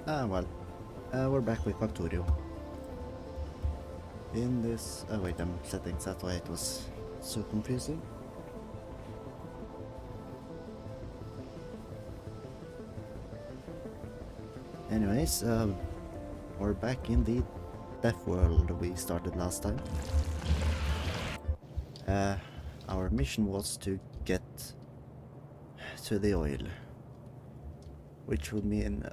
We're back with Factorio. In this... Oh wait, I'm settings, that's why it was so confusing. Anyways, we're back in the Death World we started last time. Our mission was to get to the oil, which would mean...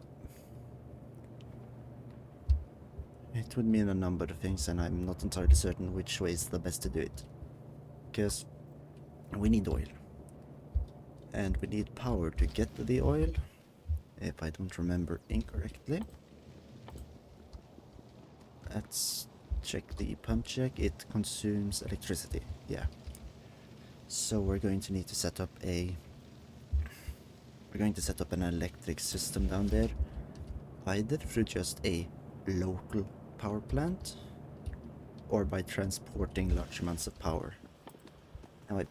it would mean a number of things, and I'm not entirely certain which way is the best to do it. Because we need oil. And we need power to get to the oil, if I don't remember incorrectly. Let's check the pump check. It consumes electricity, yeah. So we're going to need to set up a... we're going to set up an electric system down there, either through just a local power plant or by transporting large amounts of power. Now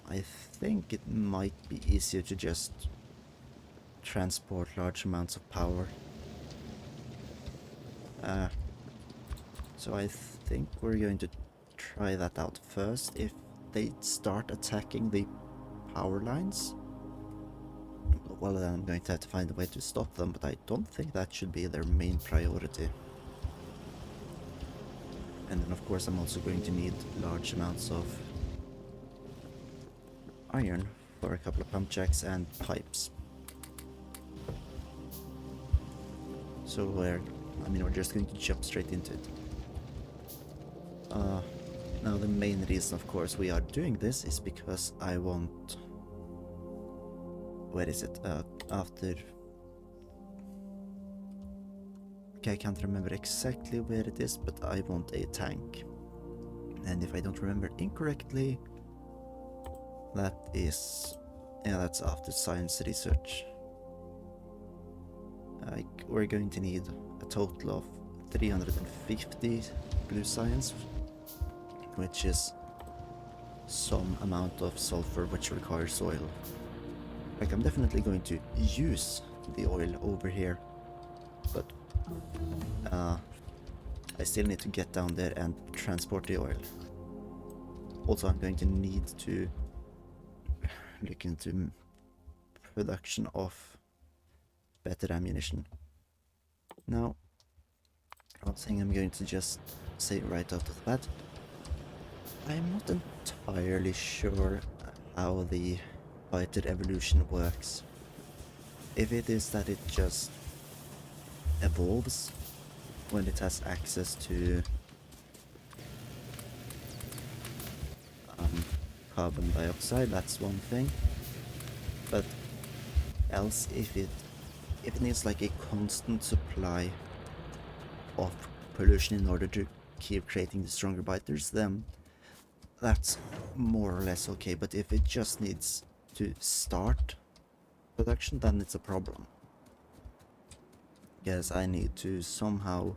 I think it might be easier to just transport large amounts of power. So I think we're going to try that out first. If they start attacking the power lines, well then I'm going to have to find a way to stop them, but I don't think that should be their main priority. And then of course I'm also going to need large amounts of iron for a couple of pump jacks and pipes. So we're just going to jump straight into it. Now the main reason of course we are doing this is because I want... where is it? After... okay, I can't remember exactly where it is, but I want a tank. And if I don't remember incorrectly, that is... yeah, that's after science research. We're going to need a total of 350 blue science, which is some amount of sulfur which requires oil. Like, I'm definitely going to use the oil over here, but I still need to get down there and transport the oil. Also, I'm going to need to look into production of better ammunition. Now, one thing I'm going to just say right out of the bat, I'm not entirely sure how the fighter evolution works. If it is that it just evolves when it has access to carbon dioxide, that's one thing. But else, if it needs like a constant supply of pollution in order to keep creating the stronger biters, then that's more or less okay. But if it just needs to start production, then it's a problem. Because I need to somehow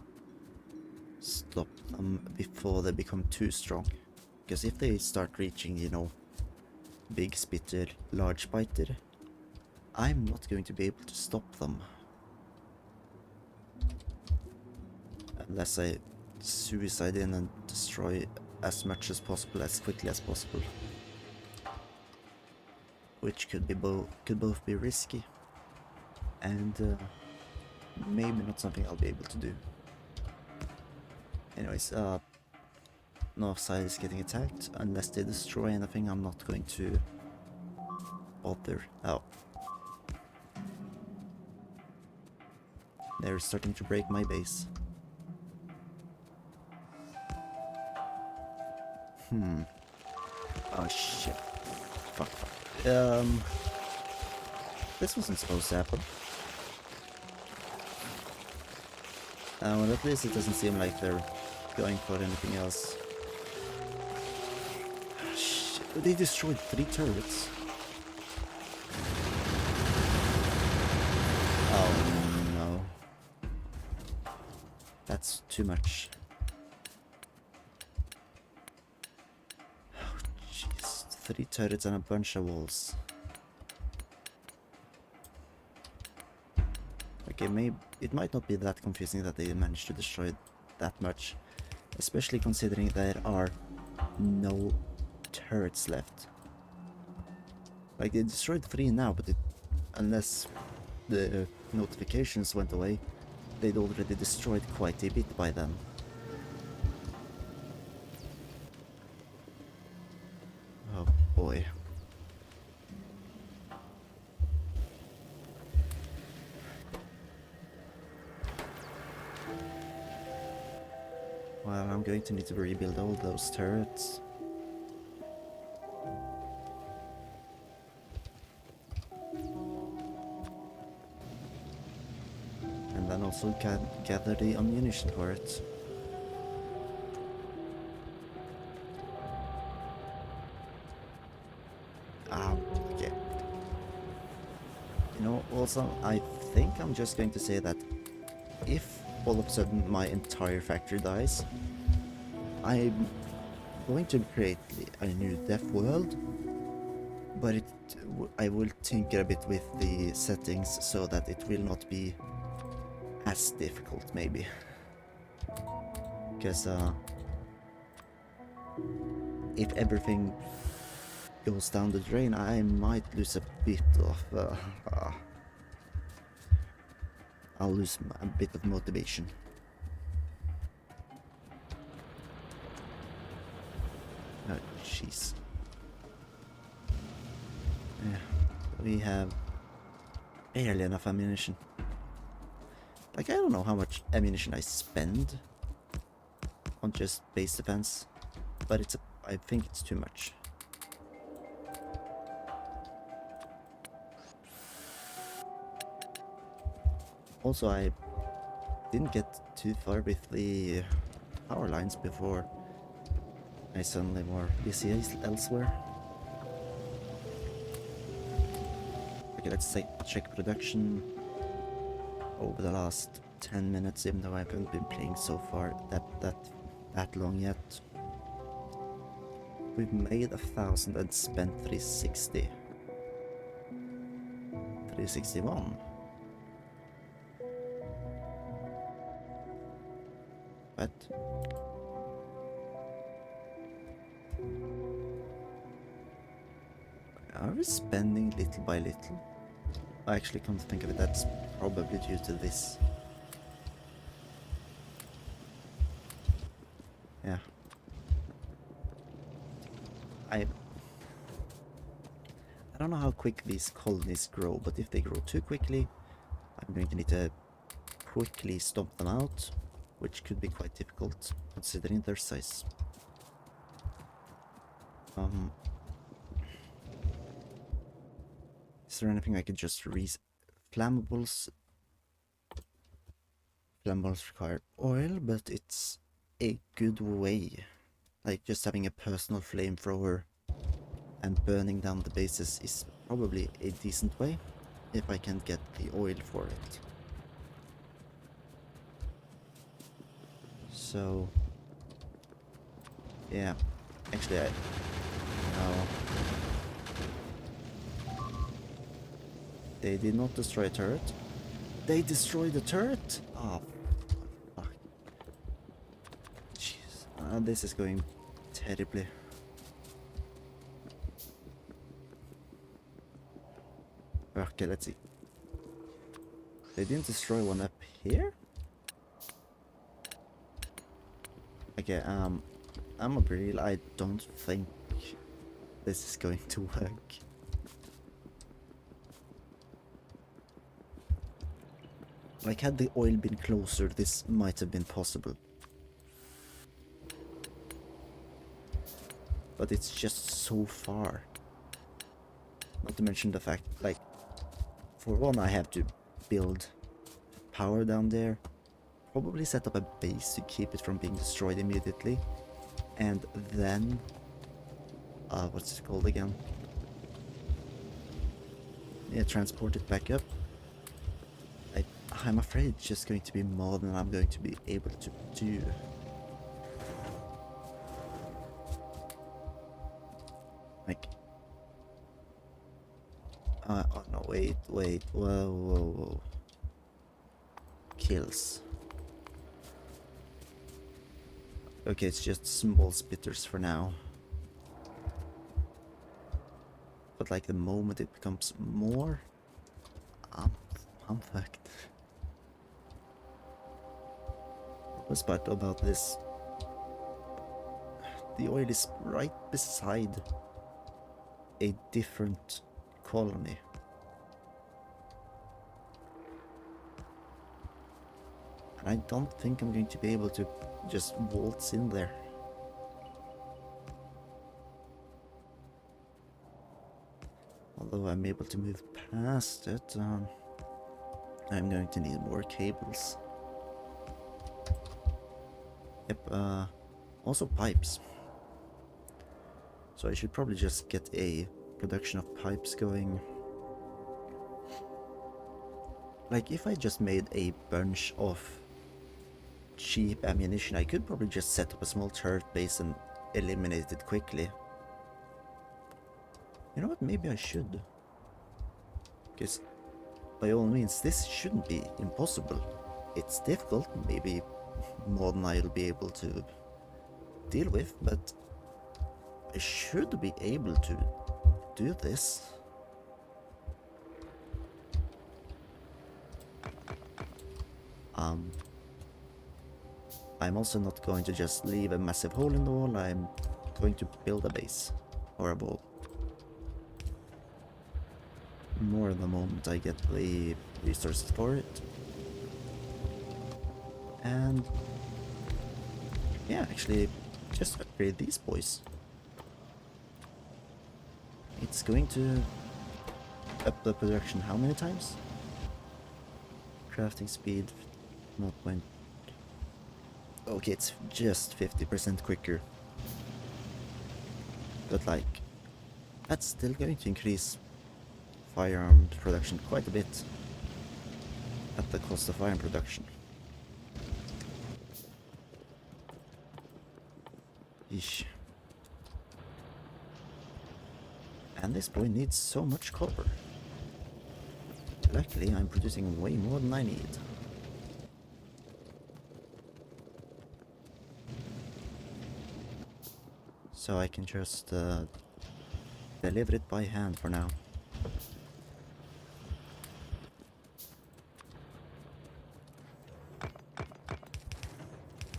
stop them before they become too strong. Because if they start reaching, you know, big spitter, large biter, I'm not going to be able to stop them. Unless I suicide in and destroy as much as possible, as quickly as possible. Which could both be risky and maybe not something I'll be able to do. Anyways, north side is getting attacked. Unless they destroy anything, I'm not going to bother. Oh. They're starting to break my base. Oh shit. Fuck. This wasn't supposed to happen. Well, at least it doesn't seem like they're going for anything else. Shit, they destroyed 3 turrets. Oh no. That's too much. Oh jeez, 3 turrets and a bunch of walls. Okay, maybe it might not be that confusing that they managed to destroy that much, especially considering there are no turrets left. Like, they destroyed 3 now, but unless the notifications went away, they'd already destroyed quite a bit by then. Oh boy. Well, I'm going to need to rebuild all those turrets. And then also gather the ammunition for it. Okay. You know, also, I think I'm just going to say that if all of a sudden my entire factory dies, I'm going to create a new Death World, but I will tinker a bit with the settings so that it will not be as difficult, maybe. Because if everything goes down the drain, I might lose a bit of I'll lose a bit of motivation. Oh, jeez. Yeah, we have barely enough ammunition. Like, I don't know how much ammunition I spend on just base defense, but I think it's too much. Also, I didn't get too far with the power lines before I suddenly were busy elsewhere. Okay, let's check production over the last 10 minutes, even though I haven't been playing so far that long yet. We've made 1,000 and spent 360. 361. But are we spending little by little? I actually come to think of it, that's probably due to this. Yeah. I don't know how quick these colonies grow, but if they grow too quickly, I'm going to need to quickly stomp them out, which could be quite difficult considering their size. Is there anything I could just flammables? Flammables require oil, but it's a good way. Like, just having a personal flamethrower and burning down the bases is probably a decent way, if I can get the oil for it. So, yeah, actually no. They did not destroy a turret. They destroyed the turret? Oh, fuck. Jeez, this is going terribly. Okay, let's see. They didn't destroy one up here? Okay, I'm a real. I don't think this is going to work. Like, had the oil been closer, this might have been possible. But it's just so far. Not to mention the fact, like, for one, I have to build power down there. Probably set up a base to keep it from being destroyed immediately. And then... what's it called again? Yeah, transport it back up. I'm afraid it's just going to be more than I'm going to be able to do. Like... oh no, wait, whoa. kills. Okay, it's just small spitters for now. But like the moment it becomes more, I'm fucked. The worst part about this, the oil is right beside a different colony. And I don't think I'm going to be able to just waltz in there. Although I'm able to move past it, I'm going to need more cables. Yep, also pipes. So I should probably just get a production of pipes going. Like, if I just made a bunch of cheap ammunition, I could probably just set up a small turret base and eliminate it quickly. You know what, maybe I should. Because, by all means, this shouldn't be impossible. It's difficult, maybe more than I'll be able to deal with, but I should be able to do this. I'm also not going to just leave a massive hole in the wall, I'm going to build a base, or a wall. More the moment I get the resources for it. And yeah, actually, just upgrade these boys. It's going to up the production how many times? Crafting speed 0. Okay, it's just 50% quicker. But like, that's still going to increase firearm production quite a bit at the cost of iron production. Eesh. And this boy needs so much copper. Luckily, I'm producing way more than I need. So I can just deliver it by hand for now.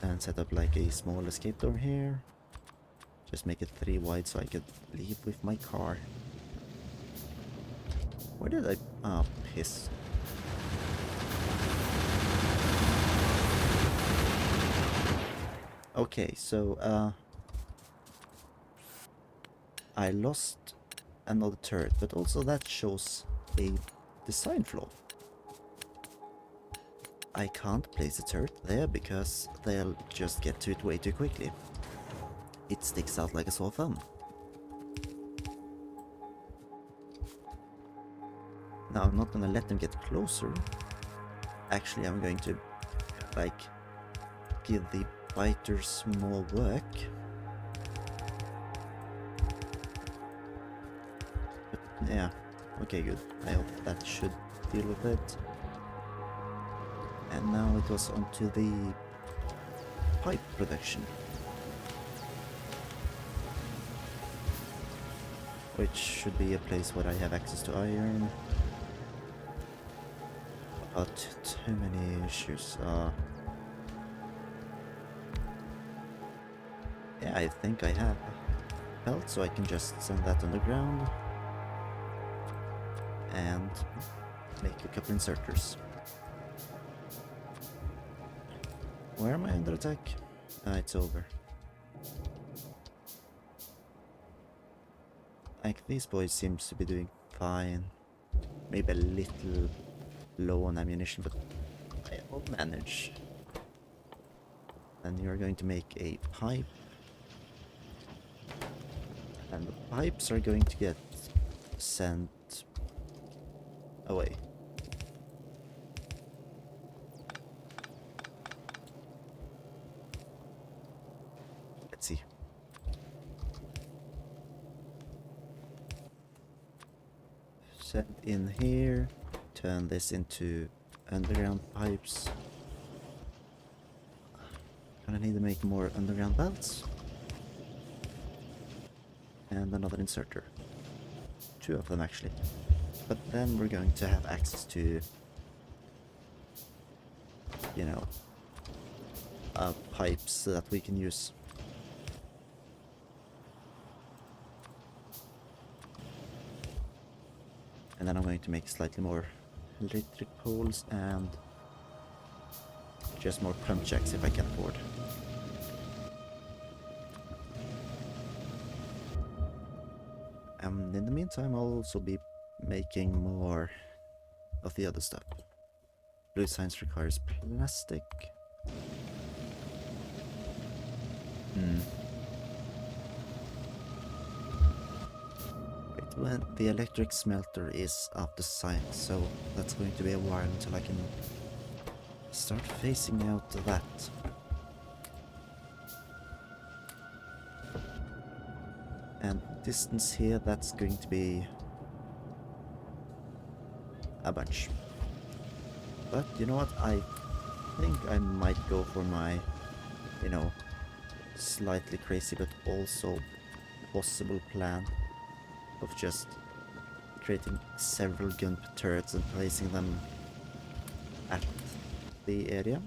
And set up like a small escape door here. Just make it 3 wide so I could leave with my car. Where did I... Ah, piss. Okay, so, I lost another turret, but also that shows a design flaw. I can't place a turret there because they'll just get to it way too quickly. It sticks out like a sore thumb. Now I'm not gonna let them get closer. Actually, I'm going to, like, give the biters more work. But yeah, okay, good. I hope that should deal with it. And now it was onto the pipe production. Which should be a place where I have access to iron. But too many issues. Yeah, I think I have belt, so I can just send that underground. And make a couple inserters. Where am I under attack? Ah, it's over. Like, these boys seems to be doing fine. Maybe a little low on ammunition, but I will manage. And you're going to make a pipe. And the pipes are going to get sent away. Let's see. Send in here. Turn this into underground pipes. Gonna need to make more underground belts. And another inserter. 2 of them actually. But then we're going to have access to, you know, pipes that we can use. And then I'm going to make slightly more electric poles and just more pump jacks if I can afford. And in the meantime, I'll also be making more of the other stuff. Blue science requires plastic. Wait, when the electric smelter is after science, so that's going to be a while until I can start phasing out that. And distance here, that's going to be a bunch. But you know what, I think I might go for my, you know, slightly crazy but also possible plan of just creating several gun turrets and placing them at the area.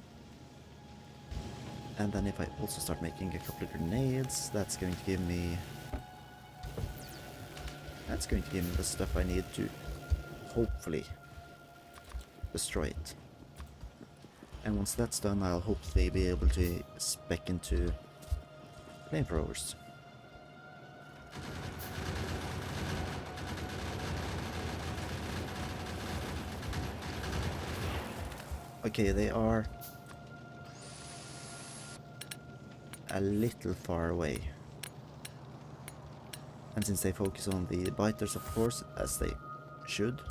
And then if I also start making a couple of grenades, that's going to give me the stuff I need to hopefully destroy it. And once that's done, I'll hopefully be able to spec into flamethrowers. Okay, they are a little far away. And since they focus on the biters, of course, as they should,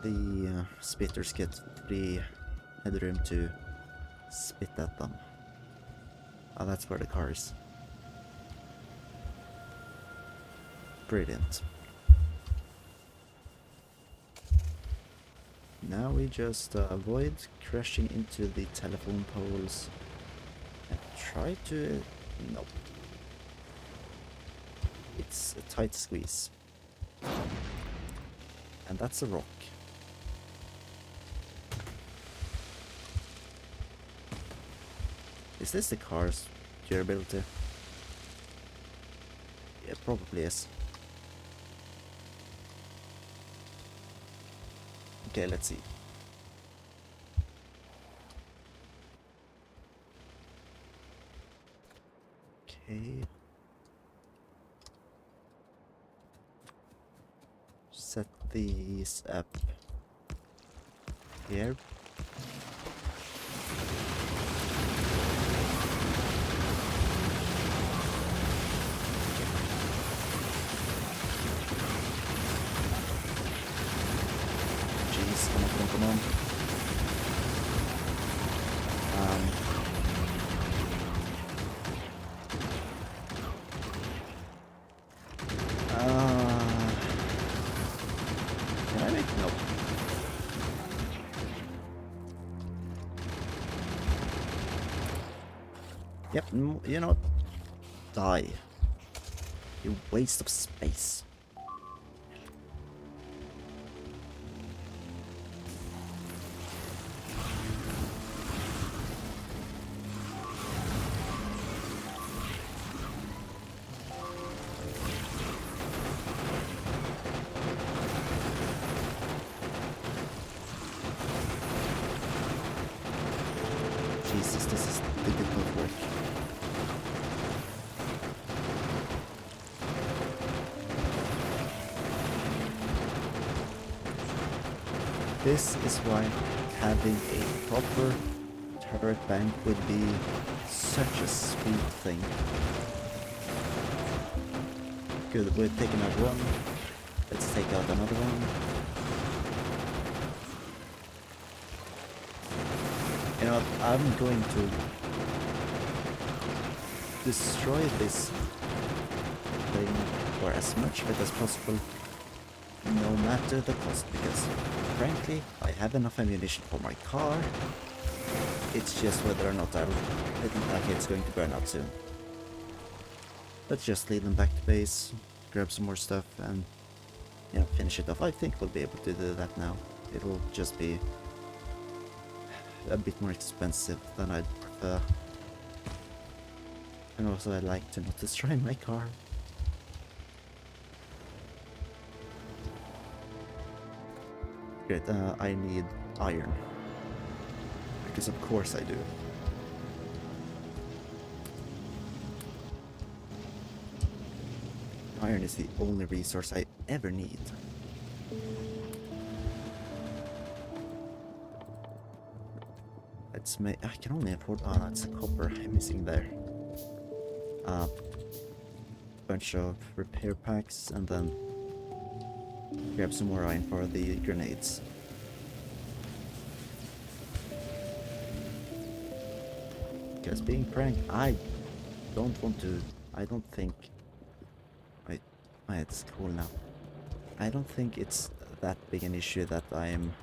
the spitters get free headroom to spit at them. Oh, that's where the car is. Brilliant. Now we just avoid crashing into the telephone poles and try to... Nope. It's a tight squeeze. And that's a rock. Is this the car's durability? Yeah, probably is. Okay, let's see. Okay. Set these up here. Come on. Can I make? Nope. Yep, you know what? Die. You waste of space. Jesus, this is difficult work. This is why having a proper turret bank would be such a sweet thing. Good, we're taking out one. Let's take out another one. You know what, I'm going to destroy this thing, or as much of it as possible, no matter the cost, because frankly, I have enough ammunition for my car. It's just whether or not it looks like it's going to burn out soon. Let's just lead them back to base, grab some more stuff, and finish it off. I think we'll be able to do that now. It'll just be a bit more expensive than I'd prefer. And also I like to not destroy my car. Great, I need iron. Because of course I do. Iron is the only resource I ever need. Let's make... I can only afford... Oh, that's a copper I'm missing there. Bunch of repair packs, and then grab some more iron for the grenades. Because being pranked, I don't want to... I don't think... Wait, it's cool now. I don't think it's that big an issue that I'm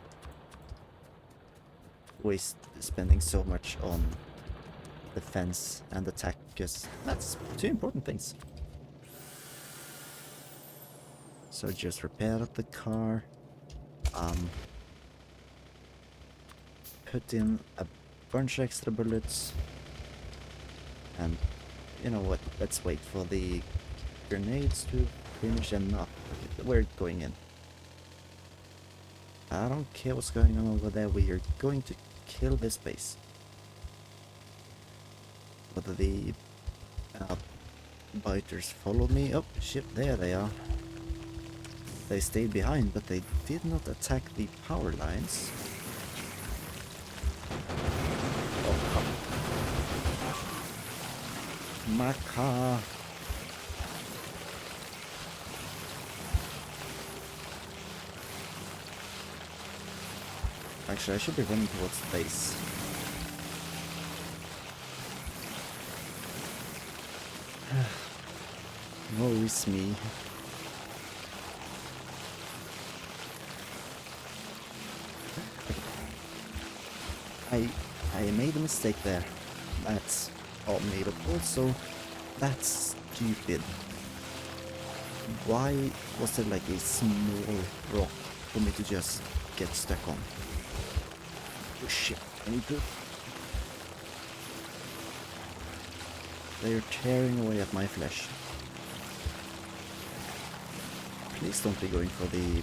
spending so much on defense and attack, because that's two important things. So just repair up the car, put in a bunch of extra bullets, and you know what, let's wait for the grenades to finish them up. We're going in. I don't care what's going on over there, we are going to kill this base. Whether the biters follow me... Oh shit, there they are. They stayed behind, but they did not attack the power lines. Oh, come on. My car. Actually, I should be running towards the base. Woe is me. I made a mistake there. That's all made up. Also, that's stupid. Why was there like a small rock for me to just get stuck on? Oh shit, I need to... They're tearing away at my flesh. Please don't be going for the...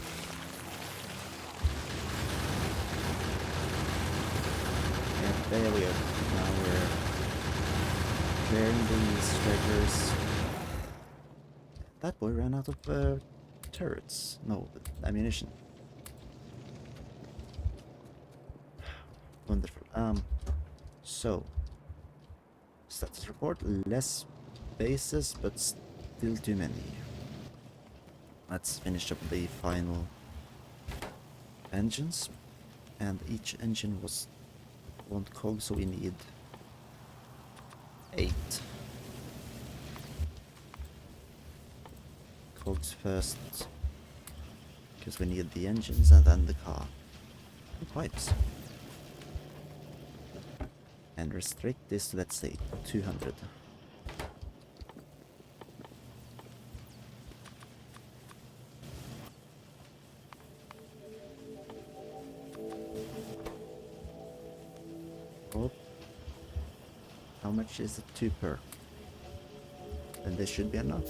Yeah, there we go. Now we're clearing the stragglers. That boy ran out of turrets. No, ammunition. Wonderful. So... Status report, less bases, but still too many. Let's finish up the final engines. And each engine was 1 cog, so we need 8. Cogs first, because we need the engines and then the car. And pipes. And restrict this, let's say, 200. Oh. How much is it? 2 per? And this should be enough.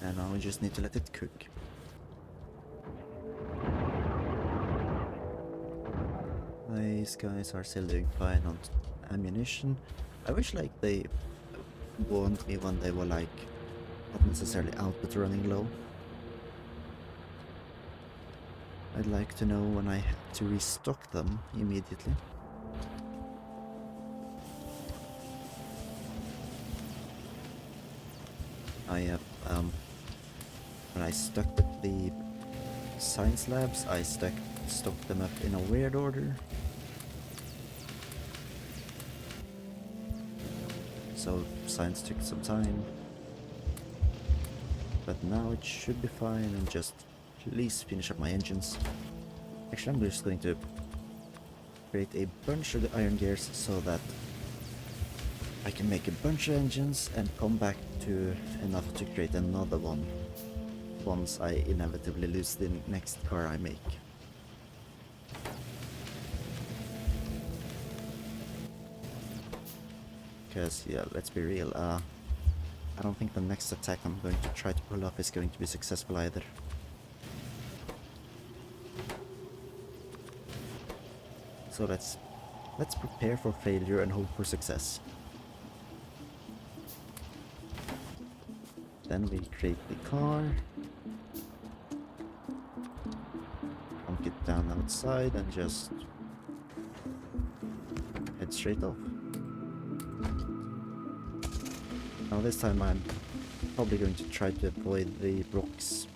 And now we just need to let it cook. These guys are still doing fine on ammunition. I wish like they warned me when they were like not necessarily out but running low. I'd like to know when I have to restock them immediately. I have when I stuck with the science labs, I stocked them up in a weird order. So science took some time. But now it should be fine, and just please finish up my engines. Actually, I'm just going to create a bunch of the iron gears so that I can make a bunch of engines and come back to enough to create another one once I inevitably lose the next car I make. Because, yeah, let's be real, I don't think the next attack I'm going to try to pull off is going to be successful either. So let's prepare for failure and hope for success. Then we create the car. Plunk it down outside and just head straight off. Now this time I'm probably going to try to avoid the rocks.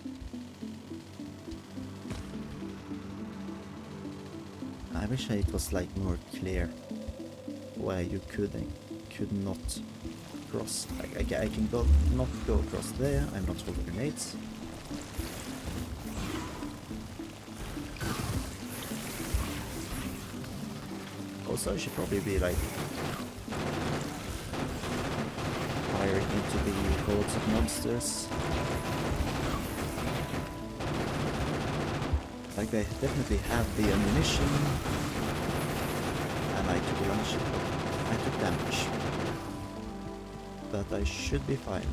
I wish it was like more clear where you could and could not cross. I can not go across there. I'm not full of grenades. Also, I should probably be like firing into the hordes of monsters. Like, they definitely have the ammunition, and I took damage, but I should be fine.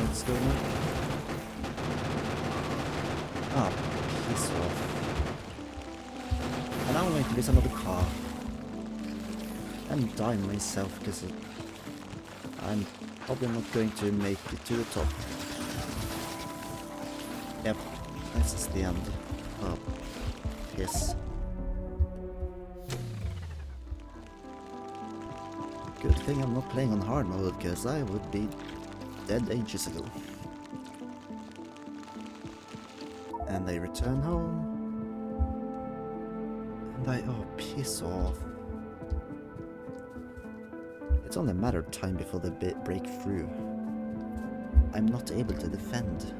Let's go now. Ah, piece off. And now I'm going to lose another car and die myself because I'm probably not going to make it to the top. Yep, this is the end. Oh, yes. Good thing I'm not playing on hard mode, because I would be dead ages ago. And they return home. And oh, piss off. It's only a matter of time before they break through. I'm not able to defend.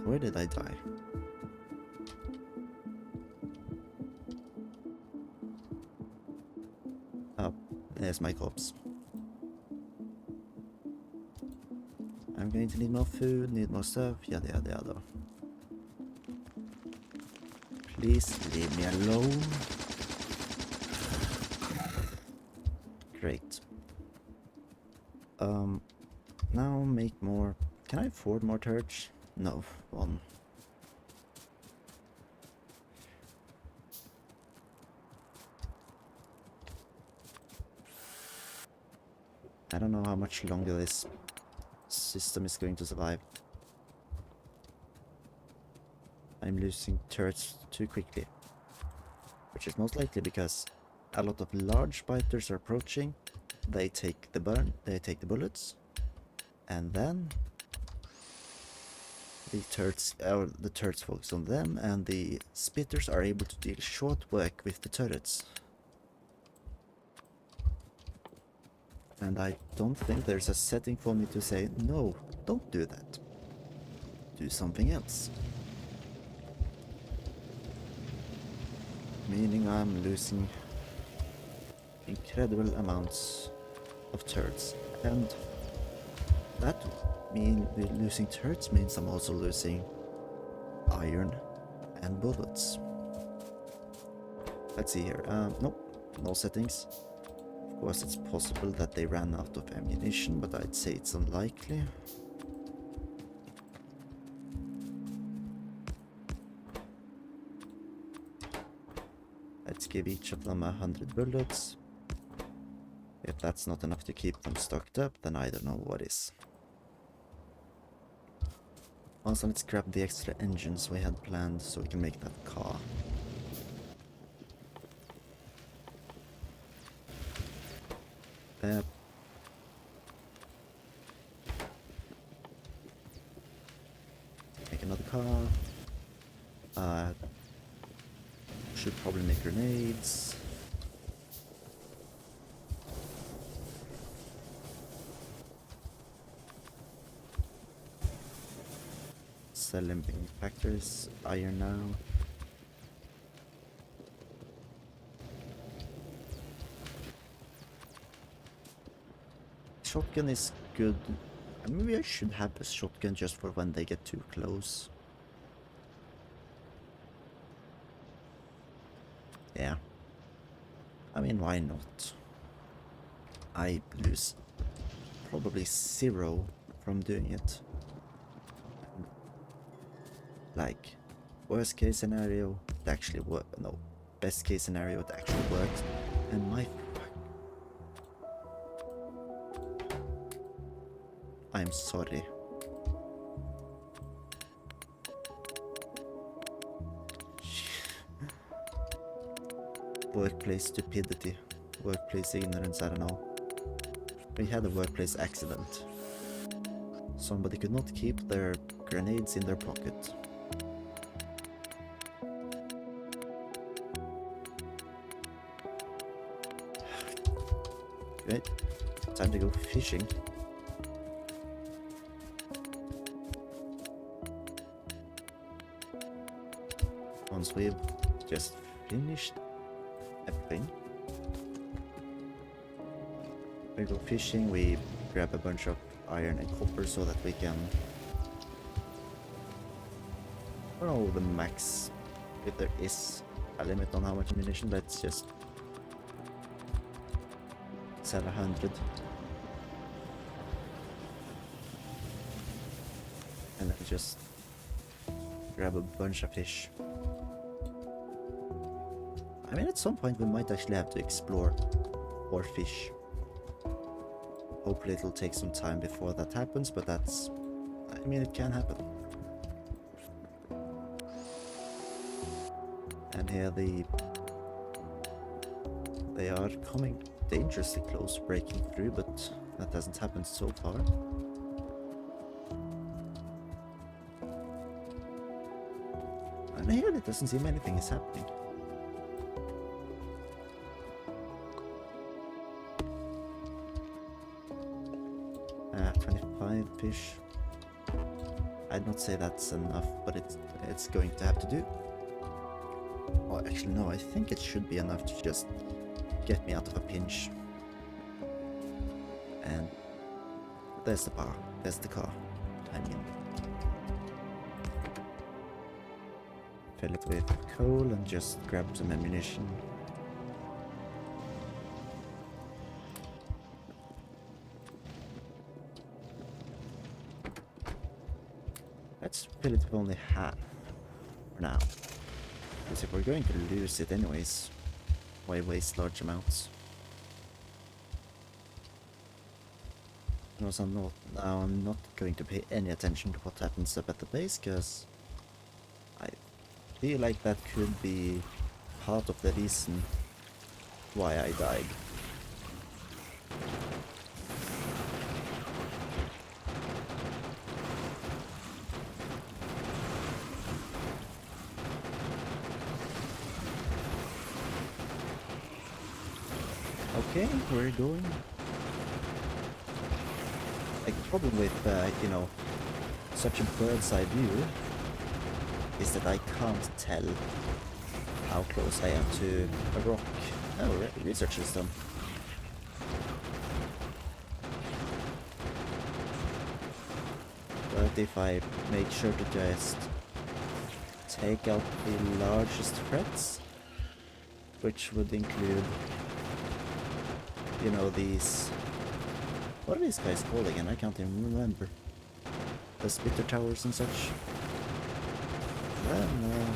Where did I die? Oh, there's my corpse. I'm going to need more food, need more stuff, yada yada yada. Please leave me alone. Great. Now make more. Can I afford more turrets? No, one. I don't know how much longer this system is going to survive. I'm losing turrets too quickly, which is most likely because a lot of large fighters are approaching. They take the bullets, and then the turrets focus on them, and the spitters are able to deal short work with the turrets. And I don't think there's a setting for me to say, no, don't do that. Do something else. Meaning I'm losing incredible amounts of turrets. And that losing turrets means I'm also losing iron and bullets. Let's see here. Nope, no settings. Of course, it's possible that they ran out of ammunition, but I'd say it's unlikely. Let's give each of them 100 bullets. If that's not enough to keep them stocked up, then I don't know what is. Also, let's grab the extra engines we had planned so we can make that car. Make another car. Should probably make grenades. Sell limping factories. Iron now. Shotgun is good. Maybe I should have a shotgun just for when they get too close. Yeah. I mean, why not? I lose probably 0 from doing it. Like, worst case scenario, it actually worked. No, best case scenario, it actually worked. And my I'm sorry. Workplace stupidity. Workplace ignorance, I don't know. We had a workplace accident. Somebody could not keep their grenades in their pocket. Great. Time to go fishing. Once we've just finished everything, we go fishing, we grab a bunch of iron and copper so that we can, I don't know the max, if there is a limit on how much ammunition, let's just sell 100. And then just grab a bunch of fish. I mean, at some point we might actually have to explore more fish. Hopefully it'll take some time before that happens, but that's... I mean, it can happen. And here they are coming dangerously close, breaking through, but that hasn't happened so far. And here it doesn't seem anything is happening. 25 fish. I'd not say that's enough, but it's going to have to do. Oh, actually no, I think it should be enough to just get me out of a pinch. And there's the bar, there's the car. I mean, fill it with coal and just grab some ammunition. Let's fill it with only half for now. Because if we're going to lose it anyways, why waste large amounts? And also I'm not going to pay any attention to what happens up at the base, because I feel like that could be part of the reason why I died. Okay, we're going. Like, the problem with, you know, such a bird's eye view is that I can't tell how close I am to a rock. Oh, research is done. But if I make sure to just take out the largest threats, which would include, you know, these... What are these guys called again? I can't even remember. The splitter towers and such. Then,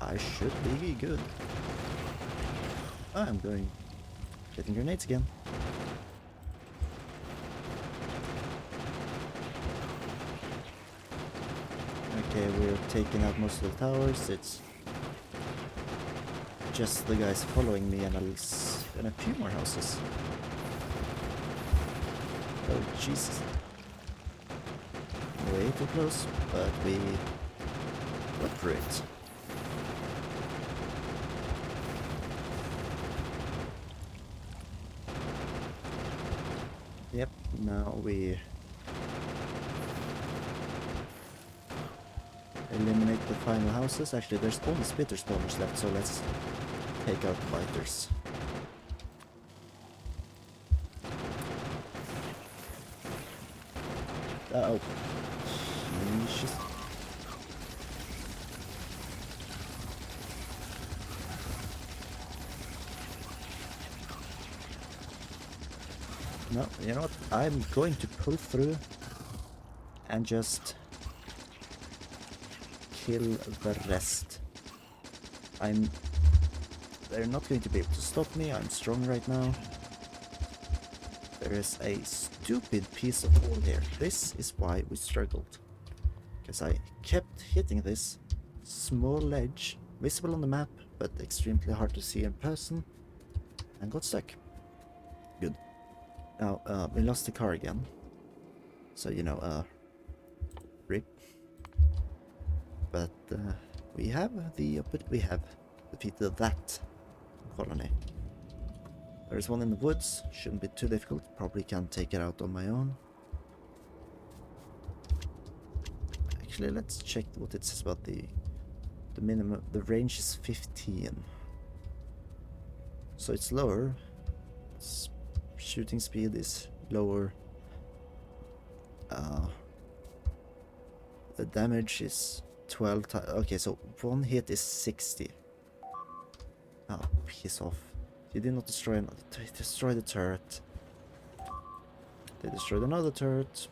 I should be good. I'm going... getting grenades again. Okay, we're taking out most of the towers. It's just the guys following me and a few more houses. Oh, Jesus. Way too close, but we got through it. Yep, now we eliminate the final houses. Actually, there's only spitter spawners left, so let's take out the biters. Uh-oh. Jesus. No, you know what? I'm going to pull through and just kill the rest. They're not going to be able to stop me. I'm strong right now. There is a stupid piece of wall here. This is why we struggled. Because I kept hitting this small ledge, visible on the map, but extremely hard to see in person, and got stuck. Good. Now, we lost the car again. So, you know, rip. But we have defeated that colony. There's one in the woods, shouldn't be too difficult, probably can take it out on my own. Actually, let's check what it says about the minimum. The range is 15. So it's lower. Shooting speed is lower. The damage is 12 times. Okay, so one hit is 60. Oh, piss off. You did not destroy the turret. They destroyed another turret.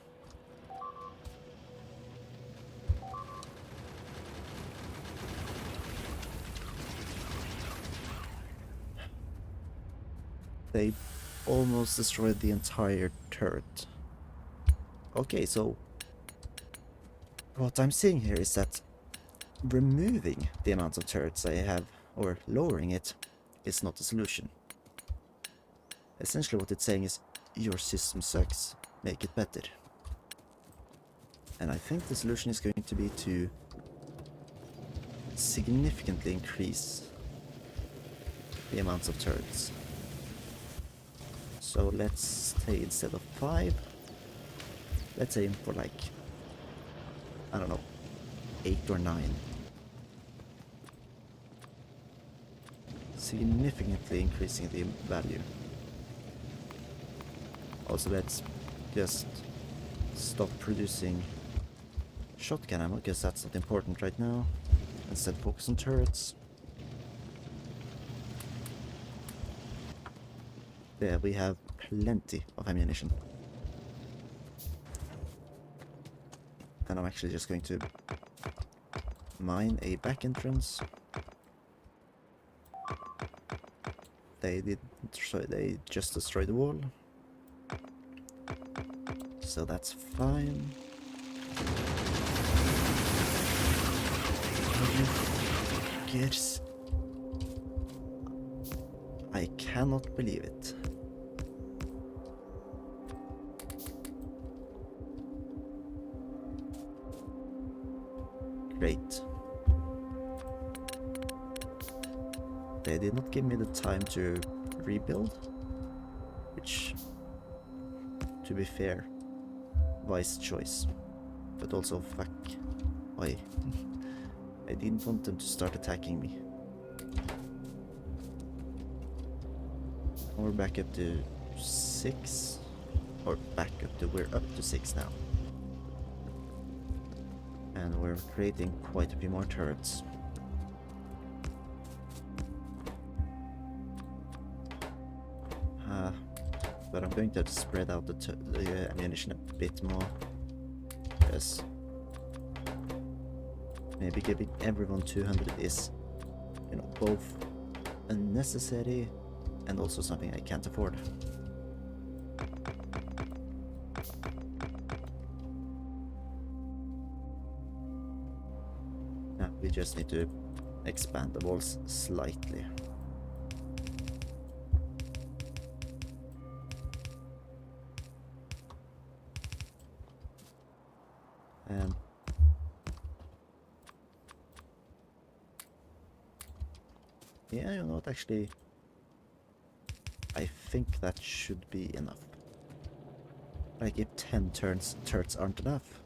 They almost destroyed the entire turret. Okay, so what I'm seeing here is that removing the amount of turrets I have, or lowering it, is not a solution. Essentially what it's saying is, your system sucks, make it better. And I think the solution is going to be to significantly increase the amounts of turrets. So let's say instead of 5, let's aim for like, I don't know, 8 or 9. Significantly increasing the value. Also, let's just stop producing shotgun ammo, because that's not important right now. Instead, focus on turrets. There, we have plenty of ammunition. And I'm actually just going to mine a back entrance. They just destroyed the wall. So that's fine. Yes. I cannot believe it. Great. They did not give me the time to rebuild, which, to be fair, wise choice. But also, fuck. Oi. I didn't want them to start attacking me. We're back up to 6. Or we're up to 6 now. And we're creating quite a few more turrets. But I'm going to have to spread out the ammunition a bit more. Yes. Maybe giving everyone 200 is, you know, both unnecessary and also something I can't afford. Now we just need to expand the walls slightly. And yeah, you know what, actually, I think that should be enough. Like, if 10 turrets aren't enough,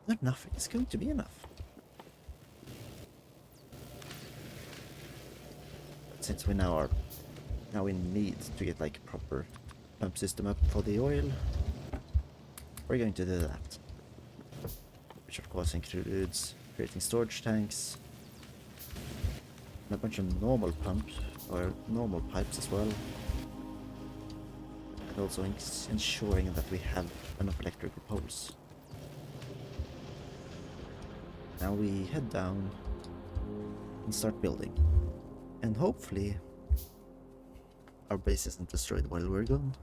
then nothing is going to be enough. But since we now in need to get like a proper pump system up for the oil, we're going to do that. Which of course includes creating storage tanks, and a bunch of normal pumps, or normal pipes as well. And also ensuring that we have enough electrical poles. Now we head down and start building. And hopefully our base isn't destroyed while we're gone.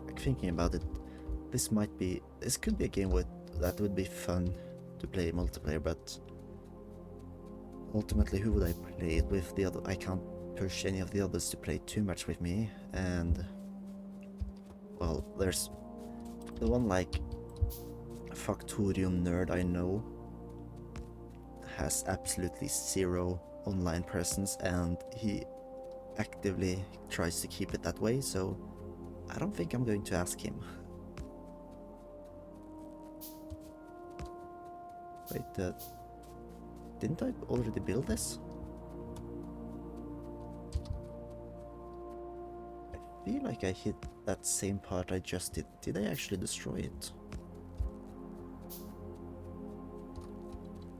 Like, thinking about it, this could be a game that would be fun to play multiplayer, but ultimately who would I play it with? I can't push any of the others to play too much with me, and well, there's the one like Factorio nerd I know has absolutely zero online presence, and he actively tries to keep it that way, so I don't think I'm going to ask him. Wait, didn't I already build this? I feel like I hit that same part I just did. Did I actually destroy it?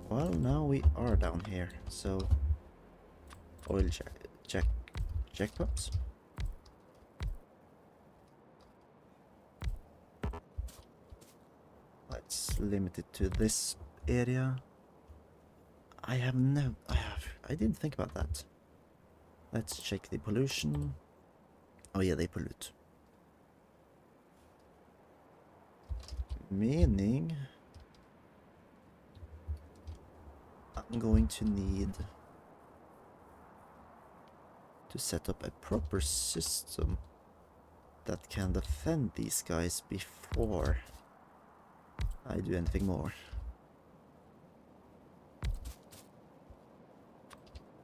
Well, now we are down here, so oil jack pumps. Let's limit it to this area. I didn't think about that. Let's check the pollution. Oh yeah, they pollute. Meaning I'm going to need to set up a proper system that can defend these guys before I do anything more.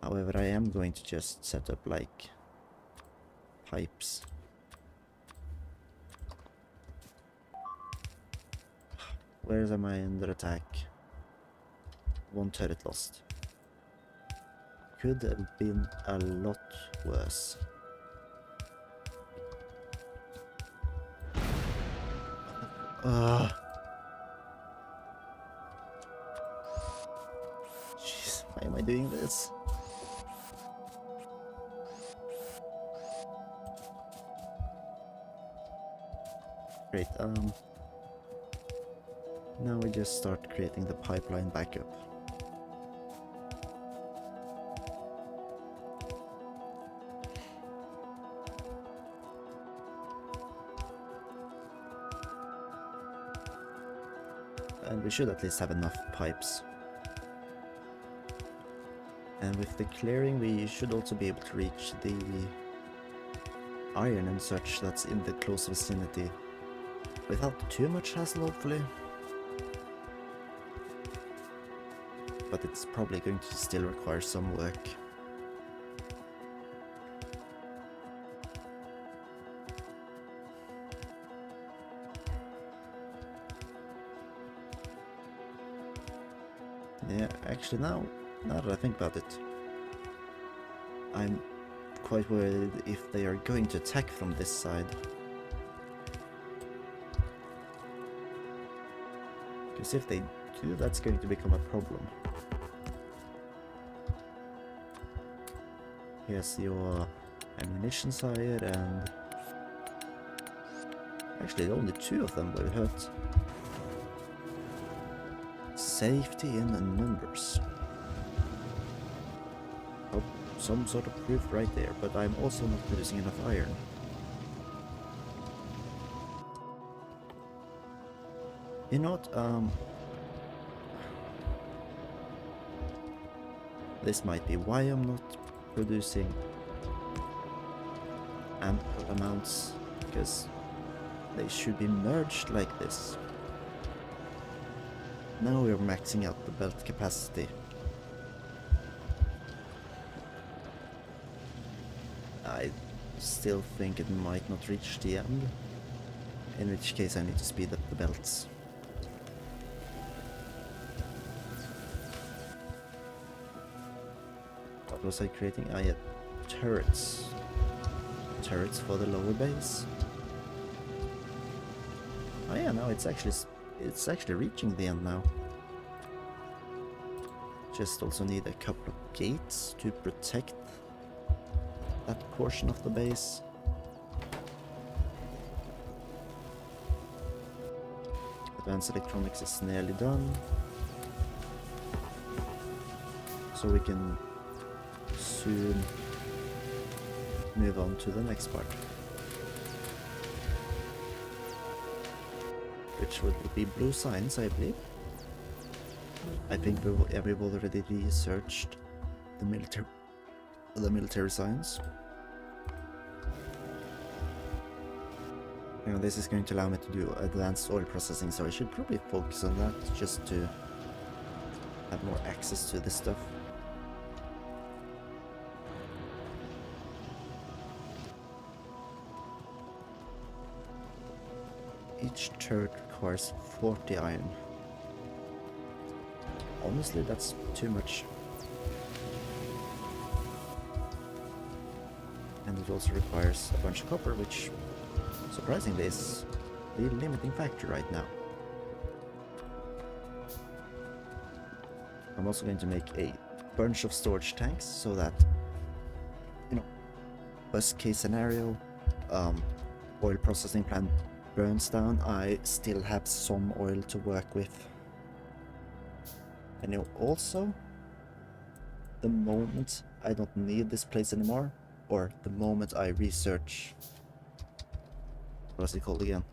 However, I am going to just set up like pipes. Where am I under attack? One turret lost. Could have been a lot worse. Jeez, why am I doing this? Great, now we just start creating the pipeline backup. And we should at least have enough pipes. And with the clearing we should also be able to reach the iron and such that's in the close vicinity without too much hassle, hopefully. But it's probably going to still require some work. Yeah, actually now that I think about it, I'm quite worried if they are going to attack from this side. Because if they do, that's going to become a problem. Here's your ammunition side, and actually only 2 of them were hurt. Safety in numbers. Oh, some sort of proof right there, but I'm also not producing enough iron. You know what, this might be why I'm not producing ample amounts, because they should be merged like this. Now we're maxing out the belt capacity. still think it might not reach the end, in which case I need to speed up the belts. What was I creating? I had turrets. Turrets for the lower base. Oh yeah, no, it's actually reaching the end now. Just also need a couple of gates to protect that portion of the base. Advanced electronics is nearly done. So we can soon move on to the next part, which would be blue science, I believe. I think we've already researched the military science. You know, this is going to allow me to do advanced oil processing, so I should probably focus on that just to have more access to this stuff. Each turret requires 40 iron. Honestly, that's too much. And it also requires a bunch of copper, which surprisingly is the limiting factor right now. I'm also going to make a bunch of storage tanks so that, you know, worst case scenario, oil processing plant burns down, I still have some oil to work with. And you know, also, the moment I don't need this place anymore, or the moment I research, what was it called again?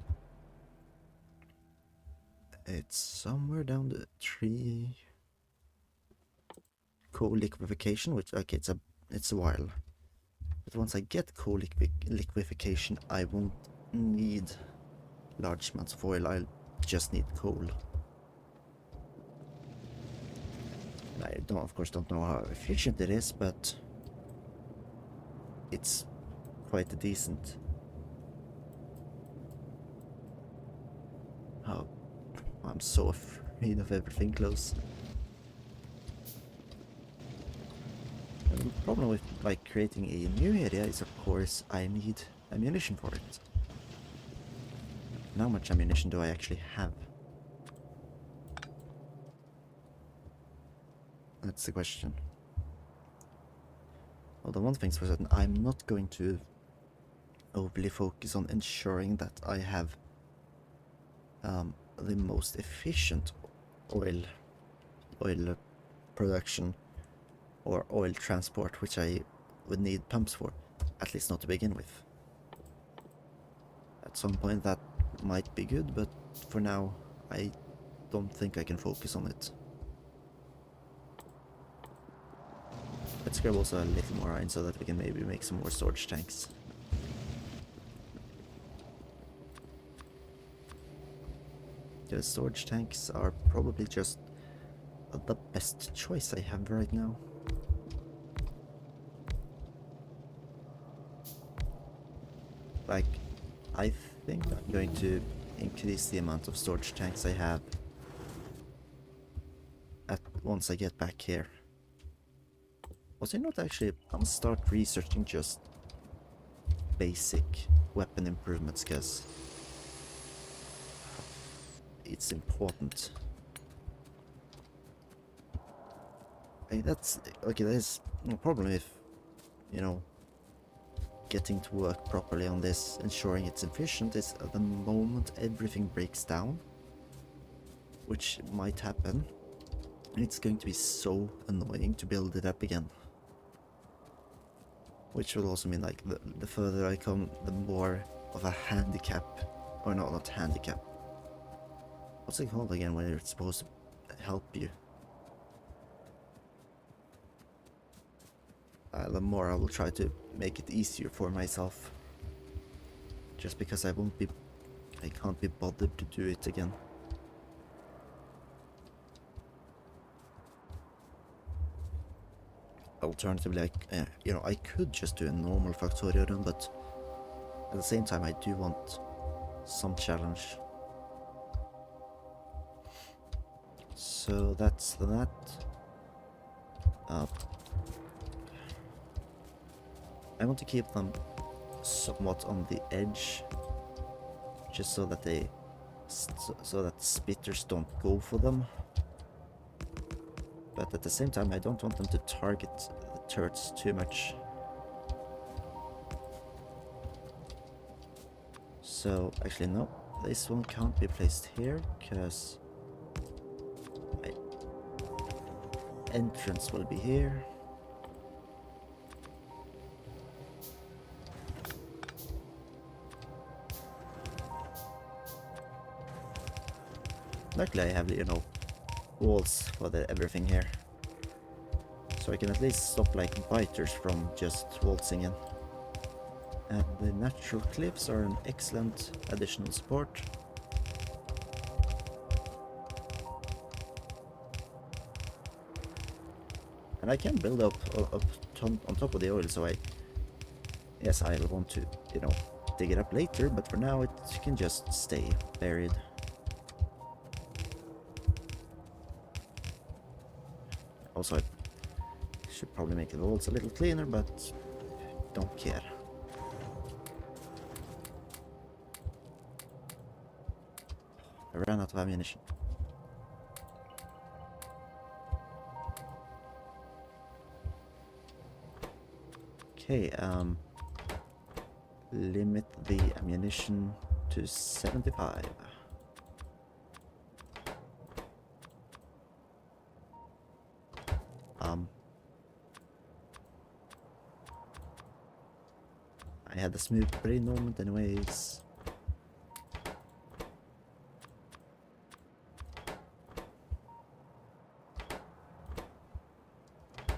It's somewhere down the tree. Coal liquefaction, which, okay, it's a while. But once I get coal liquefaction, I won't need large amounts of oil, I'll just need coal. I of course don't know how efficient it is, but it's quite decent. Oh, I'm so afraid of everything close. And the problem with like creating a new area is, of course, I need ammunition for it. And how much ammunition do I actually have? That's the question. Well, the one thing's for certain, I'm not going to overly focus on ensuring that I have the most efficient oil production or oil transport, which I would need pumps for, at least not to begin with. At some point that might be good, but for now I don't think I can focus on it. Let's grab also a little more iron so that we can maybe make some more storage tanks. The storage tanks are probably just the best choice I have right now. Like, I think I'm going to increase the amount of storage tanks I have once I get back here. Was I not actually? I'll start researching just basic weapon improvements, because it's important. That's okay. There's no problem if, you know, getting to work properly on this, ensuring it's efficient, is at the moment everything breaks down, which might happen. It's going to be so annoying to build it up again. Which will also mean, like, the further I come, the more of a handicap, or no, not handicap. What's it called again when it's supposed to help you? The more I will try to make it easier for myself. Just because I can't be bothered to do it again. alternatively, you know, I could just do a normal Factorio run, but at the same time, I do want some challenge. So that's that. I want to keep them somewhat on the edge, just so that they, so that spitters don't go for them. But at the same time, I don't want them to target the turrets too much. So actually no, this one can't be placed here because my entrance will be here. Luckily I have, you know, walls for everything here, so I can at least stop like biters from just waltzing in. And the natural cliffs are an excellent additional support. And I can build up on top of the oil, so yes, I'll want to, you know, dig it up later, but for now it can just stay buried. Also, I should probably make the walls a little cleaner, but don't care. I ran out of ammunition. Okay, limit the ammunition to 75. I had a smooth brain moment anyways.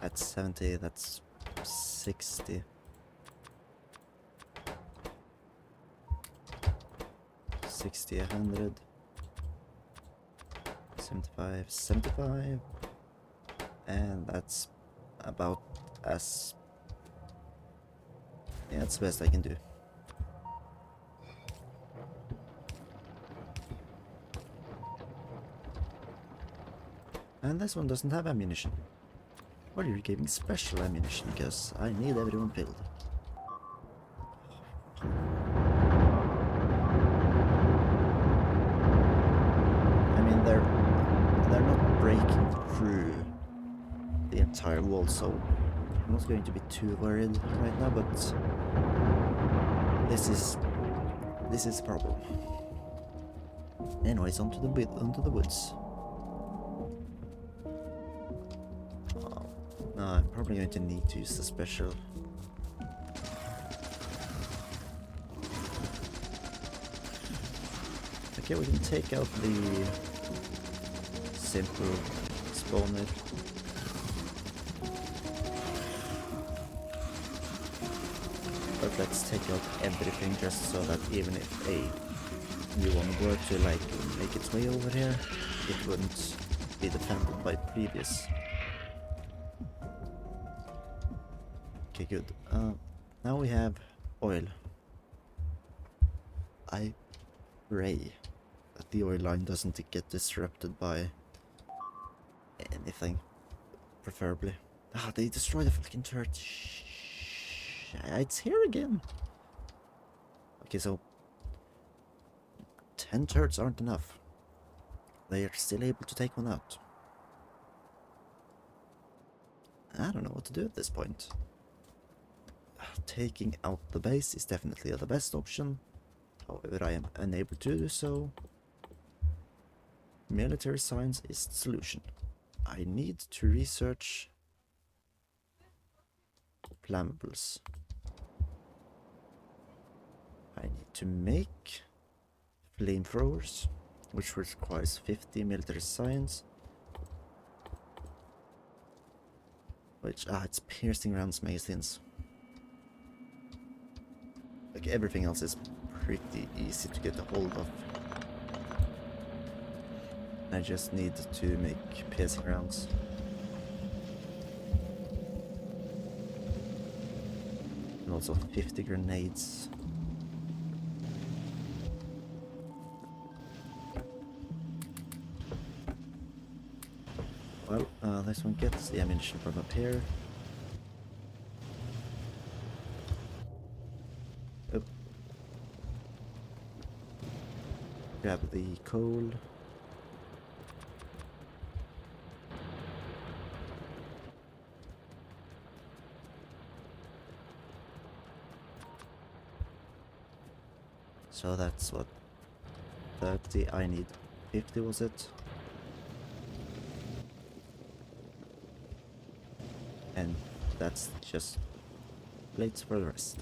At 70, that's 60. 60, 100. 75, 75. And that's about as... yeah, that's the best I can do. And this one doesn't have ammunition. Well, you're giving special ammunition, because I need everyone killed. I mean, they're not breaking through the entire wall, so I'm not going to be too worried right now, but this is a problem. Anyways, onto the woods. No, I'm probably going to need to use the special. Okay, we can take out the simple spawner. But let's take out everything just so that even if a new one were to like make its way over here, it wouldn't be defended by previous. Okay, good. Now we have oil. I pray that the oil line doesn't get disrupted by anything, preferably. Ah, they destroyed the fucking turret. It's here again. Okay, so 10 turrets aren't enough. They are still able to take one out. I don't know what to do at this point. Taking out the base is definitely the best option. However, I am unable to do so. Military science is the solution. I need to research flammables. I need to make flamethrowers, which requires 50 military science. Which, it's piercing rounds magazines. Like everything else is pretty easy to get a hold of. I just need to make piercing rounds. And also 50 grenades. Well, this one gets the ammunition from up here. Oop. Grab the coal. So that's what, 30, I need 50, was it? And that's just plates for the rest.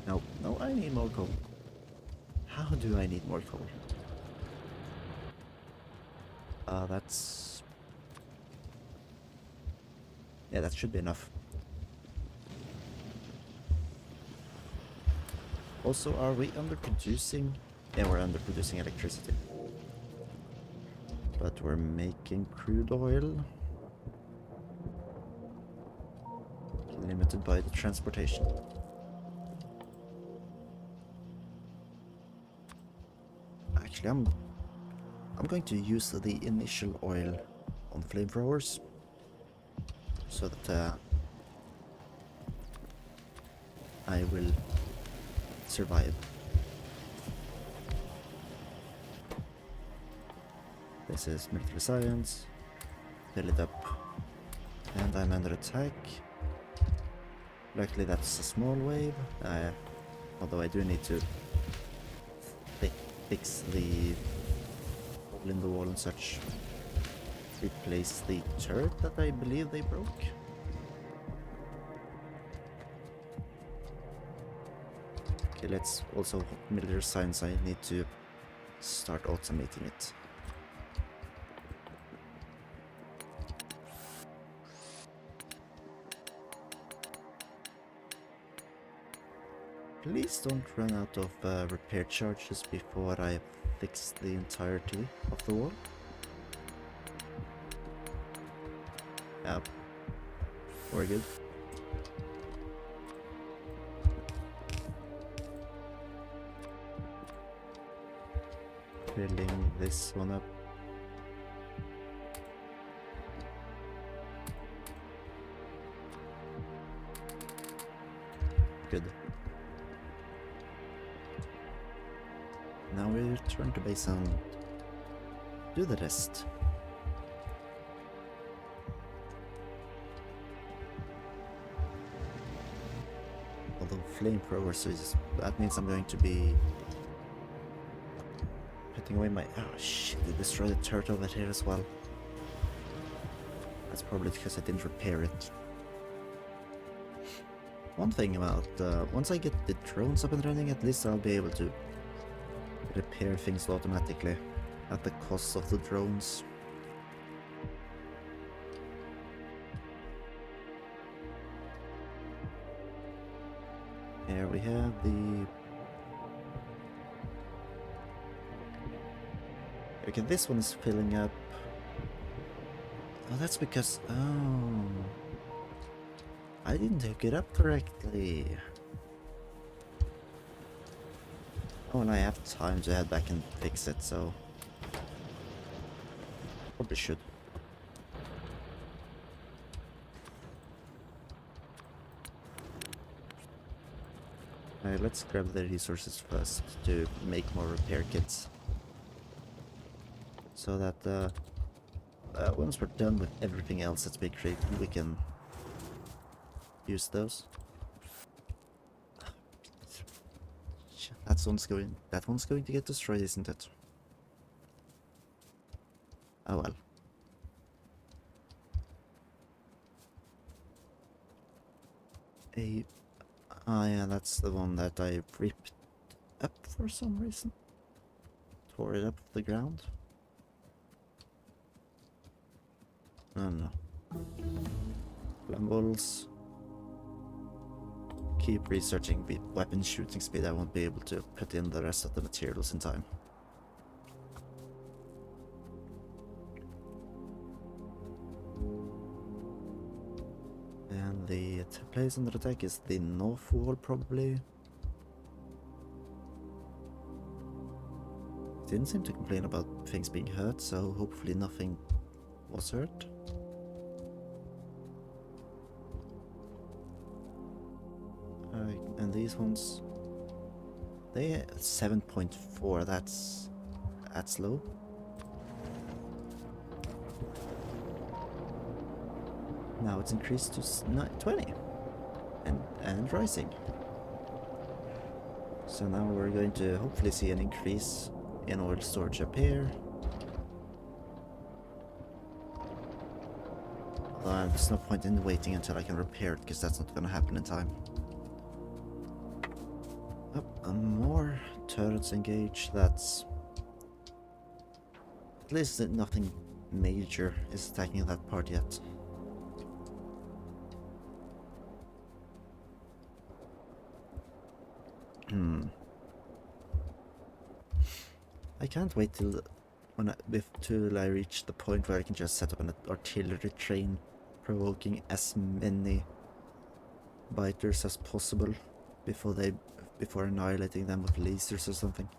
No, no, I need more coal. How do I need more coal? That's... yeah, that should be enough. Also, are we underproducing? Yeah, we're underproducing electricity. But we're making crude oil. Limited by the transportation. Actually, I'm going to use the initial oil on flamethrowers so that I will survive. This is military science. Fill it up. And I'm under attack. Luckily that's a small wave. Although I do need to fix the hole in the wall and such. Replace the turret that I believe they broke. Okay, let's also military science. I need to start automating it. Please don't run out of repair charges before I fix the entirety of the wall. Yeah, we're good. Filling this one up. Good. Now we return to base and do the rest. Although flamethrowers is, that means I'm going to be putting away my... oh shit, they destroyed the turret over here as well. That's probably because I didn't repair it. One thing about, once I get the drones up and running, at least I'll be able to repair things automatically at the cost of the drones. Here we have the... okay, this one is filling up. Oh, that's because... oh... I didn't hook it up correctly. Oh, and I have time to head back and fix it, so... probably should. Alright, let's grab the resources first to make more repair kits. So that once we're done with everything else that's been created, we can use those. That one's going to get destroyed, isn't it? Oh well. Yeah, that's the one that I ripped up for some reason. Tore it up the ground. No. Flambles. Keep researching weapon shooting speed. I won't be able to put in the rest of the materials in time. place under attack is the north wall, probably. Didn't seem to complain about things being hurt, so hopefully nothing was hurt. And these ones, they 7.4. That's low. Now it's increased to 20 and rising. So now we're going to hopefully see an increase in oil storage up here. Although there's no point in waiting until I can repair it, because that's not going to happen in time. Oh, more turrets engaged. That's... At least nothing major is attacking that part yet. I can't wait till I reach the point where I can just set up an artillery train, provoking as many biters as possible before annihilating them with lasers or something.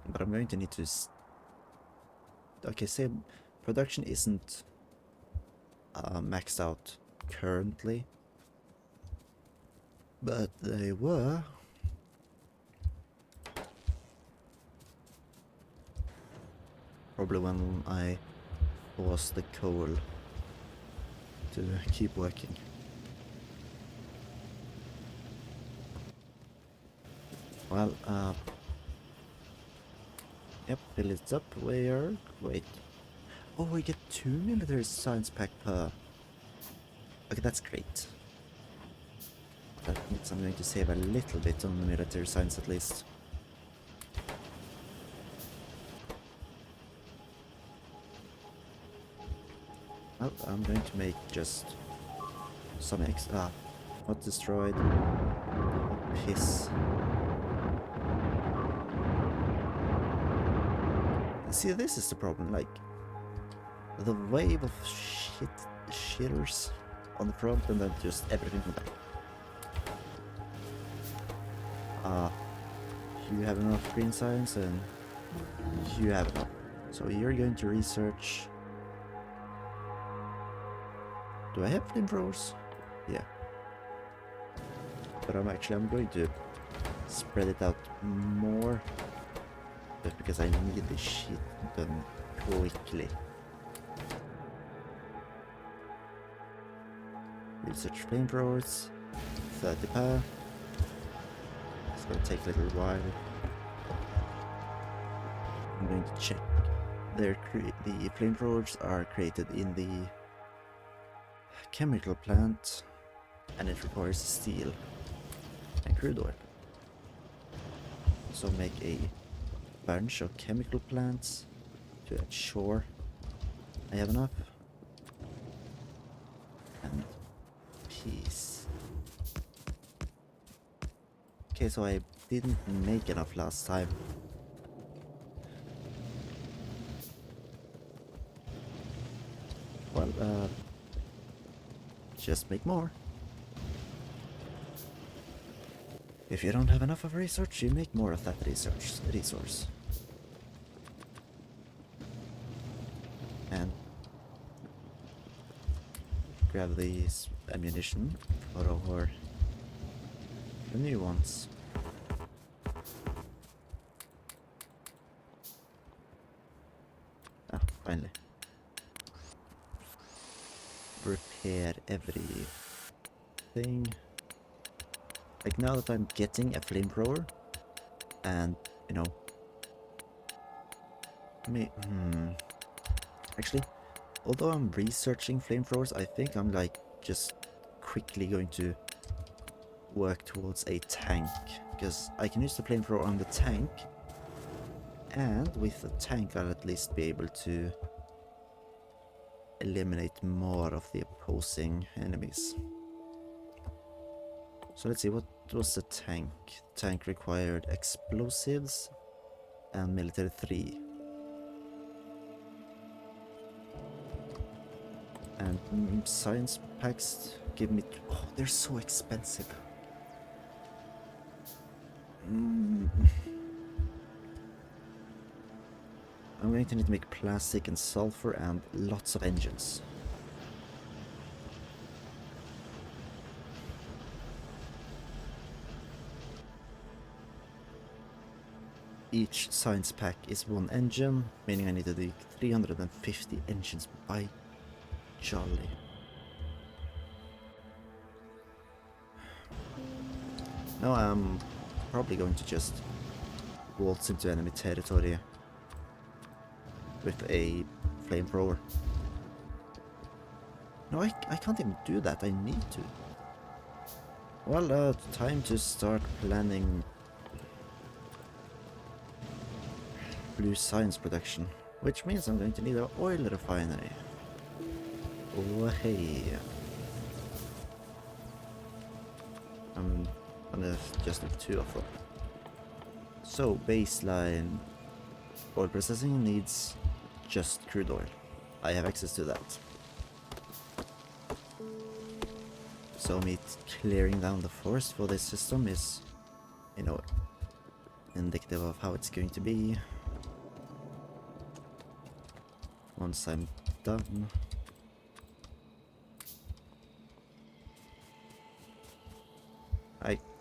But I'm going to need to... Okay, say production isn't maxed out currently, but they were. Probably when I paused the coal to keep working. Well, yep, fill it up. Where? Wait. Oh, we get 2 military science pack per. Okay, that's great. That means I'm going to save a little bit on the military science at least. Well, I'm going to make just some not destroyed. Oh, piss. See, this is the problem, like, the wave of shitters on the front and then just everything on the back. You have enough green science and you have enough. So you're going to research. Do I have flamethrowers? Yeah. But I'm going to spread it out more. Just because I need this shit done quickly. Research flamethrowers. 30 per. It's gonna take a little while. I'm going to check. The flamethrowers are created in the chemical plant, and it requires steel and crude oil. So make a bunch of chemical plants to ensure I have enough. And peace. Okay, so I didn't make enough last time. Well, just make more. If you don't have enough of research, you make more of that resource. And grab these ammunition for the new ones. Ah, finally. Repair everything. Like, now that I'm getting a flamethrower, and you know, actually, although I'm researching flamethrowers, I think I'm like just quickly going to work towards a tank, because I can use the flamethrower on the tank, and with the tank I'll at least be able to eliminate more of the opposing enemies. So let's see, what was the tank? The tank required explosives and military 3. And science packs give me... Oh, they're so expensive. I'm going to need to make plastic and sulfur and lots of engines. Each science pack is one engine, meaning I need to do 350 engines by jolly. Now I'm probably going to just waltz into enemy territory with a flamethrower. No, I can't even do that, I need to. Well, time to start planning blue science production, which means I'm going to need an oil refinery. Oh hey. I'm gonna just need 2 of them. So baseline oil processing needs just crude oil. I have access to that. So me clearing down the forest for this system is, you know, indicative of how it's going to be once I'm done.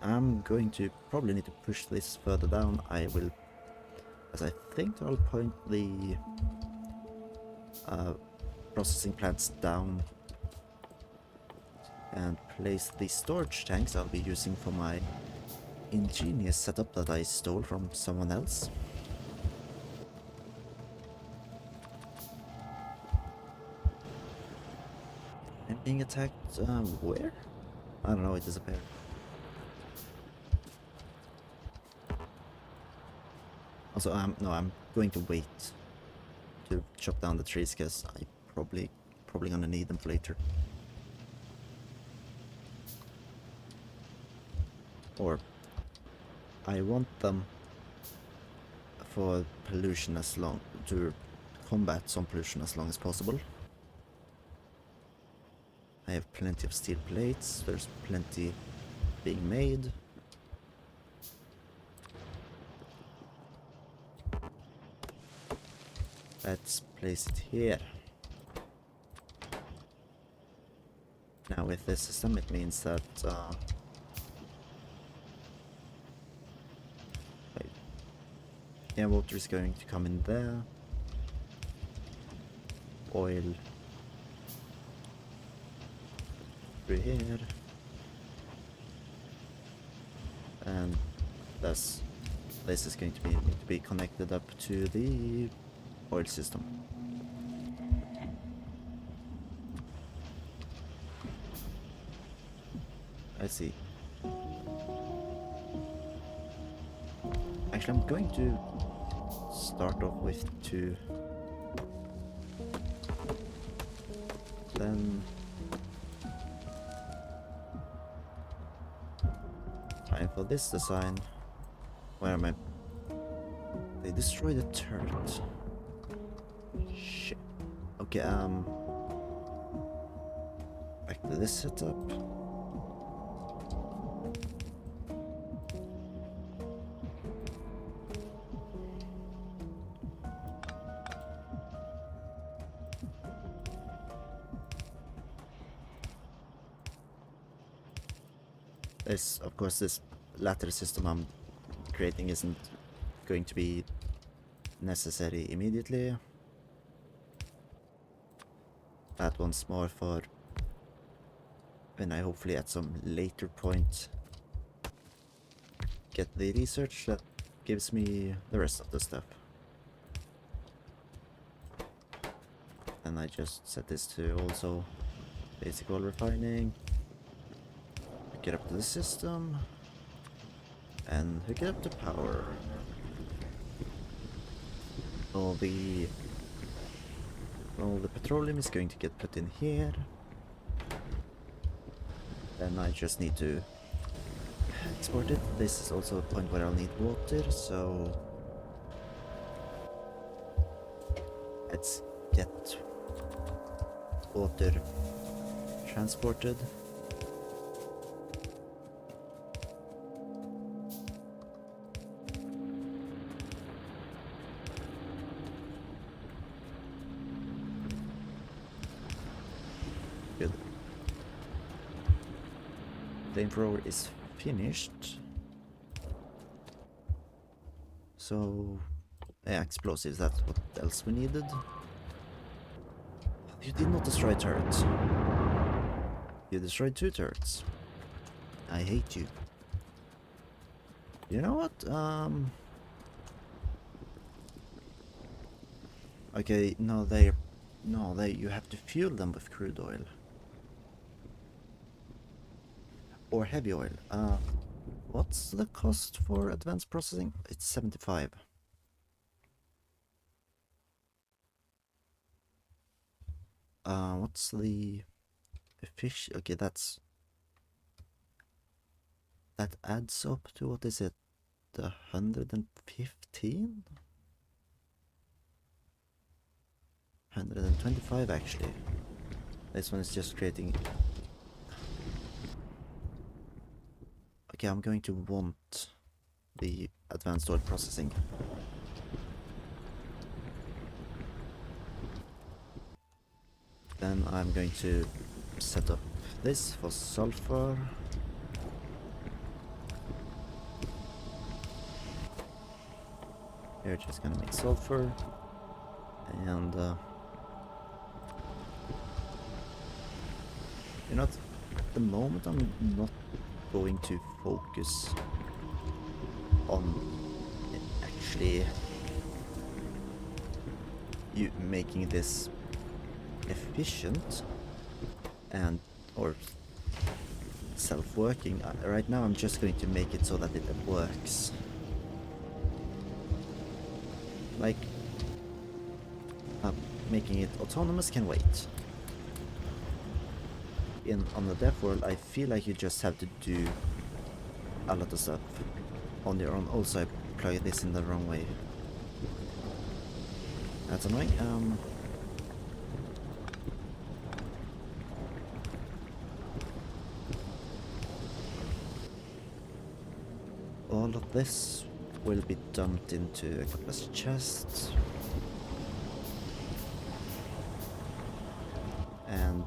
I'm going to probably need to push this further down. I will, as I think I'll point the processing plants down and place the storage tanks I'll be using for my ingenious setup that I stole from someone else. I'm being attacked, where? I don't know, it disappeared. Also, no, I'm going to wait to chop down the trees because I probably gonna need them for later. Or I want them for pollution to combat some pollution as long as possible. I have plenty of steel plates, there's plenty being made. Let's place it here. Now with this system it means that yeah, water is going to come in there. Oil through here. And thus this is going to be connected up to the oil system. I see. Actually, I'm going to start off with 2. Then time for this design. Where am I? They destroyed the turret. Shit. Okay, back to this setup. Of course, this latter system I'm creating isn't going to be necessary immediately. That one's more for when I hopefully at some later point get the research that gives me the rest of the stuff. And I just set this to also basic oil refining. Get up to the system and hook it up to power. All the petroleum is going to get put in here. Then I just need to export it. This is also a point where I'll need water, so let's get water transported. Good. Flamethrower is finished. So, yeah, explosives, that's what else we needed. You did not destroy a turret. You destroyed 2 turrets. I hate you. You know what? Okay, no, you have to fuel them with crude oil. Or heavy oil. What's the cost for advanced processing? It's 75. What's the fish? Okay, that adds up to, what is it? 115? 125 actually. This one is just creating. Okay, I'm going to want the advanced oil processing. Then I'm going to set up this for sulfur. We're just gonna make sulfur. And you know, at the moment I'm not going to focus on actually you making this efficient and or self-working. Right now I'm just going to make it so that it works. Like making it autonomous can wait. On the Death World I feel like you just have to do a lot of stuff on your own. Also I plugged this in the wrong way. That's annoying. All of this will be dumped into a compressor chest. And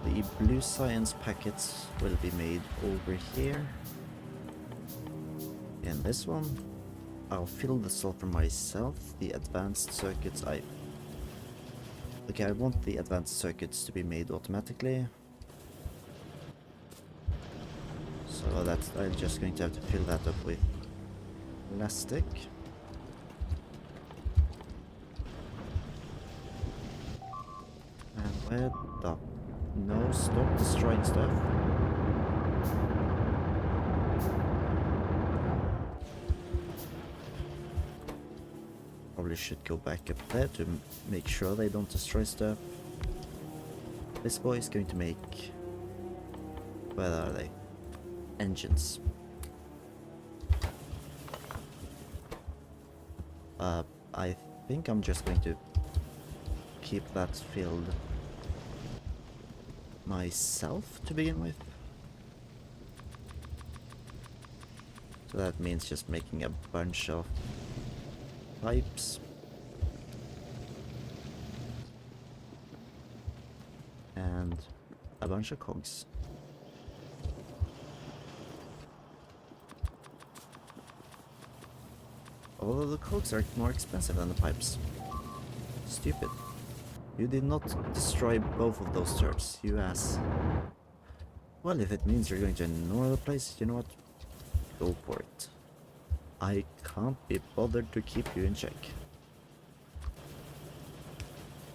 the blue science packets will be made over here. In this one, I'll fill the sulfur myself. The advanced circuits I want the advanced circuits to be made automatically. So that's, I'm just going to have to fill that up with plastic. And where the... No, stop destroying stuff. Probably should go back up there to make sure they don't destroy stuff. This boy is going to make... Where are they? Engines. I think I'm just going to keep that filled myself to begin with. So that means just making a bunch of pipes. And a bunch of cogs. Although the cogs are more expensive than the pipes. Stupid. You did not destroy both of those turrets, you ass. Well, if it means you're going to ignore the place, you know what? Go for it. I can't be bothered to keep you in check.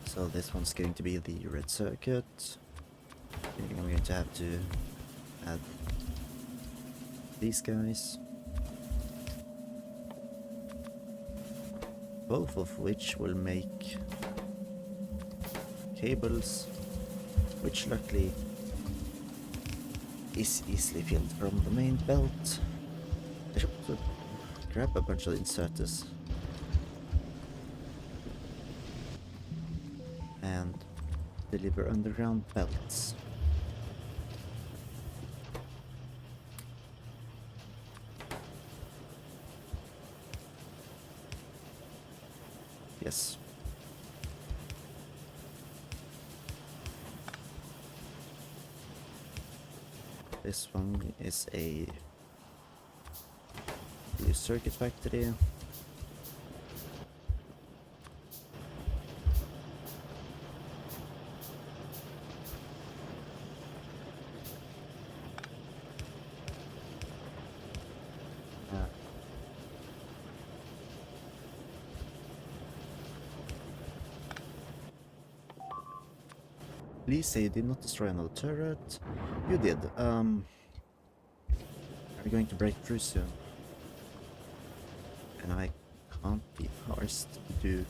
So this one's going to be the red circuit. I think I'm going to have to add these guys. Both of which will make cables, which luckily is easily filled from the main belt. I should grab a bunch of inserters. Deliver underground belts. Yes. This one is a new circuit factory. Please say you did not destroy another turret. You did. Are going to break through soon. And I can't be forced to do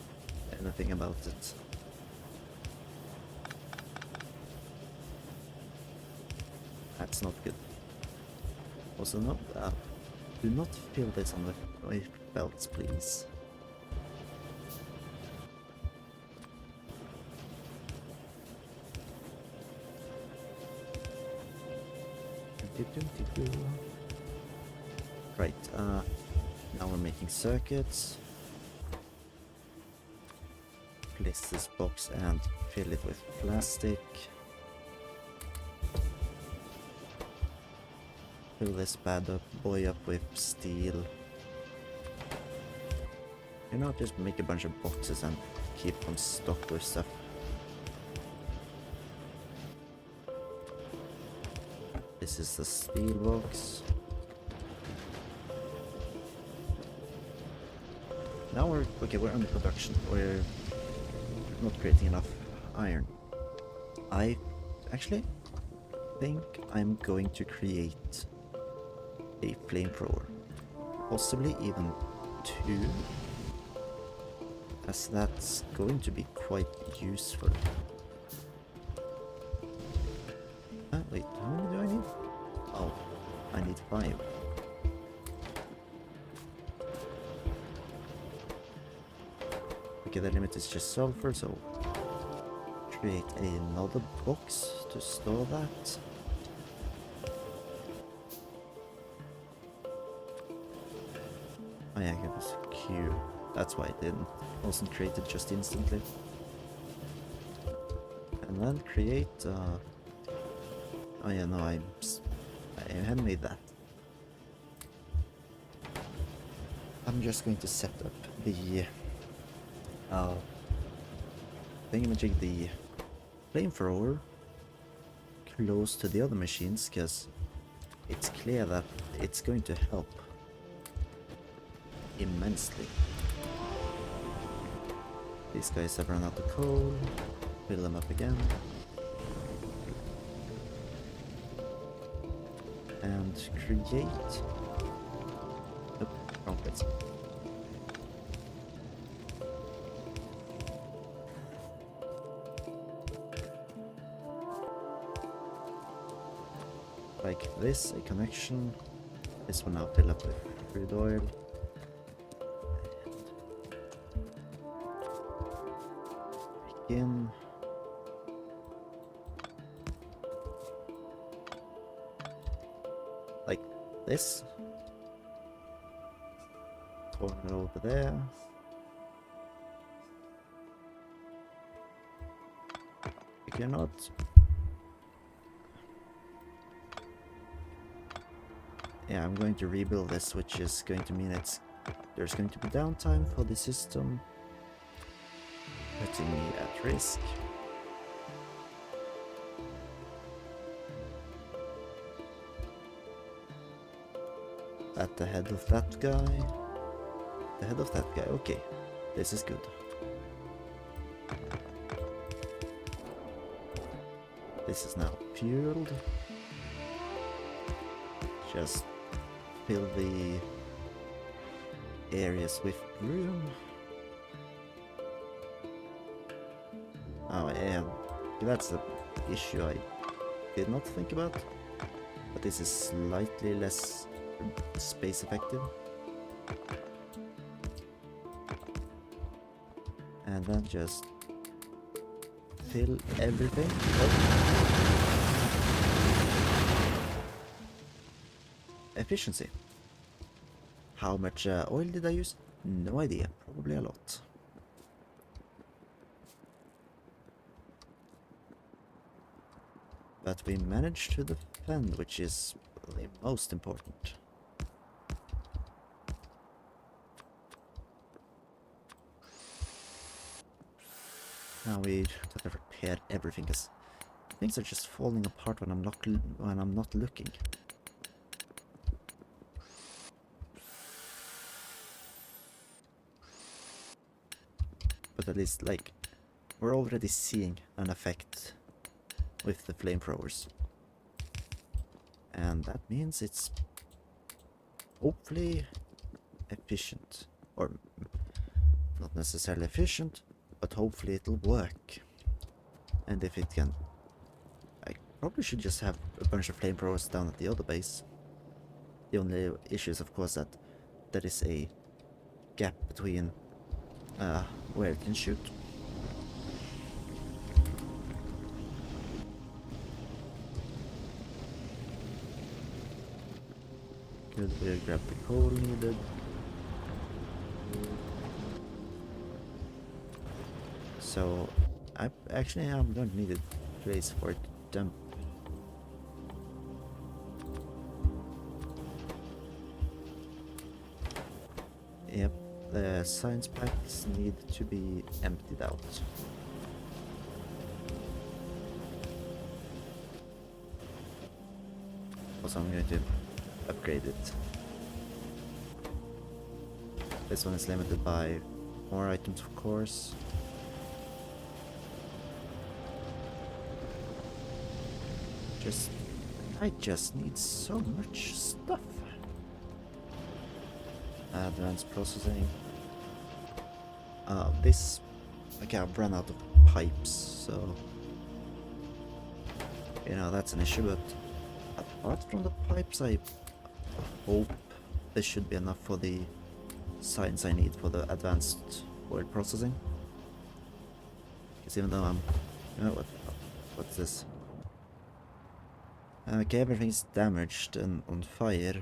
anything about it. That's not good. Also, no, do not fill this on the belts, please. Right, now we're making circuits. Place this box and fill it with plastic. Fill this bad boy up with steel. You know, just make a bunch of boxes and keep on stock with stuff. This is the steel box. Now we're under production. We're not creating enough iron. I actually think I'm going to create a flamethrower. Possibly even two, as that's going to be quite useful. Wait, how many do I need? Oh, I need 5. Okay, the limit is just sulfur, so create another box to store that. Oh yeah, it was Q. That's why it wasn't created just instantly. And then create. Oh yeah, no, I hadn't made that. I'm just going to set up the thingamajig, the flamethrower, close to the other machines, because it's clear that it's going to help immensely. These guys have run out of coal. Fill them up again. And create... Nope, wrong place. Like this, a connection. This one now fill up with crude oil. Begin. Like this. Pour it over there. If you're not. Yeah, I'm going to rebuild this, which is going to mean there's going to be downtime for the system, putting me at risk. At the head of that guy. The head of that guy. Okay, this is good. This is now fueled. Just fill the areas with room. Oh yeah, that's the issue I did not think about. But this is slightly less space effective. And then just fill everything. Oh. Efficiency. How much oil did I use? No idea. Probably a lot. But we managed to defend, which is the most important. Now we gotta repair everything, because things are just falling apart when I'm not looking. But at least, like, we're already seeing an effect with the flamethrowers. And that means it's hopefully efficient. Or not necessarily efficient, but hopefully it'll work. And if it can... I probably should just have a bunch of flamethrowers down at the other base. The only issue is, of course, that there is a gap between where it can shoot. Good, we grab the coal needed. So I actually don't need a place for it to dump. Yep, the science packs need to be emptied out. Also, I'm going to upgrade it. This one is limited by more items, of course. I just need so much stuff. Advanced processing. Okay, I've run out of pipes, so you know that's an issue. But apart from the pipes, I hope this should be enough for the science I need for the advanced oil processing. Because even though you know what's this? Okay, everything's damaged and on fire,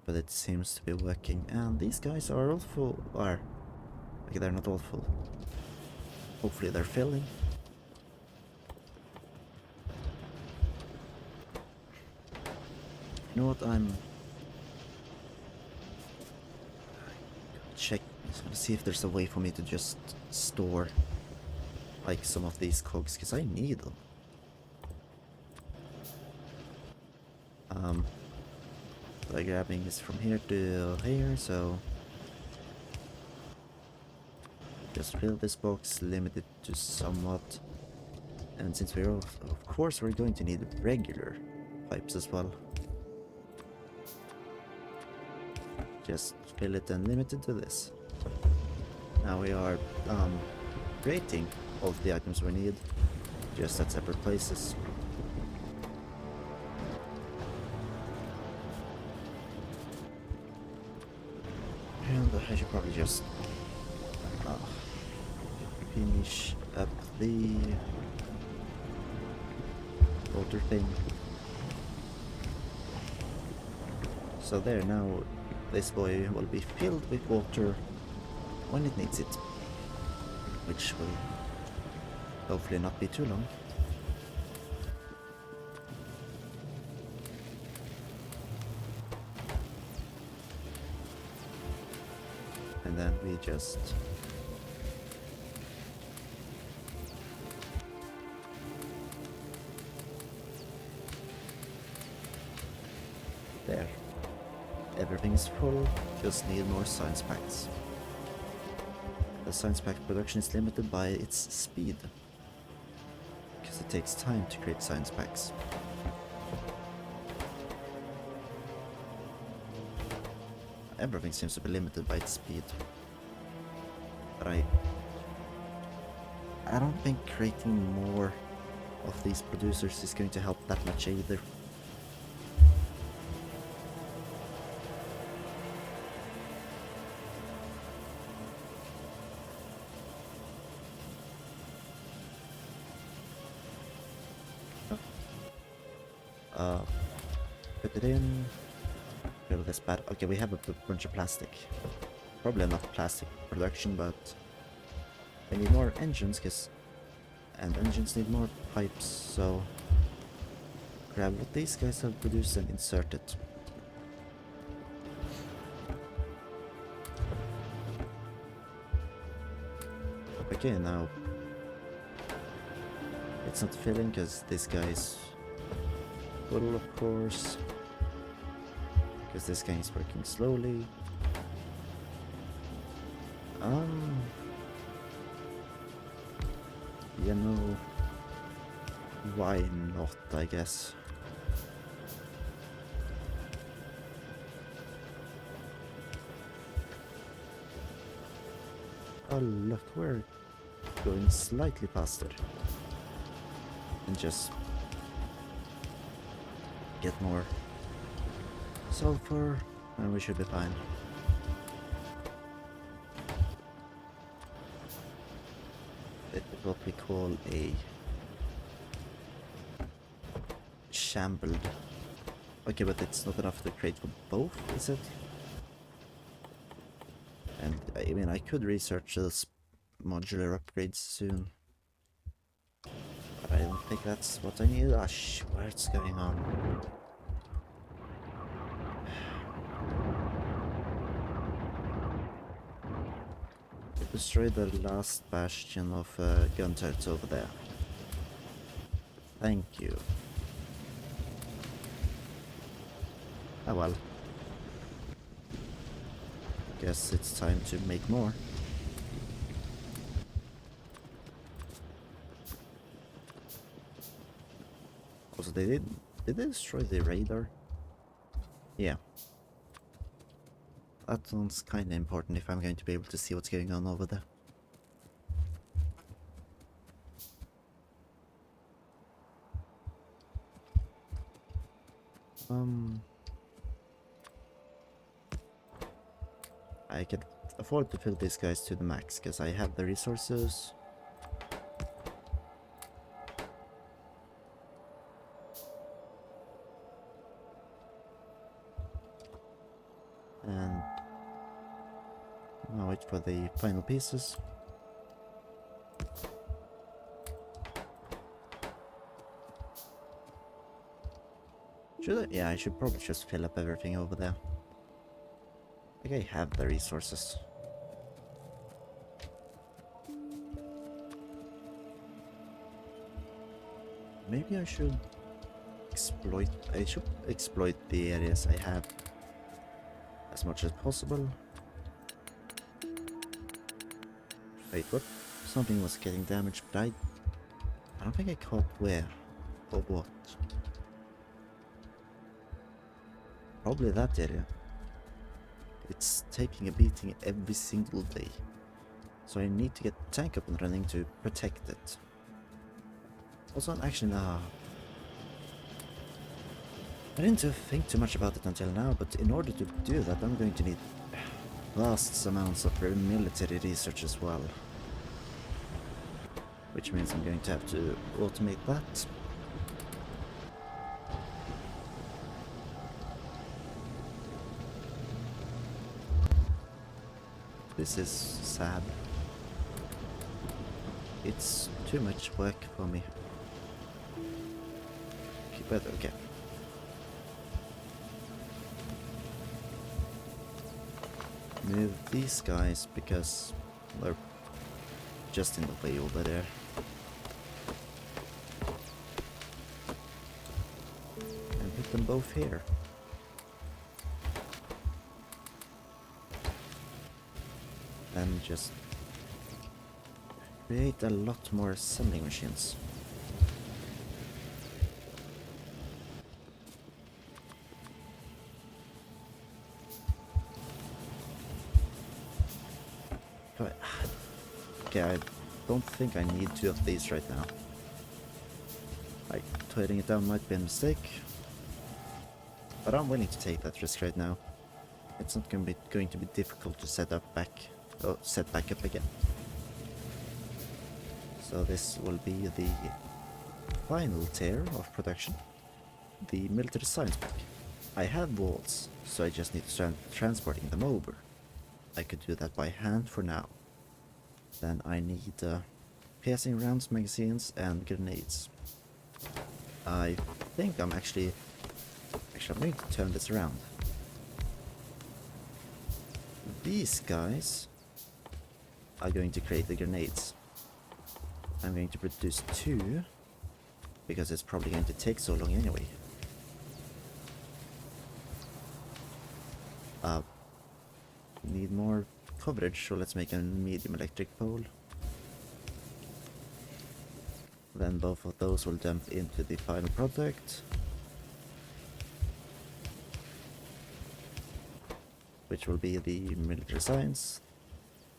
but it seems to be working. And these guys are all full. Okay, they're not all full. Hopefully they're filling. You know what? I'm check to see if there's a way for me to just store like some of these cogs, because I need them. By grabbing this from here to here, so just fill this box, limit it to somewhat, and since we're of course we're going to need regular pipes as well, just fill it and limit it to this. Now we are creating all of the items we need, just at separate places. And I should probably just finish up the water thing. So there, now this boy will be filled with water when it needs it, which will hopefully not be too long. And then we just there. Everything is full, just need more science packs. The science pack production is limited by its speed, because it takes time to create science packs. Everything seems to be limited by its speed. But I don't think creating more of these producers is going to help that much either. Put it in. Fill this bad. Okay, we have a bunch of plastic. Probably not plastic production, but we need more engines, and engines need more pipes, so grab what these guys have produced and insert it. Okay, now it's not filling because this guy's full, of course, because this guy is working slowly. You know, why not, I guess. Oh look, we're going slightly faster. And just get more sulfur and we should be fine. It is what we call a shambled. Okay, but it's not enough to create for both, is it? And I mean, I could research those modular upgrades soon. But I don't think that's what I need. Ah, what's going on? Destroy the last bastion of gun turrets over there. Thank you. Ah well. Guess it's time to make more. Also, did they destroy the radar? Yeah. That sounds kinda important if I'm going to be able to see what's going on over there. I can afford to fill these guys to the max because I have the resources. And I'll wait for the final pieces. Should I? Yeah, I should probably just fill up everything over there. I think I have the resources. Maybe I should exploit the areas I have as much as possible. Wait, what? Something was getting damaged, but I don't think I caught where or what. Probably that area. It's taking a beating every single day. So I need to get the tank up and running to protect it. Also, actually, I didn't think too much about it until now, but in order to do that, I'm going to need vast amounts of military research as well. Which means I'm going to have to automate that. This is sad. It's too much work for me. But okay. Move these guys because they're just in the way over there. And put them both here. And just create a lot more assembling machines. Okay, I don't think I need 2 of these right now. Like, tearing it down might be a mistake. But I'm willing to take that risk right now. It's not going to be difficult to set back up again. So this will be the final tier of production. the military science book. I have walls, so I just need to start transporting them over. I could do that by hand for now. Then I need piercing rounds, magazines, and grenades. I think I'm actually I'm going to turn this around. These guys are going to create the grenades. I'm going to produce 2 because it's probably going to take so long anyway. Need more coverage, so let's make a medium electric pole. Then both of those will dump into the final product, which will be the military science.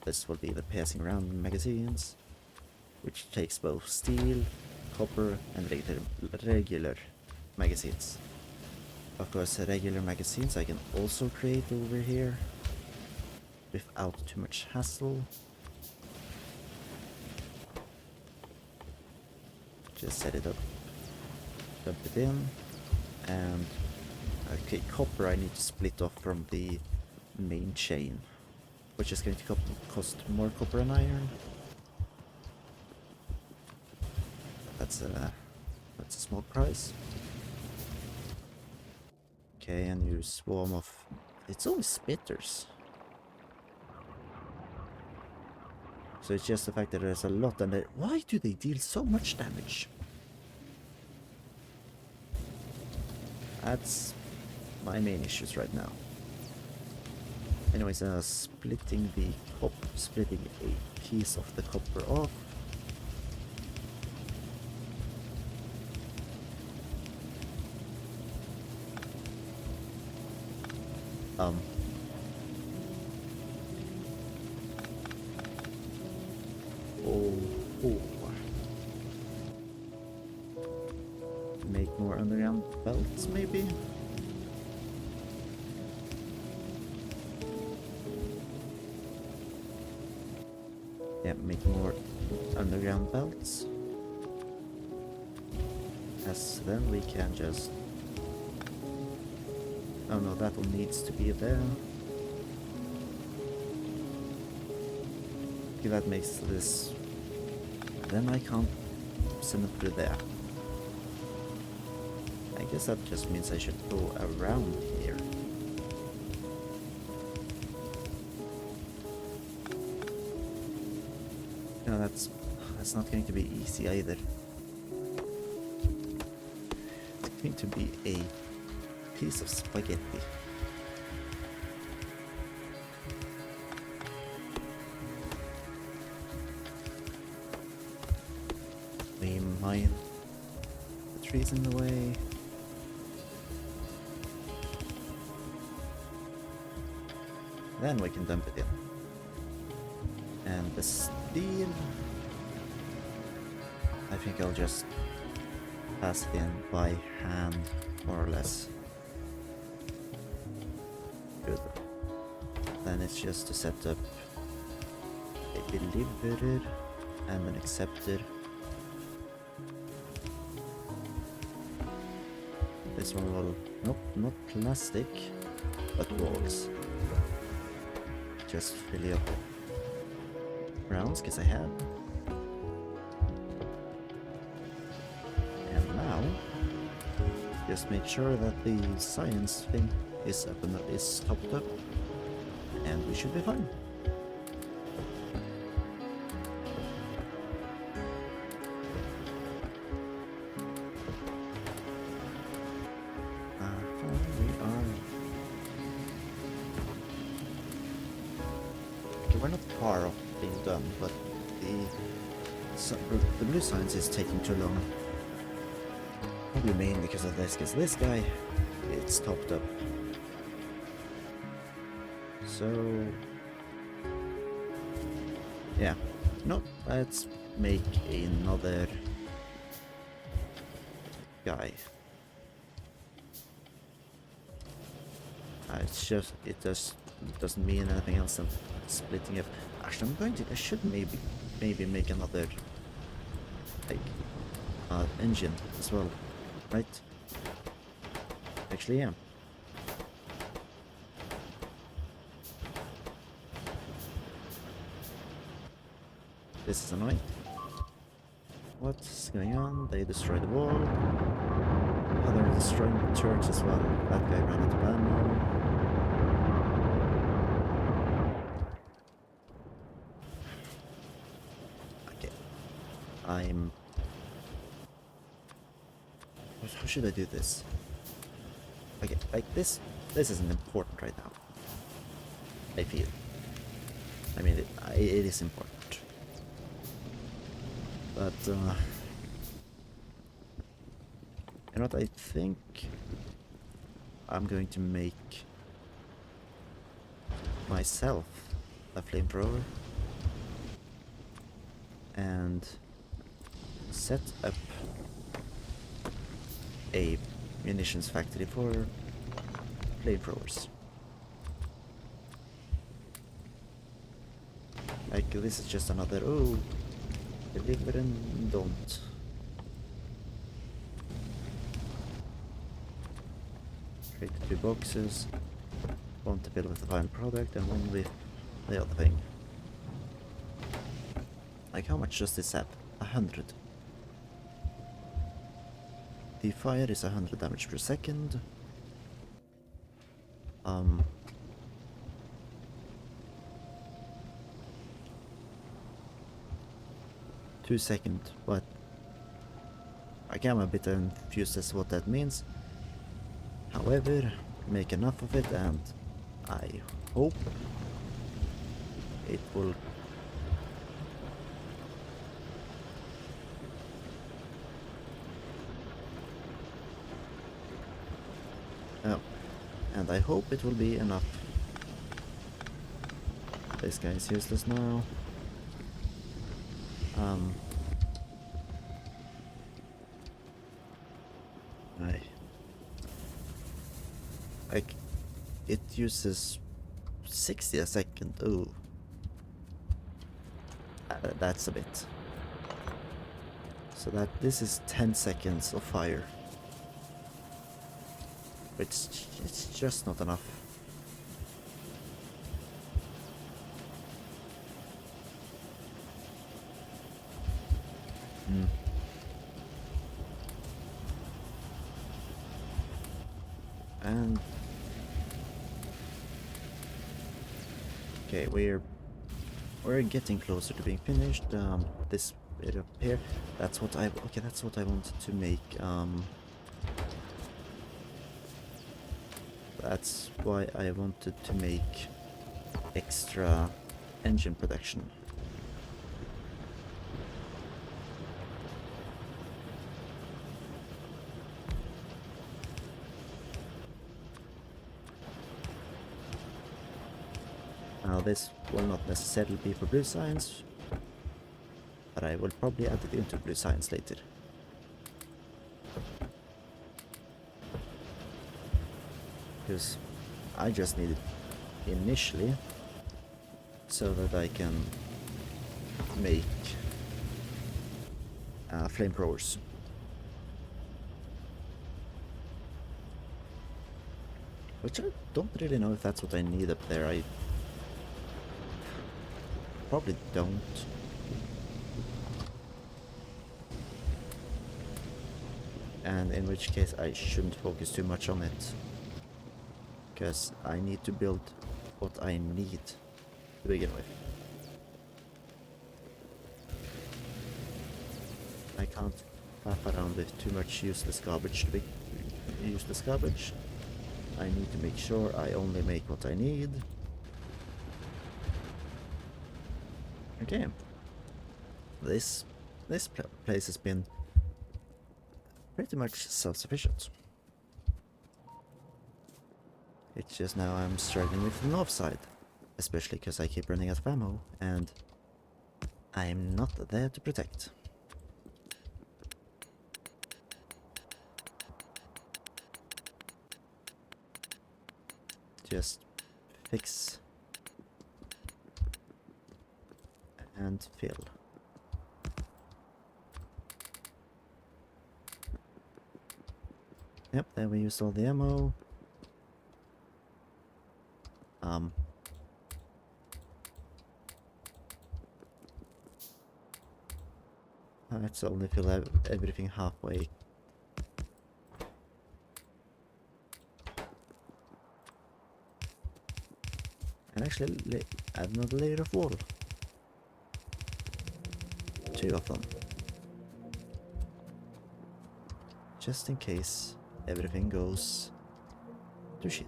This will be the piercing round magazines, which takes both steel, copper, and regular magazines. Of course, regular magazines I can also create over here without too much hassle. Just set it up, dump it in, and okay, copper I need to split off from the main chain, which is going to cost more copper and iron. That's a small price. Okay, and you swarm of... It's only spitters. So it's just the fact that there's a lot, and why do they deal so much damage? That's my main issues right now. Anyways, splitting a piece of the copper off. Make more underground belts, maybe? Yeah, make more underground belts. As then we can just... Oh no, that one needs to be there. Okay, that makes this... Then I can't send it through there. I guess that just means I should go around here. No, that's not going to be easy either. It's going to be a piece of spaghetti. We mine the trees in the way. Then we can dump it in. And the steel, I think I'll just pass it in by hand, more or less. Good. Then it's just to set up a deliverer and an acceptor. This one will, nope, not plastic, but walls. Just fill up rounds, because I have. And now, just make sure that the science thing is up and is topped up, and we should be fine. We're not far off being done, but the blue science is taking too long. Probably mainly because of this, because this guy, it's topped up. So, yeah. No, let's make another guy. It's just, it doesn't mean anything else than splitting it. Actually, I should maybe make another, like, engine as well, right? Actually, yeah. This is annoying. What's going on? They destroyed the wall. Oh, they're destroying the church as well. That guy ran out of ammo. Okay. How should I do this? Okay, like this isn't important right now. I feel. I mean, it is important. But, you know what, I think I'm going to make myself a flamethrower and set up a munitions factory for flamethrowers. Like, this is just another, oh, deliver and don't. Create 2 boxes, one to build with the final product and one with the other thing. Like, how much does this have? 100. The fire is 100 damage per second. 2 seconds, but I'm a bit confused as to what that means. However, make enough of it and I hope it will and I hope it will be enough. This guy is useless now. Like, it uses 60 a second. Oh, that's a bit. So this is 10 seconds of fire. It's just not enough. And okay, we're getting closer to being finished. This bit up here, that's what I wanted to make. That's why I wanted to make extra engine production. Now this will not necessarily be for blue science, but I will probably add it into blue science later. Because I just need it initially so that I can make flamethrowers. Which I don't really know if that's what I need up there. I probably don't. And in which case I shouldn't focus too much on it. Because I need to build what I need to begin with. I can't faff around with too much useless garbage to be useless garbage. I need to make sure I only make what I need. Okay. This place has been pretty much self-sufficient. It's just now I'm struggling with the north side, especially because I keep running out of ammo and I'm not there to protect. Just fix and fill. Yep, there we used all the ammo. Let's only fill everything halfway. And actually add another layer of wall. 2 of them. Just in case everything goes to shit.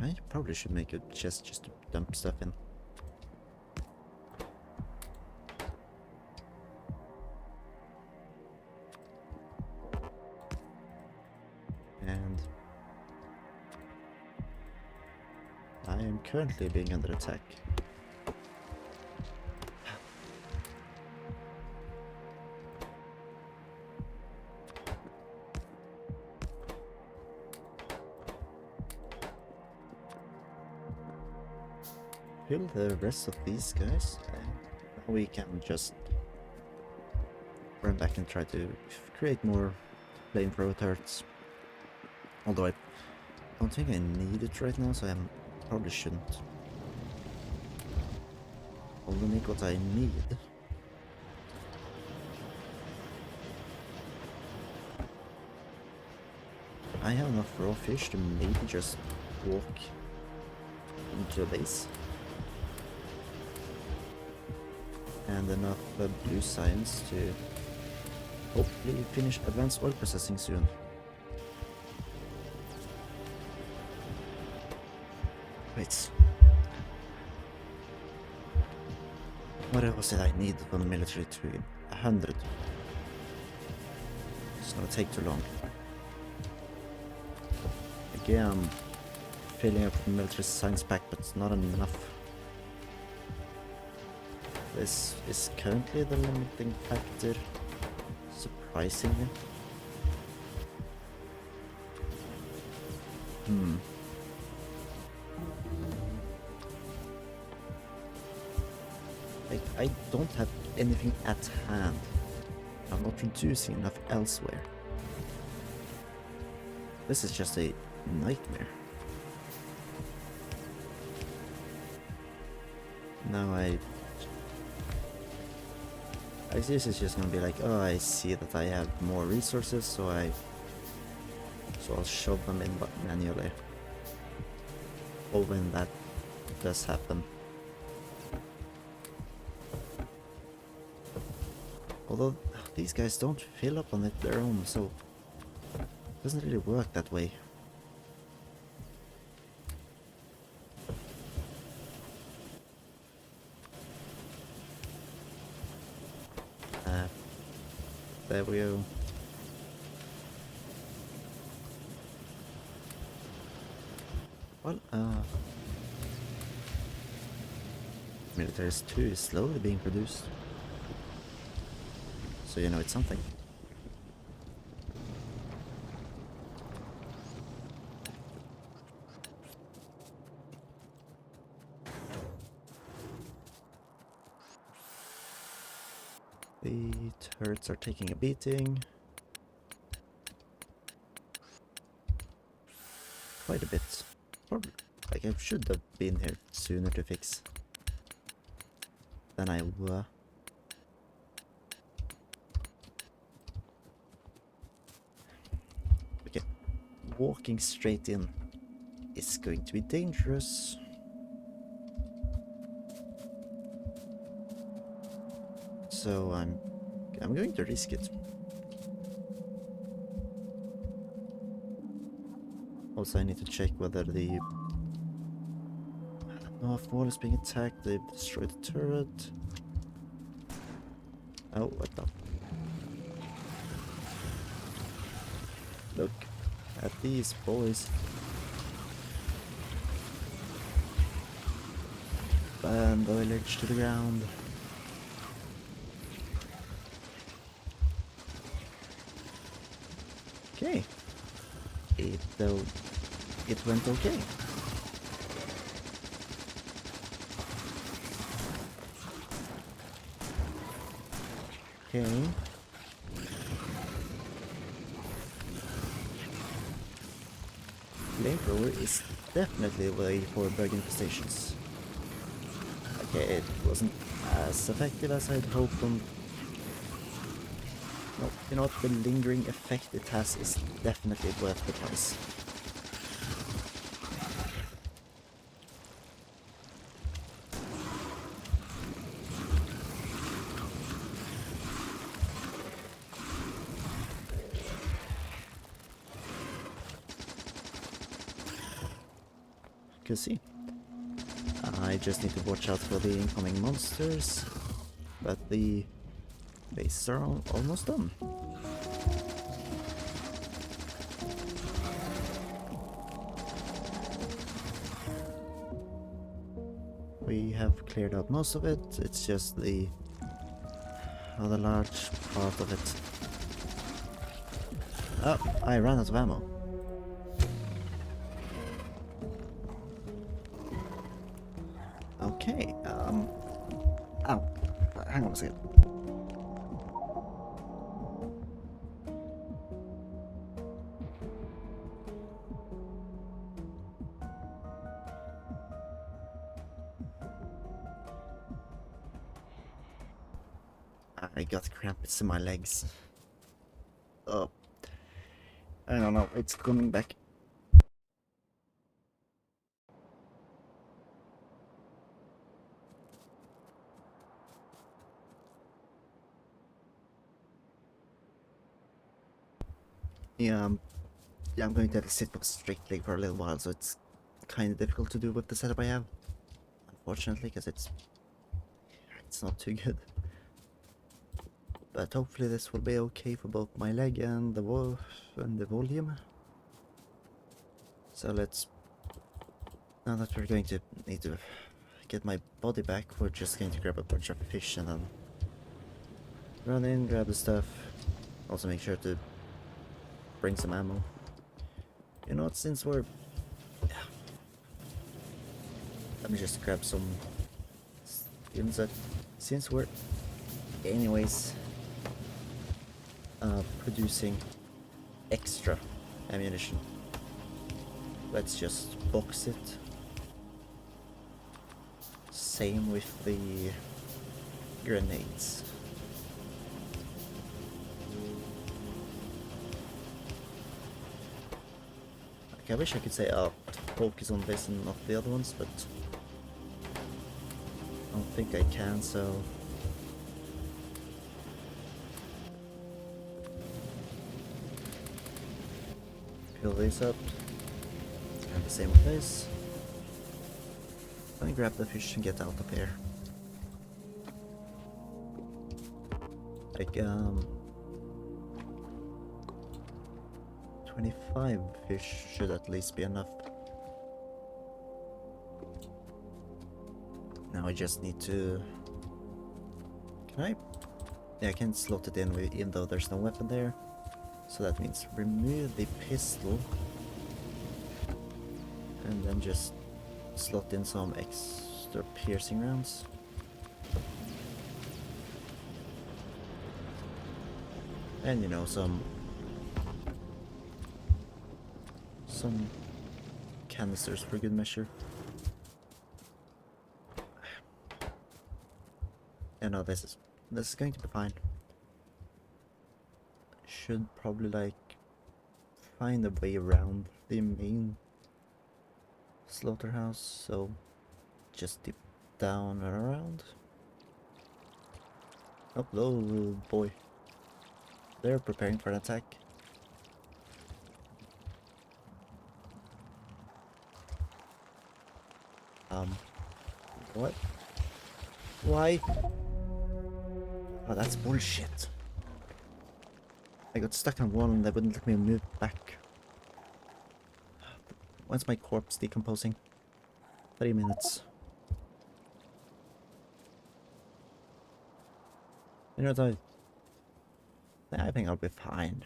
I probably should make a chest just to dump stuff in. And I am currently being under attack. Kill the rest of these guys, and we can just run back and try to create more flamethrower turrets. Although I don't think I need it right now, so I probably shouldn't. Only make what I need. I have enough raw fish to maybe just walk into the base. And enough blue science to hopefully finish advanced oil processing soon. Wait. What else did I need from the military to 100? It's gonna take too long. Again, I'm filling up the military science pack, but it's not enough. This is currently the limiting factor, surprisingly. Like, I don't have anything at hand. I'm not producing enough elsewhere. This is just a nightmare. Now this is just gonna be like, oh, I see that I have more resources, so I'll shove them in manually. Or when that does happen. Although these guys don't fill up on their own, so it doesn't really work that way. There we go. Well, Militaris 2 is slowly being produced. So you know it's something. The turrets are taking a beating. Quite a bit. Probably, like, I should have been here sooner to fix than I were. Okay, walking straight in is going to be dangerous. So I'm going to risk it. Also, I need to check whether the north wall is being attacked. They've destroyed the turret. Oh, what the? Look at these boys. Burn the village to the ground. Okay. It went okay. Okay. Flamethrower is definitely a way for bug infestations. Okay, it wasn't as effective as I'd hoped on. No, you know what? The lingering effect it has is definitely worth the price. Cause see, I just need to watch out for the incoming monsters, but the bases are almost done. We have cleared out most of it, it's just the other large part of it. Oh, I ran out of ammo. Okay, ow, hang on a second. I got cramps in my legs. Oh, I don't know, it's coming back. Yeah, I'm going to have to sit with straight leg for a little while, so it's kind of difficult to do with the setup I have. Unfortunately, because it's not too good. But hopefully this will be okay for both my leg and the volume. So let's, now that we're going to need to get my body back, we're just going to grab a bunch of fish and then run in, grab the stuff. Also make sure to bring some ammo. You know what, since we're... Let me just grab some skins. Since we're anyways producing extra ammunition, let's just box it. Same with the grenades. Okay, I wish I could say focus on this and not the other ones, but I don't think I can, so... Fill these up. And the same with this. Let me grab the fish and get out of here. Like, 25 fish should at least be enough. Now I just need to... Can I? Yeah, I can slot it in even though there's no weapon there. So that means remove the pistol. And then just slot in some extra piercing rounds. And you know, some canisters for good measure. And no, this is going to be fine. Should probably like find a way around the main slaughterhouse, so just dip down and around. Oh, oh boy. They're preparing for an attack. What? Why? Oh, that's bullshit. I got stuck on one and they wouldn't let me move back. When's my corpse decomposing? 30 minutes. You know what, I think I'll be fine.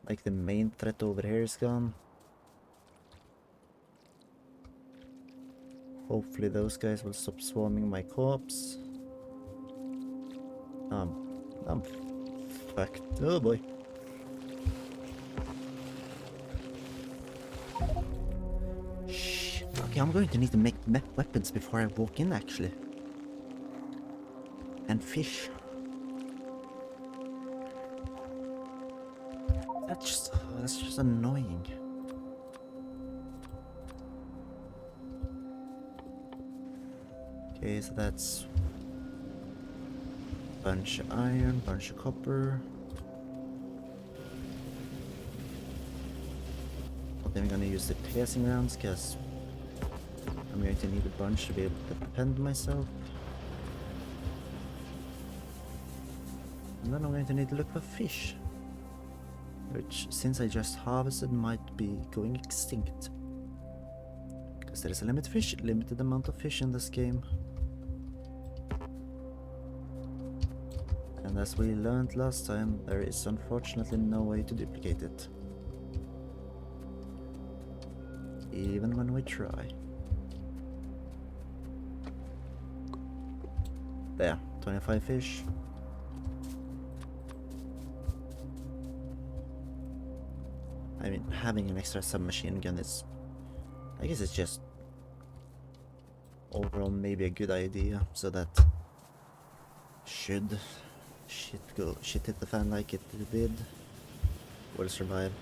Like, the main threat over here is gone. Hopefully those guys will stop swarming my corpse. I'm fucked. Oh boy. Shh. Okay, I'm going to need to make weapons before I walk in, actually. And fish. That's just annoying. Okay, so that's bunch of iron, bunch of copper. Not even gonna use the piercing rounds because I'm going to need a bunch to be able to defend myself. And then I'm going to need to look for fish. Which, since I just harvested, might be going extinct. Because there is a limited amount of fish in this game. And as we learned last time, there is unfortunately no way to duplicate it. Even when we try. There, 25 fish. I mean, having an extra submachine gun is... I guess it's just... overall maybe a good idea, so that... should... shit hit the fan like it did, we'll survive.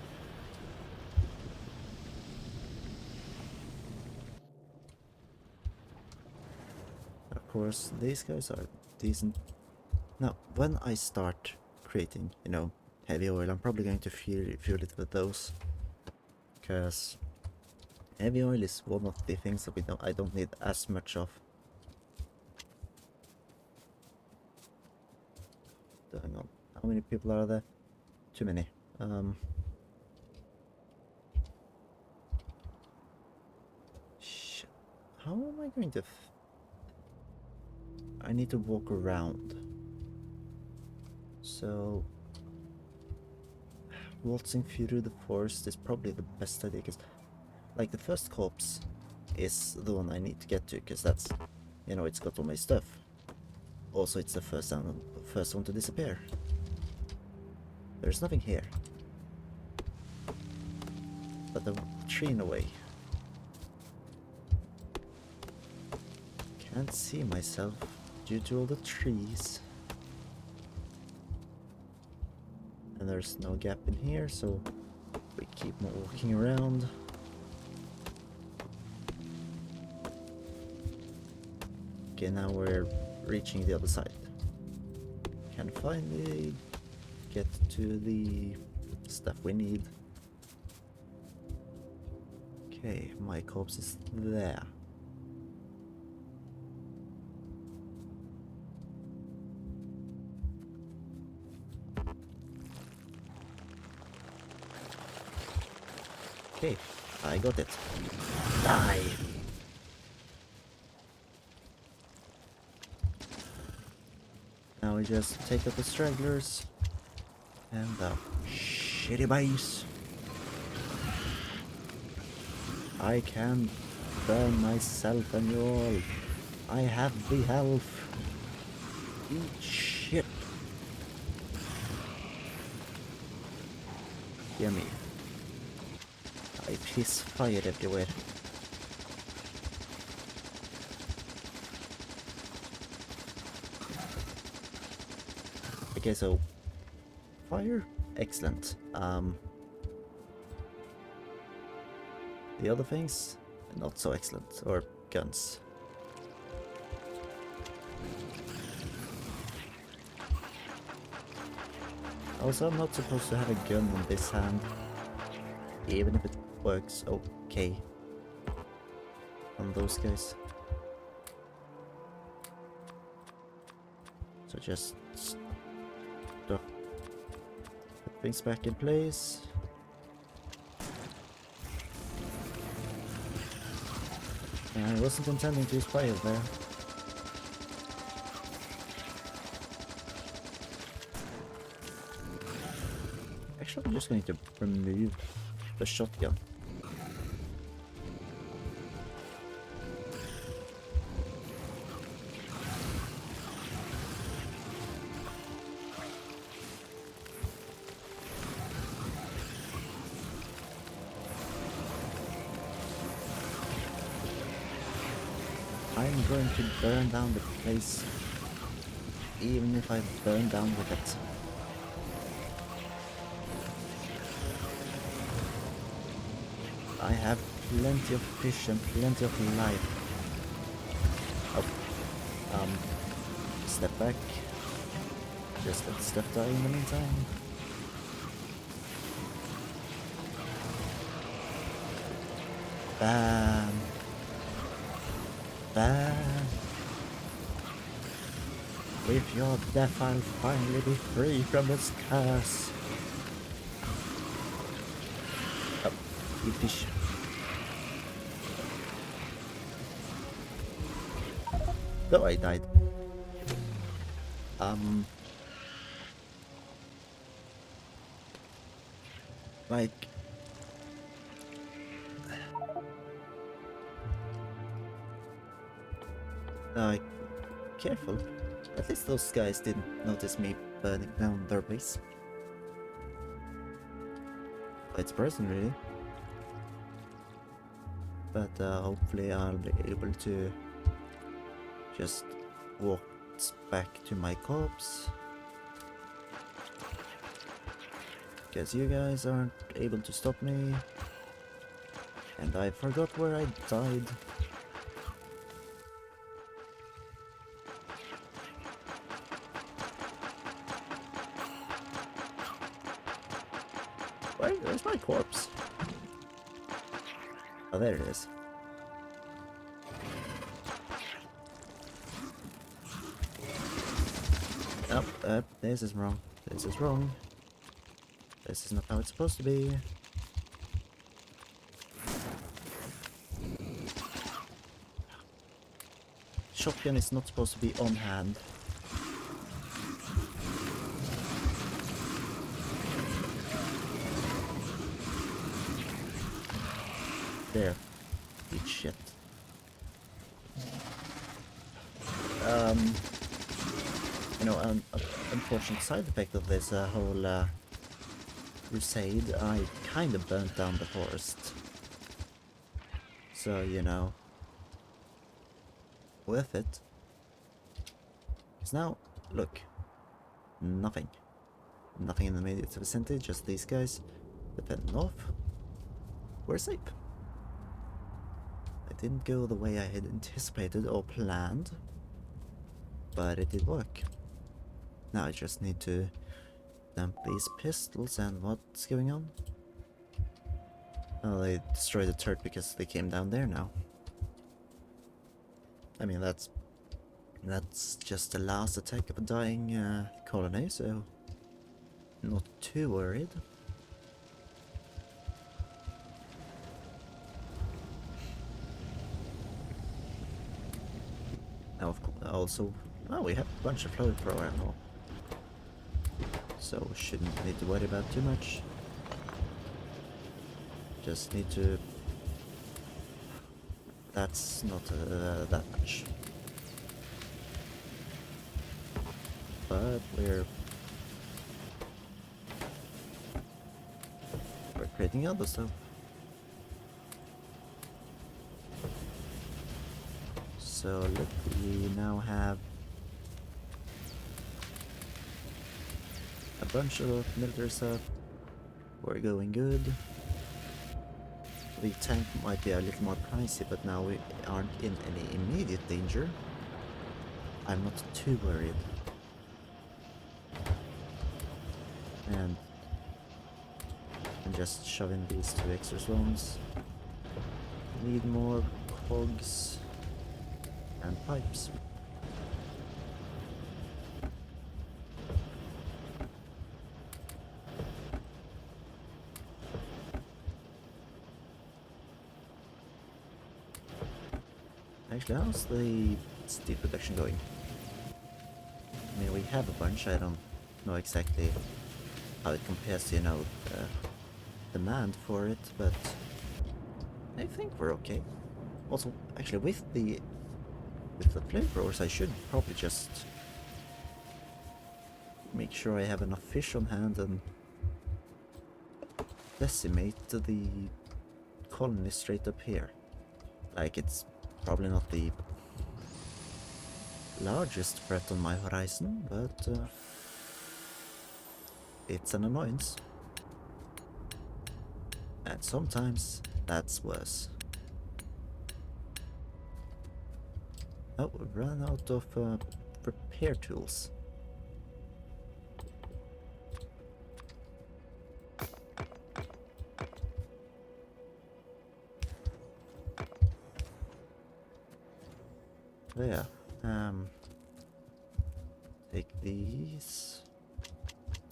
Of course, these guys are decent. Now, when I start creating, you know, heavy oil, I'm probably going to fuel it with those. Because heavy oil is one of the things that I don't need as much of. Hang on, how many people are there? Too many. Shit. How am I going to... I need to walk around. So... waltzing through the forest is probably the best idea, because... like, the first corpse is the one I need to get to, because that's... you know, it's got all my stuff. Also, it's the first one to disappear. There's nothing here. But the tree in a way. Can't see myself due to all the trees. And there's no gap in here, so we keep walking around. Okay, now we're reaching the other side. Can finally get to the stuff we need. Okay, my corpse is there. Okay, I got it. Die! Now we just take out the stragglers and the shitty base. I can burn myself and you all. I have the health. Eat shit. Yummy. I piss fire everywhere. Okay, so fire, excellent. The other things, not so excellent. Or guns. Also, I'm not supposed to have a gun on this hand, even if it works okay on those guys. So just put things back in place. I wasn't intending to use fire there. Actually, I'm just going to remove the shotgun. I'm going to burn down the place, even if I burn down with it. I have plenty of fish and plenty of life. Oh, step back. Just let stuff die in the meantime. Bam. Bam. With your death, I'll finally be free from this curse. Oh, you fish. Though I died. Like... careful. At least those guys didn't notice me burning down their base. It's person really. But hopefully I'll be able to just walk back to my corpse. Because you guys aren't able to stop me. And I forgot where I died. Where's my corpse? Oh, there it is. Oh, this is wrong. This is wrong. This is not how it's supposed to be. Shotgun is not supposed to be on hand. There. Eat shit. You know, an unfortunate side effect of this whole crusade, I kind of burnt down the forest. So, you know, worth it. Because now, look, nothing. Nothing in the immediate vicinity, just these guys. Depending off, we're safe. It didn't go the way I had anticipated or planned, but it did work. Now I just need to dump these pistols, and what's going on? Oh, they destroyed the turret because they came down there now. I mean, that's just the last attack of a dying colony, so not too worried. Now, of course, also, oh, we have a bunch of flamethrower ammo, so shouldn't need to worry about too much. Just need to... That's not that much. But we're creating other stuff. So look, we now have a bunch of military stuff. We're going good. The tank might be a little more pricey, but now we aren't in any immediate danger. I'm not too worried. And I'm just shoving these 2 extra zones. Need more cogs and pipes. Actually, how's the steel production going? I mean, we have a bunch. I don't know exactly how it compares to, you know, demand for it, but I think we're okay. Also, actually, with the flamethrowers, I should probably just make sure I have enough fish on hand and decimate the colony straight up here. Like, it's probably not the largest threat on my horizon, but it's an annoyance. And sometimes that's worse. Oh, we ran out of repair tools. There. Take these.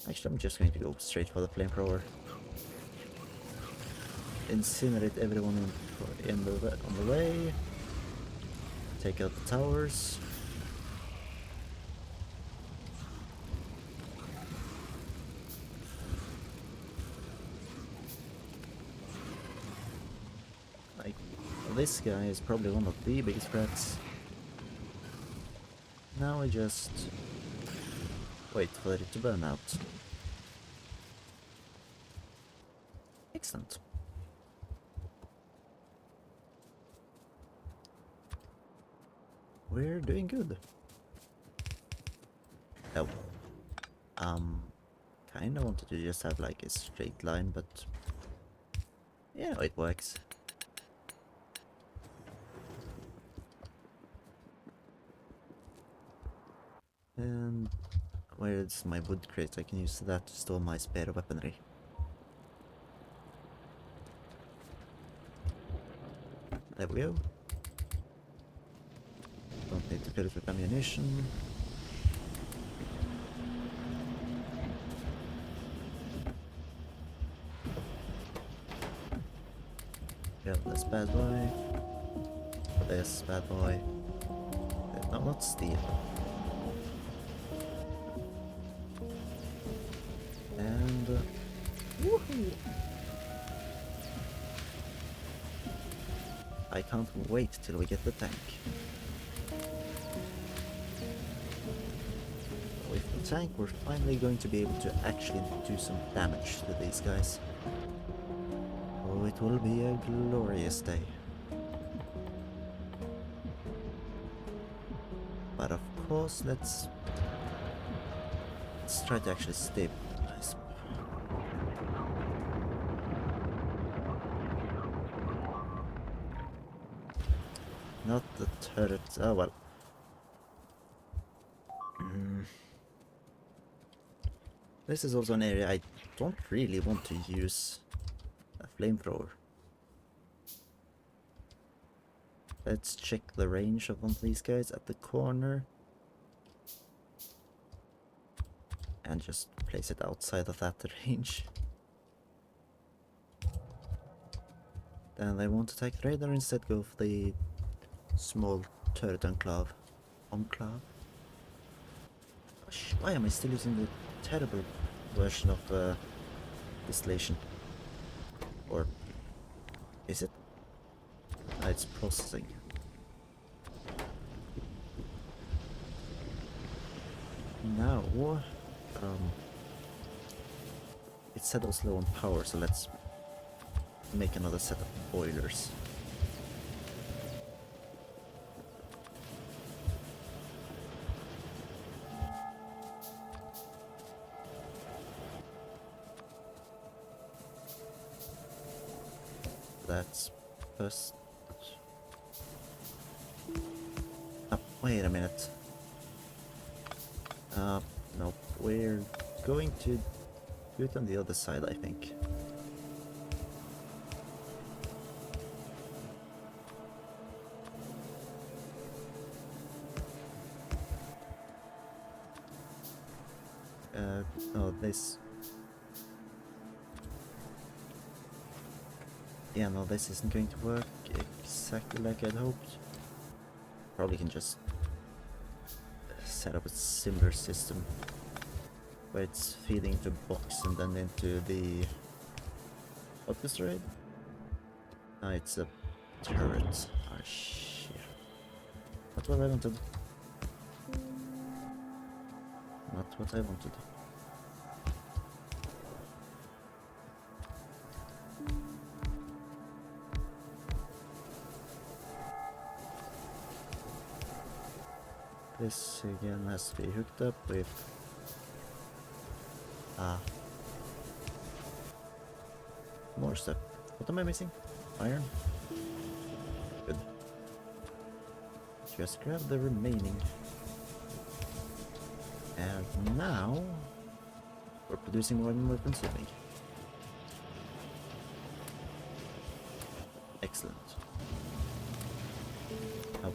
Actually, I'm just going to go straight for the flamethrower. Incinerate everyone on the way. Take out the towers. Like, this guy is probably one of the biggest threats. Now I just wait for it to burn out. Excellent. We're doing good. Oh. Kinda wanted to just have like a straight line, but yeah, it works. And where's my wood crate? I can use that to store my spare weaponry. There we go. Don't need to fill it with ammunition. Yeah, this bad boy. This bad boy. No, not steel. And woohoo! I can't wait till we get the tank. With the tank, we're finally going to be able to actually do some damage to these guys. Oh, it will be a glorious day. But of course, let's try to actually stabilize. Not the turret. Oh well. This is also an area I don't really want to use a flamethrower. Let's check the range of one of these guys at the corner. And just place it outside of that range. Then I won't attack the radar, instead go for the small turret enclave. Gosh, why am I still using the terrible version of distillation? Or is it? It's processing. Now, it said it was low on power, so let's make another set of boilers. That's first. Oh, wait a minute. Nope. We're going to do it on the other side, I think. No, this. Yeah, no, this isn't going to work exactly like I'd hoped. Probably can just set up a similar system where it's feeding into a box and then into the focus array. No, it's a turret. Oh shit. Not what I wanted. Not what I wanted. This again has to be hooked up with more stuff. What am I missing? Iron? Good. Just grab the remaining. And now we're producing more than we're consuming. Excellent. Oh.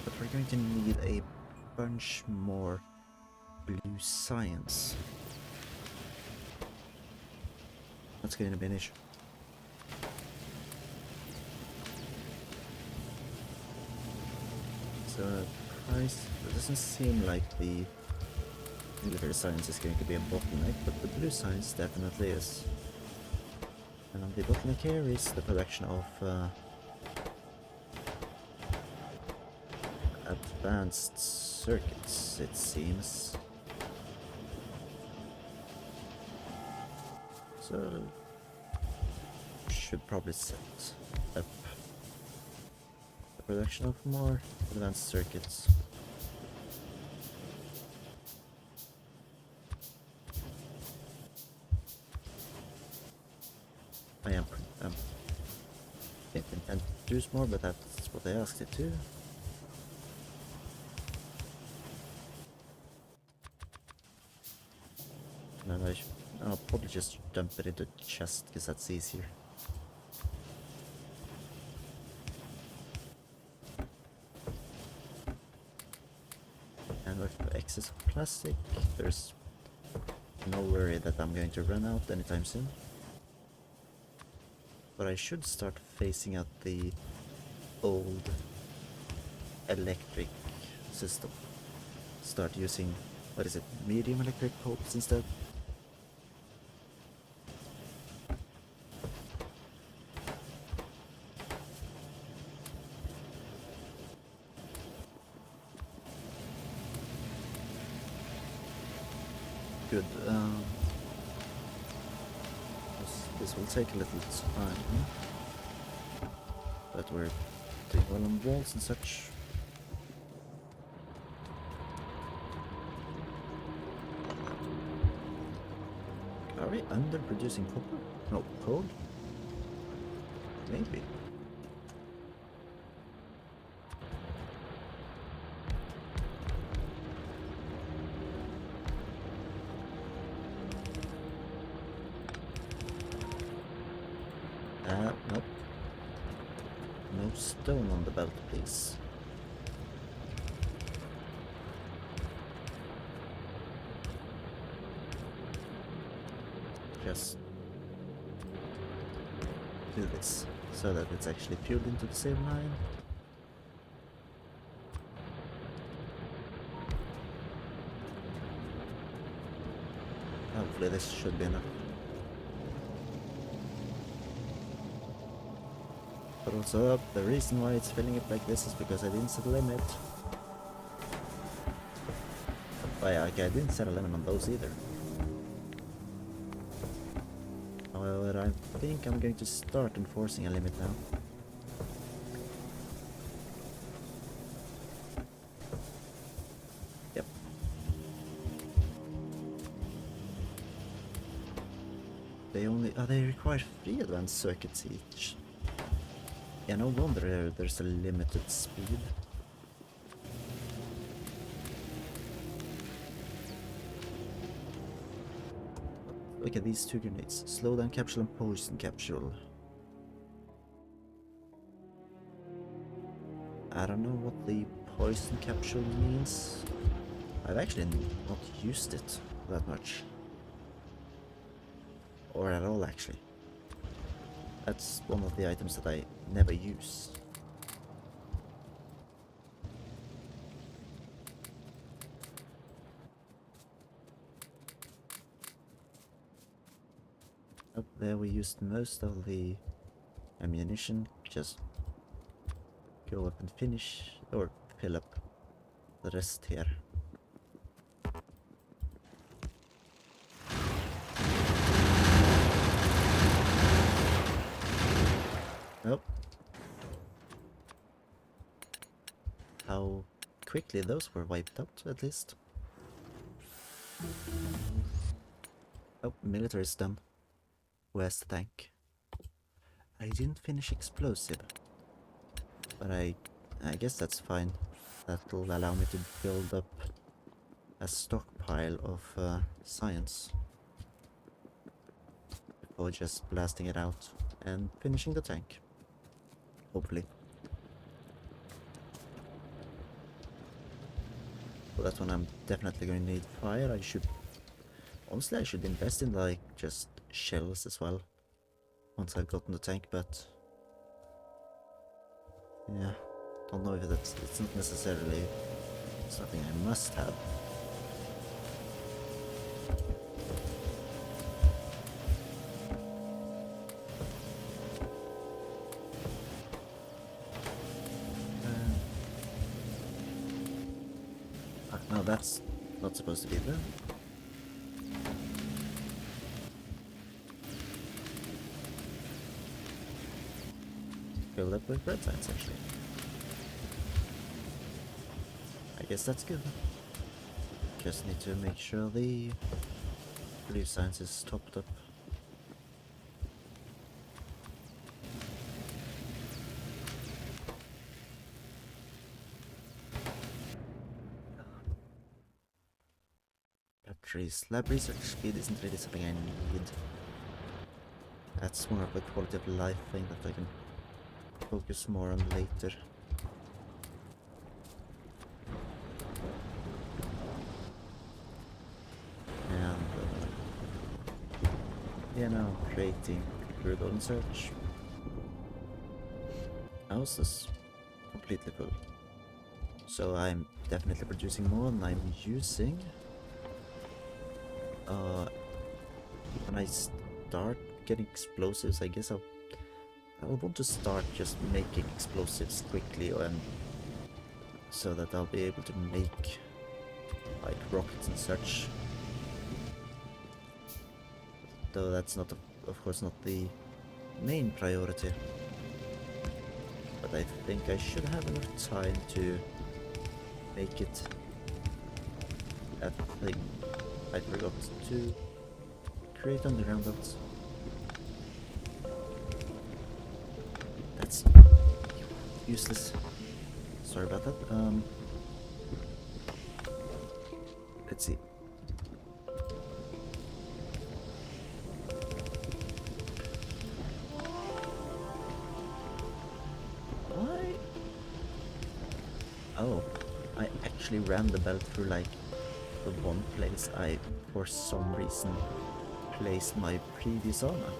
But we're going to need a bunch more blue science. That's going to be an issue. So price, it doesn't seem like the military science is going to be a bottleneck, but the blue science definitely is. And the bottleneck here is the production of advanced circuits, it seems. So should probably set up the production of more advanced circuits. I didn't intend to produce more, but that's what I asked it to. And I'll probably just dump it into the chest because that's easier. And with excess of plastic, there's no worry that I'm going to run out anytime soon. But I should start phasing out the old electric system. Start using, what is it, medium electric pulps instead. Good. This will take a little time, but we're doing well on walls and such. Are we underproducing copper? No, coal? Maybe. Nope. No stone on the belt, please. Just do this so that it's actually fueled into the same line. Hopefully this should be enough. But also, the reason why it's filling up like this is because I didn't set a limit. But yeah, okay, I didn't set a limit on those either. However, I think I'm going to start enforcing a limit now. Yep. They require 3 advanced circuits each. Yeah, no wonder there's a limited speed. Look at these 2 grenades. Slow down capsule and poison capsule. I don't know what the poison capsule means. I've actually not used it that much. Or at all, actually. That's one of the items that I never use. Up there we used most of the ammunition. Just go up and finish, or fill up the rest here. Nope. how quickly those were wiped out, at least. Oh, military's done. Where's the tank? I didn't finish explosive. But I guess that's fine. That'll allow me to build up a stockpile of science before just blasting it out and finishing the tank. Hopefully. For that one I'm definitely going to need fire. Honestly I should invest in like just shells as well once I've gotten the tank, but yeah, don't know if it's not necessarily something I must have. No, that's not supposed to be there. Filled up with red signs, actually. I guess that's good. Just need to make sure the blue signs is topped up. Batteries. Lab research speed isn't really something I need. That's more of a quality of life thing that I can focus more on later. And yeah, now creating crude oil search. House is completely full. So I'm definitely producing more than I'm using. When I start getting explosives, I guess I'll want to start just making explosives quickly, and so that I'll be able to make like rockets and such. Though that's not, of course, not the main priority. But I think I should have enough time to make it a thing. I forgot to create underground belts. That's useless. Sorry about that. Let's see. Why? Oh, I actually ran the belt through like the one place I, for some reason, placed my previous armor.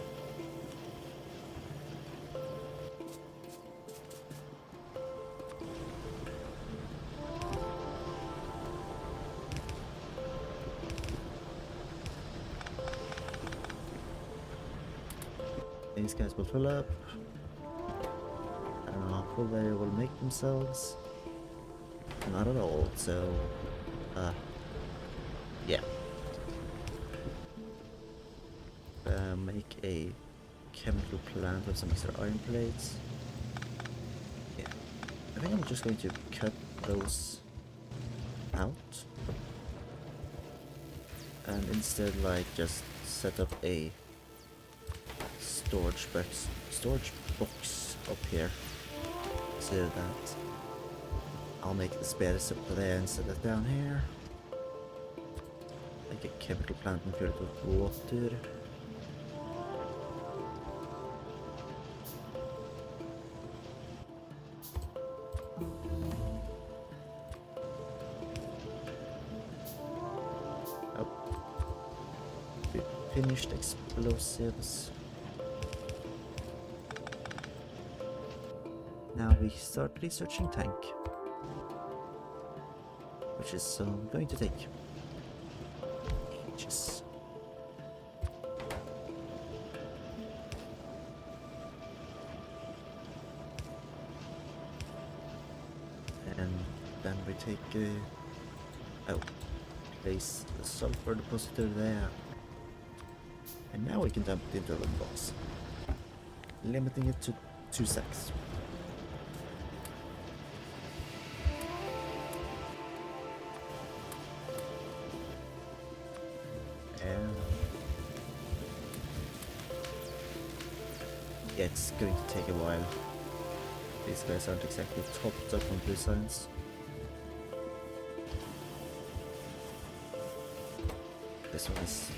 These guys will fill up. I don't know how full they will make themselves. Not at all, so yeah. Make a chemical plant with some extra iron plates. Yeah. I think I'm just going to cut those out. And instead like just set up a storage box up here, so that I'll make the spares up there and set it down here. Like a chemical plant and fill it with water. Oh. Finished explosives. Now we start researching tank, which is going to take ages. And then we take place the sulfur depositor there, and now we can dump it into a little box, limiting it to 2 sacks. it's going to take a while. These guys aren't exactly topped up on blue science. This one is...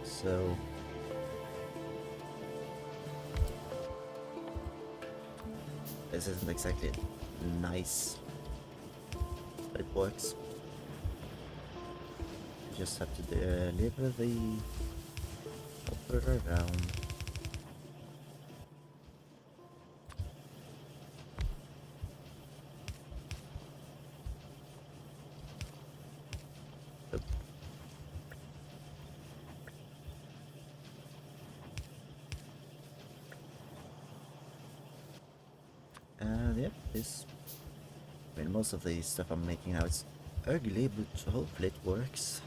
So... this isn't exactly nice, but it works. You just have to deliver the operator around. Oop. Yep, this... I mean, most of the stuff I'm making now is ugly, but hopefully it works.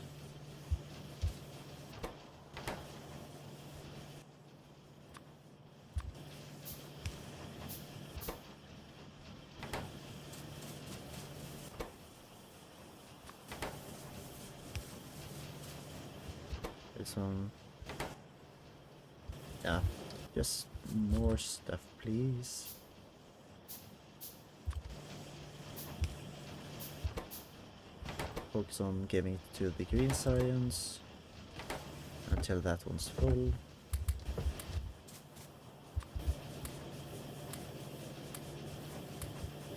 This one... yeah, just more stuff, please. Focus on giving it to the green science until that one's full.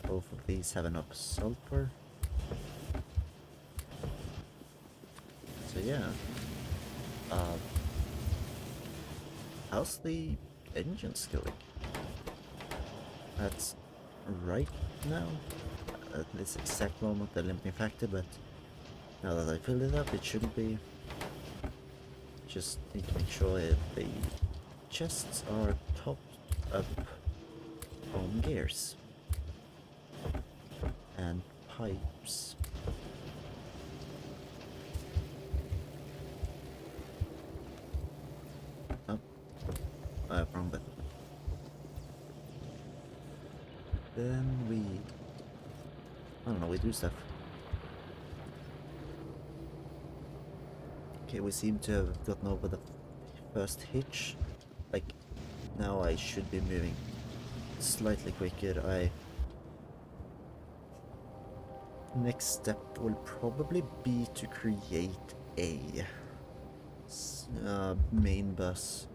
Both of these have enough sulfur. So yeah. How's the engines going? That's right now. At this exact moment the limiting factor, but now that I filled it up, it shouldn't be. Just need to make sure the chests are topped up on gears and pipes. Oh, wrong button. Then we... I don't know, we do stuff. Okay, we seem to have gotten over the first hitch. Like, now I should be moving slightly quicker. Next step will probably be to create a main bus.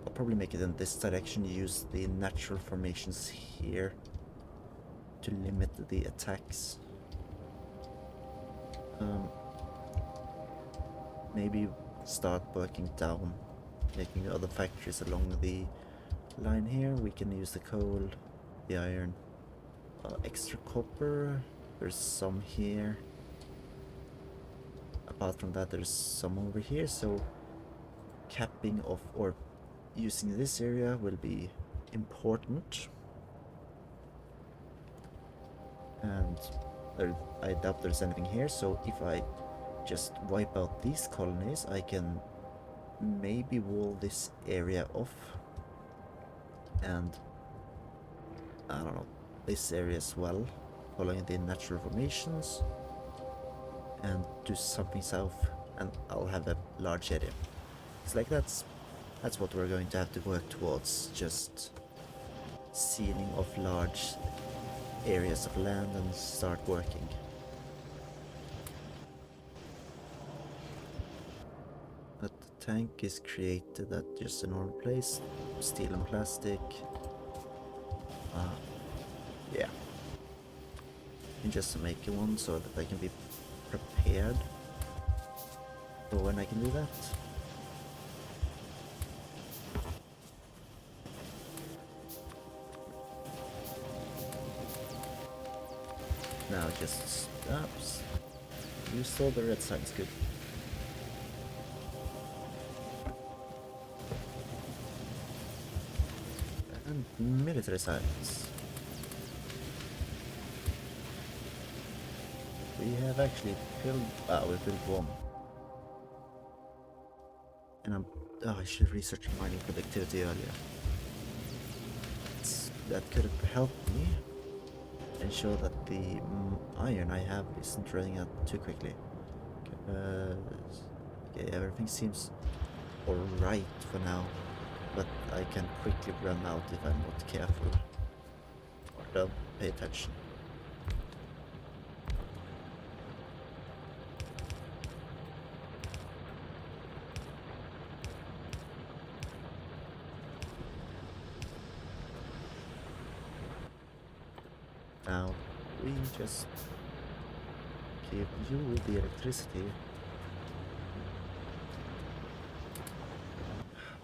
I'll probably make it in this direction, use the natural formations here to limit the attacks. Maybe start working down, making other factories along the line here. We can use the coal, the iron, extra copper. There's some here. Apart from that, there's some over here, so capping off or using this area will be important. And I doubt there's anything here, so if I just wipe out these colonies, I can maybe wall this area off. And I don't know, this area as well, following the natural formations, and do something south, and I'll have a large area. It's like that's what we're going to have to work towards, just sealing off large areas of land and start working. But the tank is created at just a normal place, steel and plastic. Yeah. And just to make one so that I can be prepared for when I can do that. Now it just stops. You saw the red signs, good. And military signs. We have actually filled... we filled one. And I should research mining productivity earlier. that could help me ensure that the iron I have isn't running out too quickly. Okay, everything seems alright for now, but I can quickly run out if I'm not careful or don't pay attention. Now, we just give you the electricity.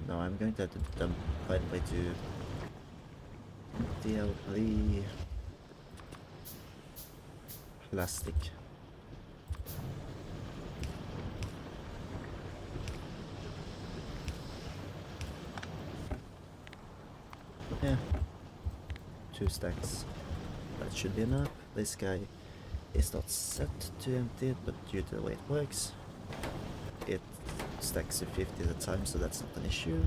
Now I'm going to have to find a way to deal the plastic. Yeah, 2 stacks. That should be enough. This guy is not set to empty it, but due to the way it works, it stacks to 50 at a time, so that's not an issue.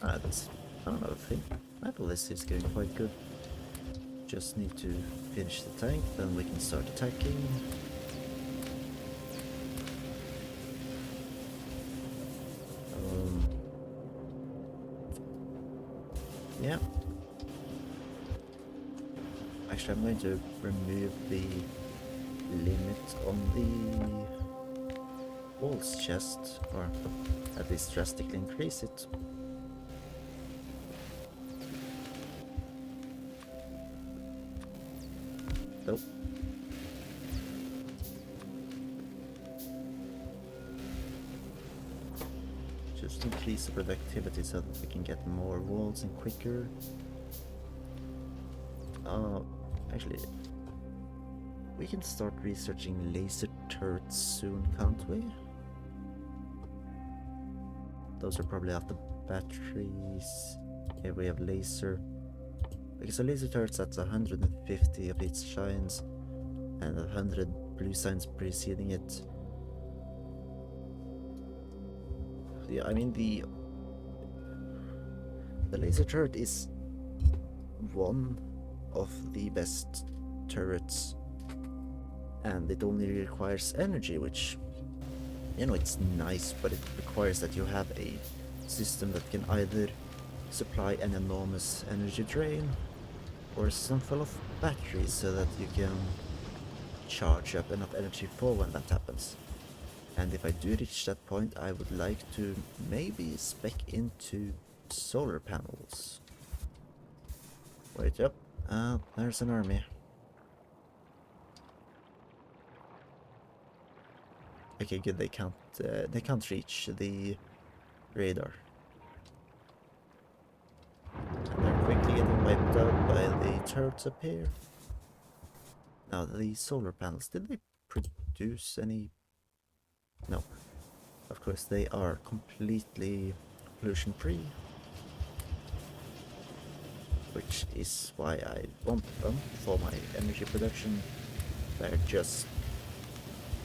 That's another thing. I feel this is going quite good. Just need to finish the tank, then we can start attacking. Yeah. Actually, I'm going to remove the limit on the walls chest, or at least drastically increase it. Nope. Just increase the productivity so that we can get more walls and quicker. Actually, we can start researching laser turrets soon, can't we? Those are probably off the batteries. Here we have laser. Because a laser turret's at 150 of its shines and 100 blue signs preceding it. Yeah, I mean the laser turret is one of the best turrets, and it only requires energy, which, you know, it's nice, but it requires that you have a system that can either supply an enormous energy drain or some full of batteries so that you can charge up enough energy for when that happens. And if I do reach that point, I would like to maybe spec into solar panels. Wait up. There's an army. Okay, good. They can't reach the radar. And they're quickly getting wiped out by the turrets up here. Now, the solar panels, did they produce any? No. Of course, they are completely pollution free, which is why I want them for my energy production. They're just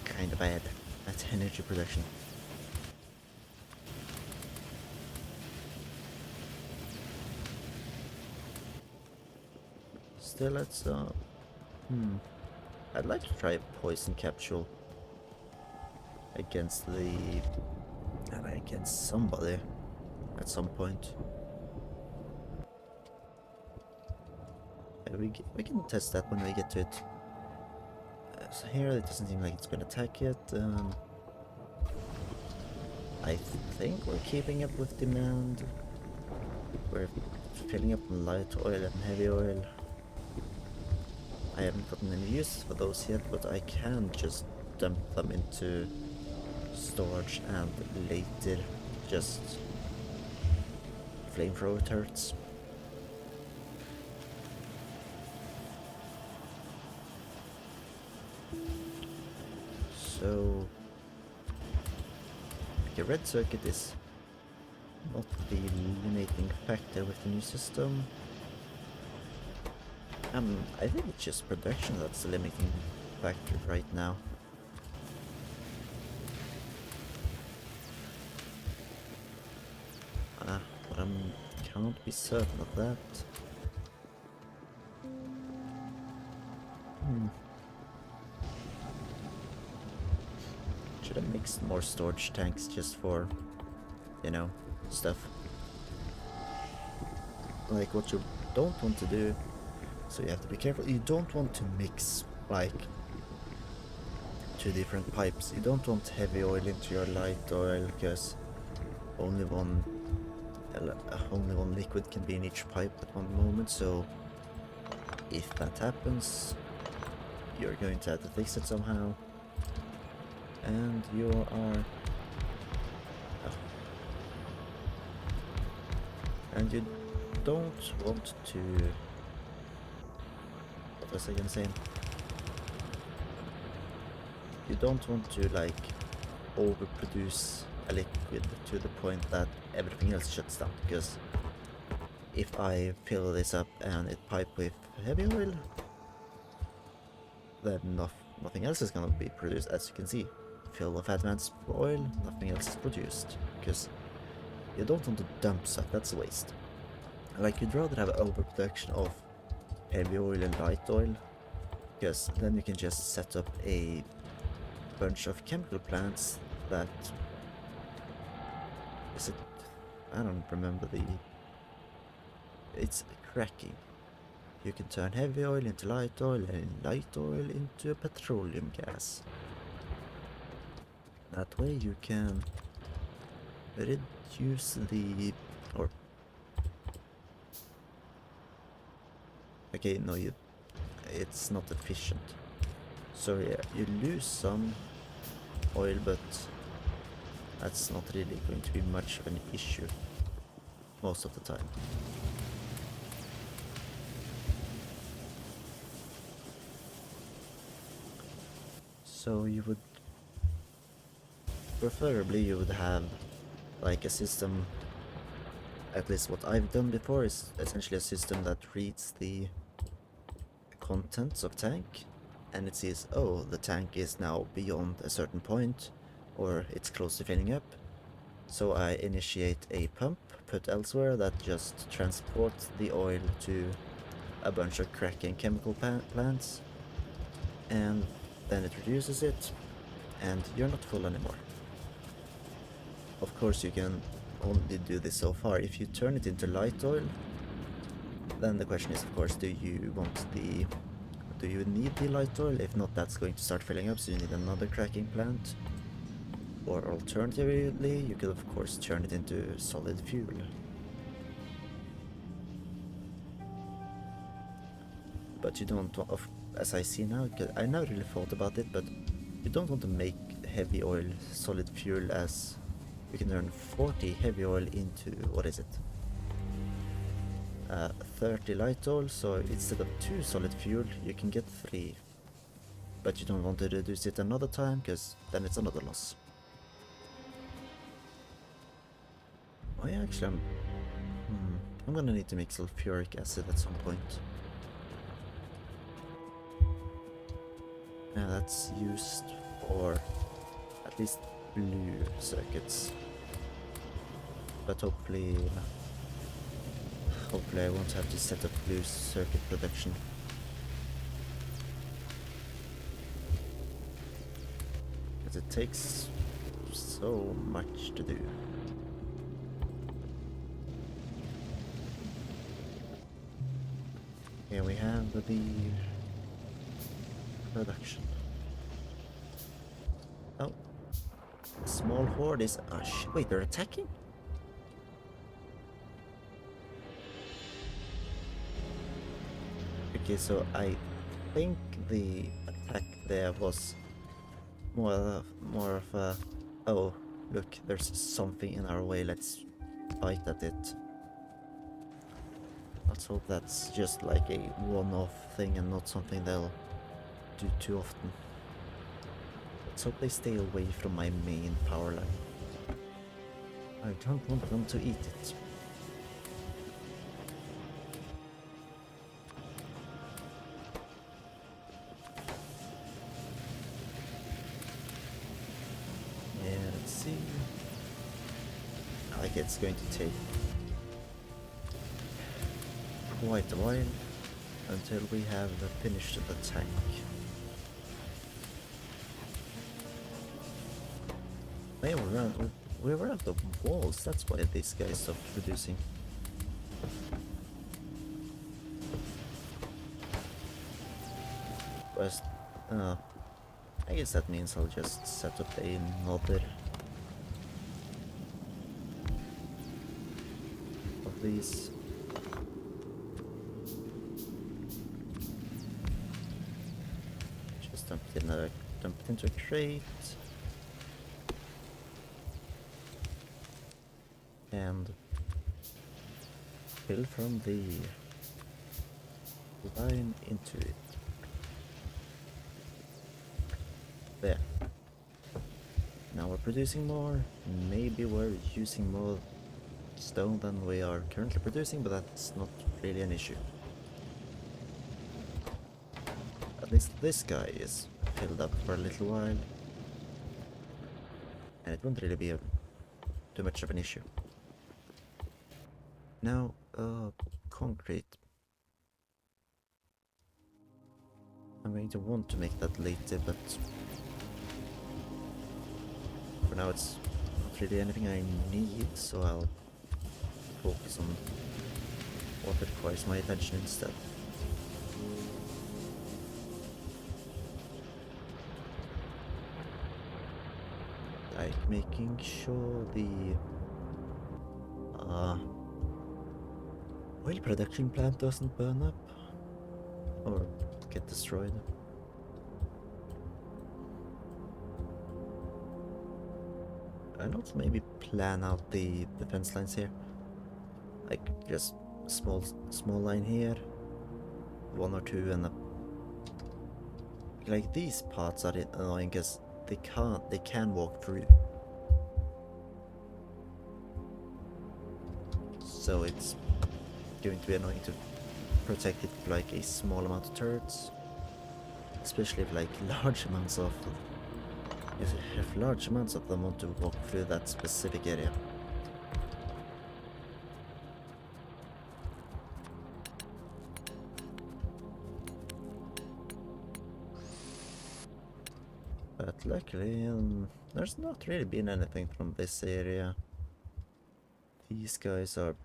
kind of bad at energy production. Still, let's I'd like to try a poison capsule against somebody at some point. We can test that when we get to it. So here it doesn't seem like it's gonna attack yet. I think we're keeping up with demand. We're filling up on light oil and heavy oil. I haven't gotten any use for those yet, but I can just dump them into storage and later just flamethrower turrets. So the red circuit is not the limiting factor with the new system. I think it's just production that's the limiting factor right now. Can't be certain of that. Should I mix more storage tanks just for, you know, stuff? Like what you don't want to do, so you have to be careful. You don't want to mix like two different pipes. You don't want heavy oil into your light oil, because only one liquid can be in each pipe at one moment. So if that happens, you're going to have to fix it somehow, and you are and you don't want to, what was I gonna say? You don't want to like overproduce a liquid to the point that everything else shuts down, because if I fill this up and it pipe with heavy oil, then nothing else is gonna be produced. As you can see, fill with advanced oil, nothing else is produced, because you don't want to dump stuff, that's a waste. Like, you'd rather have overproduction of heavy oil and light oil, because then you can just set up a bunch of chemical plants that is it, I don't remember it's cracking. You can turn heavy oil into light oil and light oil into a petroleum gas. That way you can reduce the, or okay, no, it's not efficient. So yeah, you lose some oil, but that's not really going to be much of an issue most of the time. So you would, preferably you would have like a system, at least what I've done before is essentially a system that reads the contents of tank, and it says, oh, the tank is now beyond a certain point, or it's close to filling up. So I initiate a pump put elsewhere that just transports the oil to a bunch of cracking chemical plants, and then it reduces it, and you're not full anymore. Of course, you can only do this so far. If you turn it into light oil, then the question is, of course, do you need the light oil? If not, that's going to start filling up, so you need another cracking plant. Or alternatively, you could of course turn it into solid fuel. But you don't want, as I see now, I never really thought about it, but you don't want to make heavy oil solid fuel, as you can turn 40 heavy oil into, what is it? 30 light oil, so instead of 2 solid fuel, you can get 3. But you don't want to reduce it another time, because then it's another loss. Oh yeah, actually I'm gonna need to make sulfuric acid at some point. Yeah, that's used for at least blue circuits. But hopefully I won't have to set up blue circuit production. Because it takes so much to do. Here we have the production. Oh, a small horde is. Oh shit! Wait, they're attacking? Okay, so I think the attack there was more of a. Oh, look, there's something in our way. Let's fight at it. Let's hope that's just like a one-off thing and not something they'll do too often. Let's hope they stay away from my main power line. I don't want them to eat it. Yeah, let's see. Like, it's going to take quite a while until we have finished the tank. Hey, we were out of walls, that's why this guy stopped producing. But, I guess that means I'll just set up another of these. Just dump it into a crate. And fill from the line into it. There. Now we're producing more. Maybe we're using more stone than we are currently producing, but that's not really an issue. At least this guy is filled up for a little while. And it won't really be too much of an issue. Now, concrete. I'm going to want to make that later, but for now it's not really anything I need, so I'll focus on what requires my attention instead. Like making sure the oil production plant doesn't burn up or get destroyed. And also maybe plan out the defense lines here. Like just small line here, one or two, and like these parts are annoying because they can walk through. So it's going to be annoying to protect it with like a small amount of turrets, especially if like large amounts of them want to walk through that specific area. But luckily, there's not really been anything from this area. These guys are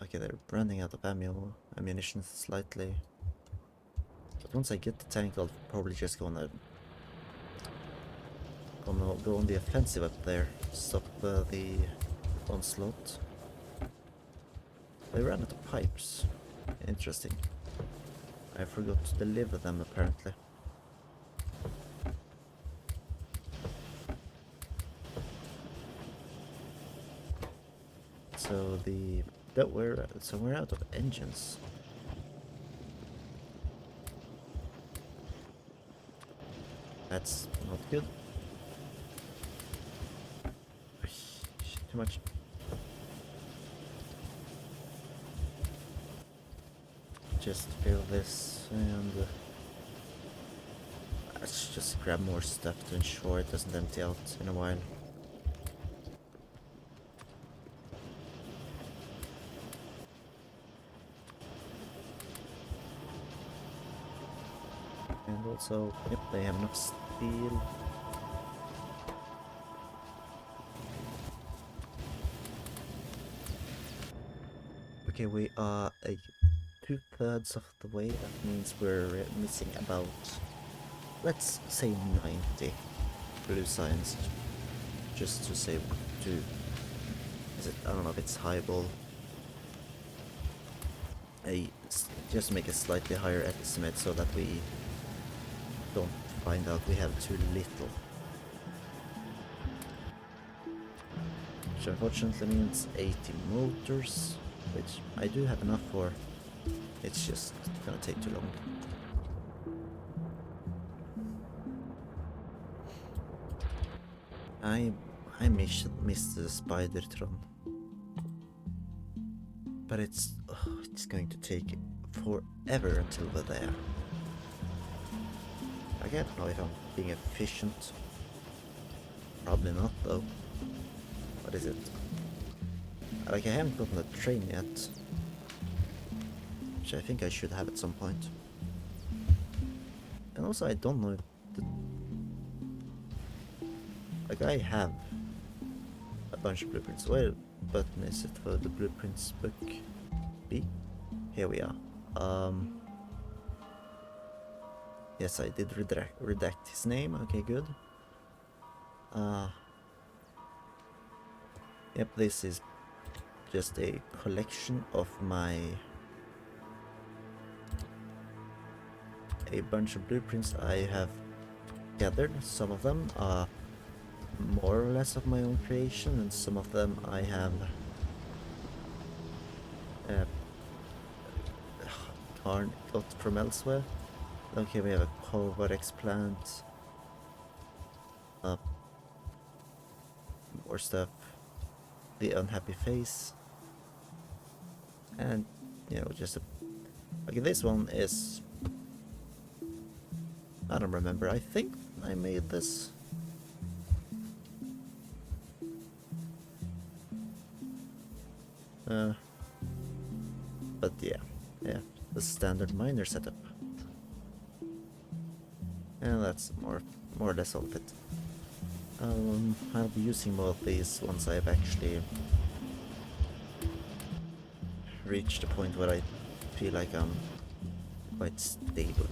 okay. They're running out of ammunition slightly. But once I get the tank, I'll probably just go on the offensive up there, stop the onslaught. They ran out of pipes. Interesting. I forgot to deliver them apparently. So we're out of engines. That's not good. Too much. Just fill this and let's just grab more stuff to ensure it doesn't empty out in a while. And also, yep, they have enough steel. Okay, we are like 2/3 of the way. That means we're missing about, let's say 90 blue science. Just to say, I don't know if it's highball. Just make a slightly higher estimate so that we don't find out we have too little. Which unfortunately means 80 motors, which I do have enough for. It's just gonna take too long. I missed the Spidertron, but it's going to take forever until we're there. I don't know if I'm being efficient. Probably not though. What is it? Like I haven't gotten a train yet. which I think I should have at some point. And also, I don't know if like, I have a bunch of blueprints. Where button is it for the blueprints book? B? Here we are. Yes, I did redact his name. Okay, good. Yep, this is just a collection of a bunch of blueprints I have gathered. Some of them are more or less of my own creation, and some of them I have got from elsewhere. Okay, we have a Corvarex plant. More stuff. The unhappy face. And, you know, just a... Okay, this one is... I don't remember. I think I made this. But yeah, the standard miner setup. And that's more or less all of it. I'll be using more of these once I've actually reached a point where I feel like I'm quite stable.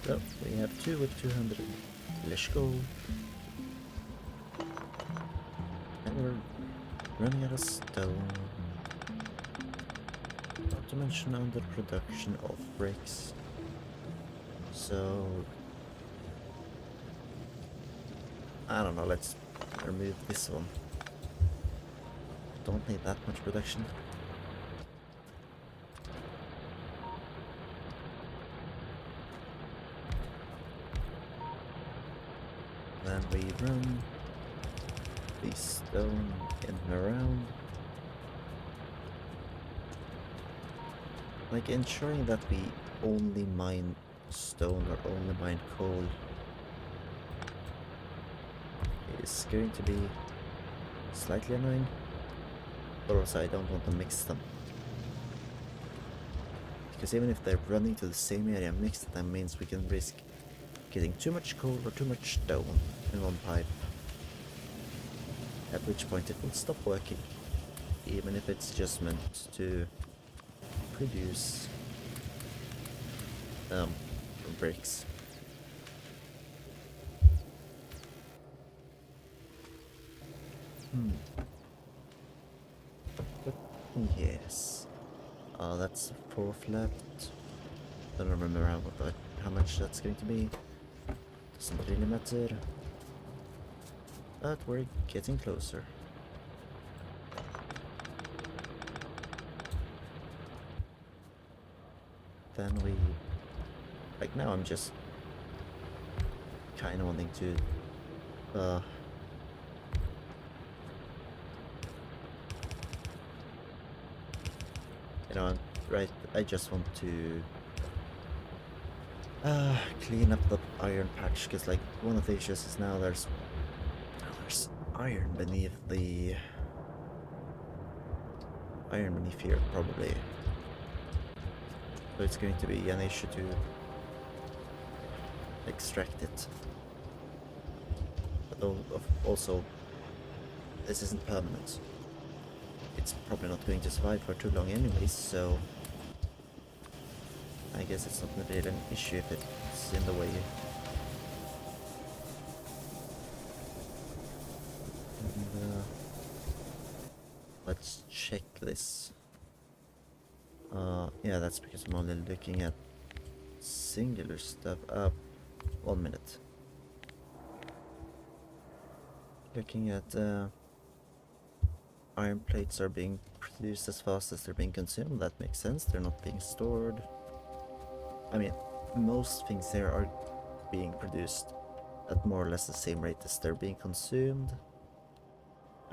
So we have 2 with 200. Let's go. And we're running out of stone. Not to mention under production of bricks. So I don't know, let's remove this one. Don't need that much production. Then we run the stone in and around. Like ensuring that we only mine stone or only mine coal is going to be slightly annoying, but also I don't want to mix them. Because even if they're running to the same area mixed, that means we can risk getting too much coal or too much stone in one pipe. At which point it will stop working, even if it's just meant to produce bricks. But yes, that's 4th left. Don't remember how much that's going to be. Doesn't really matter. But we're getting closer. Then we... Like now I'm just kind of wanting to... you know, right, I just want to clean up the iron patch, because like one of the issues is now there's iron beneath the here probably, so it's going to be an issue to extract it. But also this isn't permanent. It's probably not going to survive for too long anyways, so I guess it's not really an issue if it's in the way. And, let's check this. Yeah, that's because I'm only looking at singular stuff. 1 minute. Looking at iron plates are being produced as fast as they're being consumed. That makes sense. They're not being stored. I mean, most things there are being produced at more or less the same rate as they're being consumed.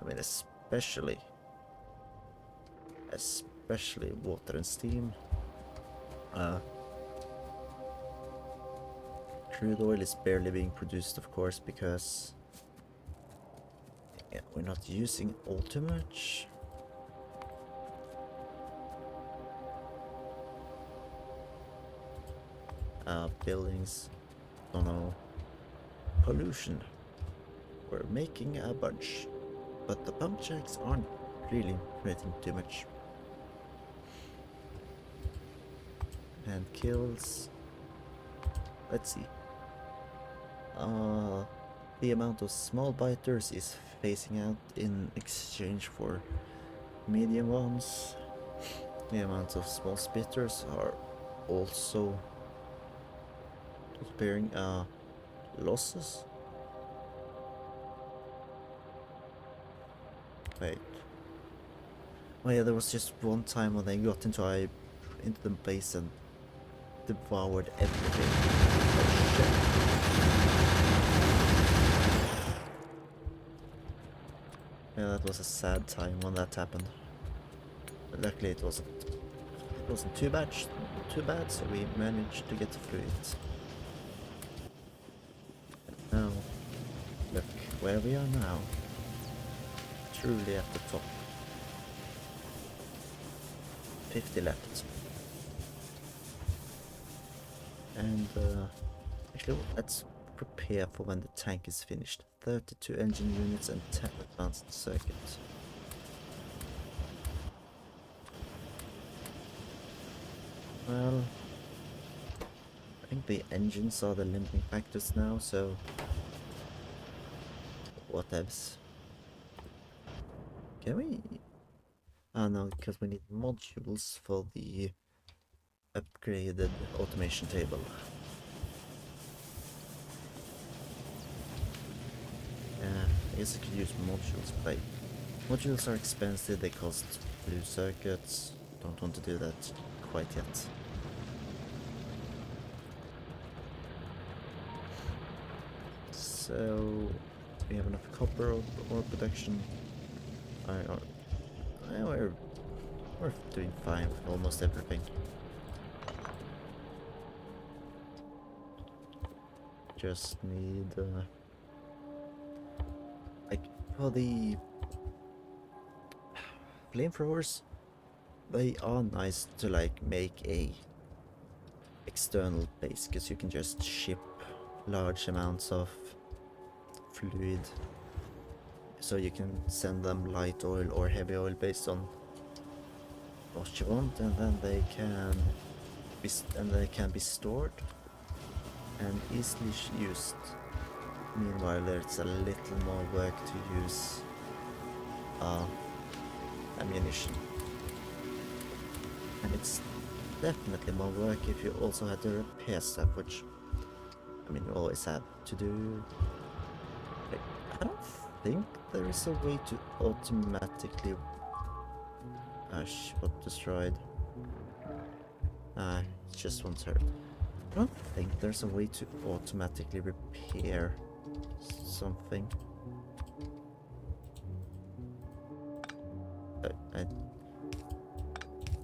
I mean, especially water and steam. crude oil is barely being produced, of course, because yeah, we're not using all too much. Buildings, don't know. Pollution. We're making a bunch, but the pump jacks aren't really creating too much. And kills. Let's see. The amount of small biters is phasing out in exchange for medium ones. The amount of small spitters are also bearing losses. Wait. Oh yeah, there was just one time when they got into the base and devoured everything. Oh shit. Yeah, that was a sad time when that happened. But luckily it wasn't too bad, so we managed to get through it. Now, look where we are now. Truly at the top. 50 left. And actually, let's prepare for when the tank is finished. 32 engine units and 10 advanced circuits. Well, I think the engines are the limiting factors now, so whatevs. Can we? Oh no, because we need modules for the upgraded automation table. I guess I could use modules, but modules are expensive, they cost blue circuits. Don't want to do that quite yet. So we have enough copper ore production. We're doing fine with almost everything. Just need like for the flamethrowers, they are nice to like make a external base, because you can just ship large amounts of fluid, so you can send them light oil or heavy oil based on what you want, and then they can be stored and easily used. Meanwhile, there's a little more work to use ammunition, and it's definitely more work if you also had to repair stuff, which I mean you always have to do. Like, I don't think there is a way to automatically what destroyed. It's just one turret. I don't think there's a way to automatically repair something.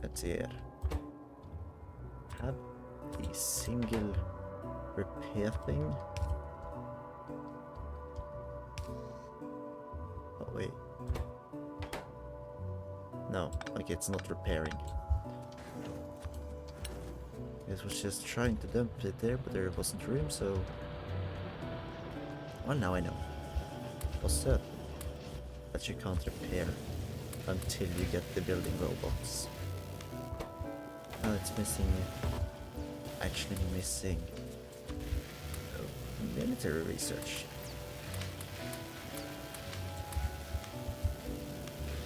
Let's see here. Have the single repair thing. Oh wait. No, okay, it's not repairing. It was just trying to dump it there, but there wasn't room, so... Well, now I know. For certain that you can't repair until you get the building robots. Now it's missing... Actually missing... military research.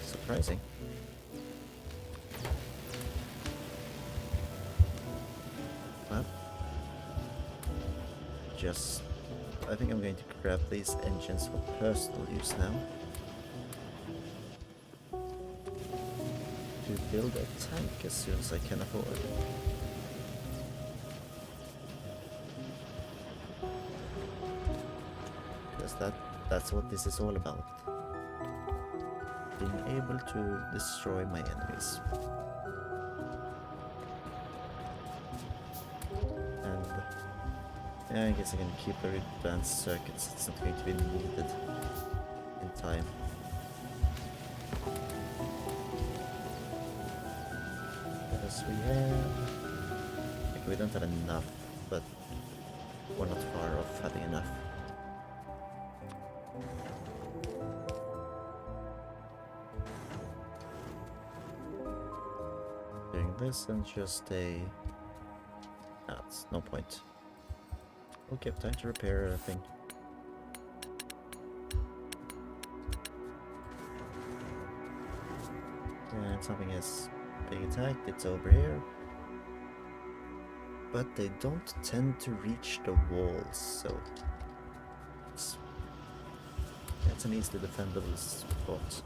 Surprising. Well, I think I'm going to grab these engines for personal use now. To build a tank as soon as I can afford. Because that's what this is all about. Being able to destroy my enemies. And Yeah, I guess I can keep the advanced circuits. It's not going to be needed in time. Because we have... Okay, we don't have enough, but we're not far off having enough. Doing this and just a... That's no point. Okay, time to repair everything. And something is being attacked, it's over here. But they don't tend to reach the walls, so it's an easily defendable spot.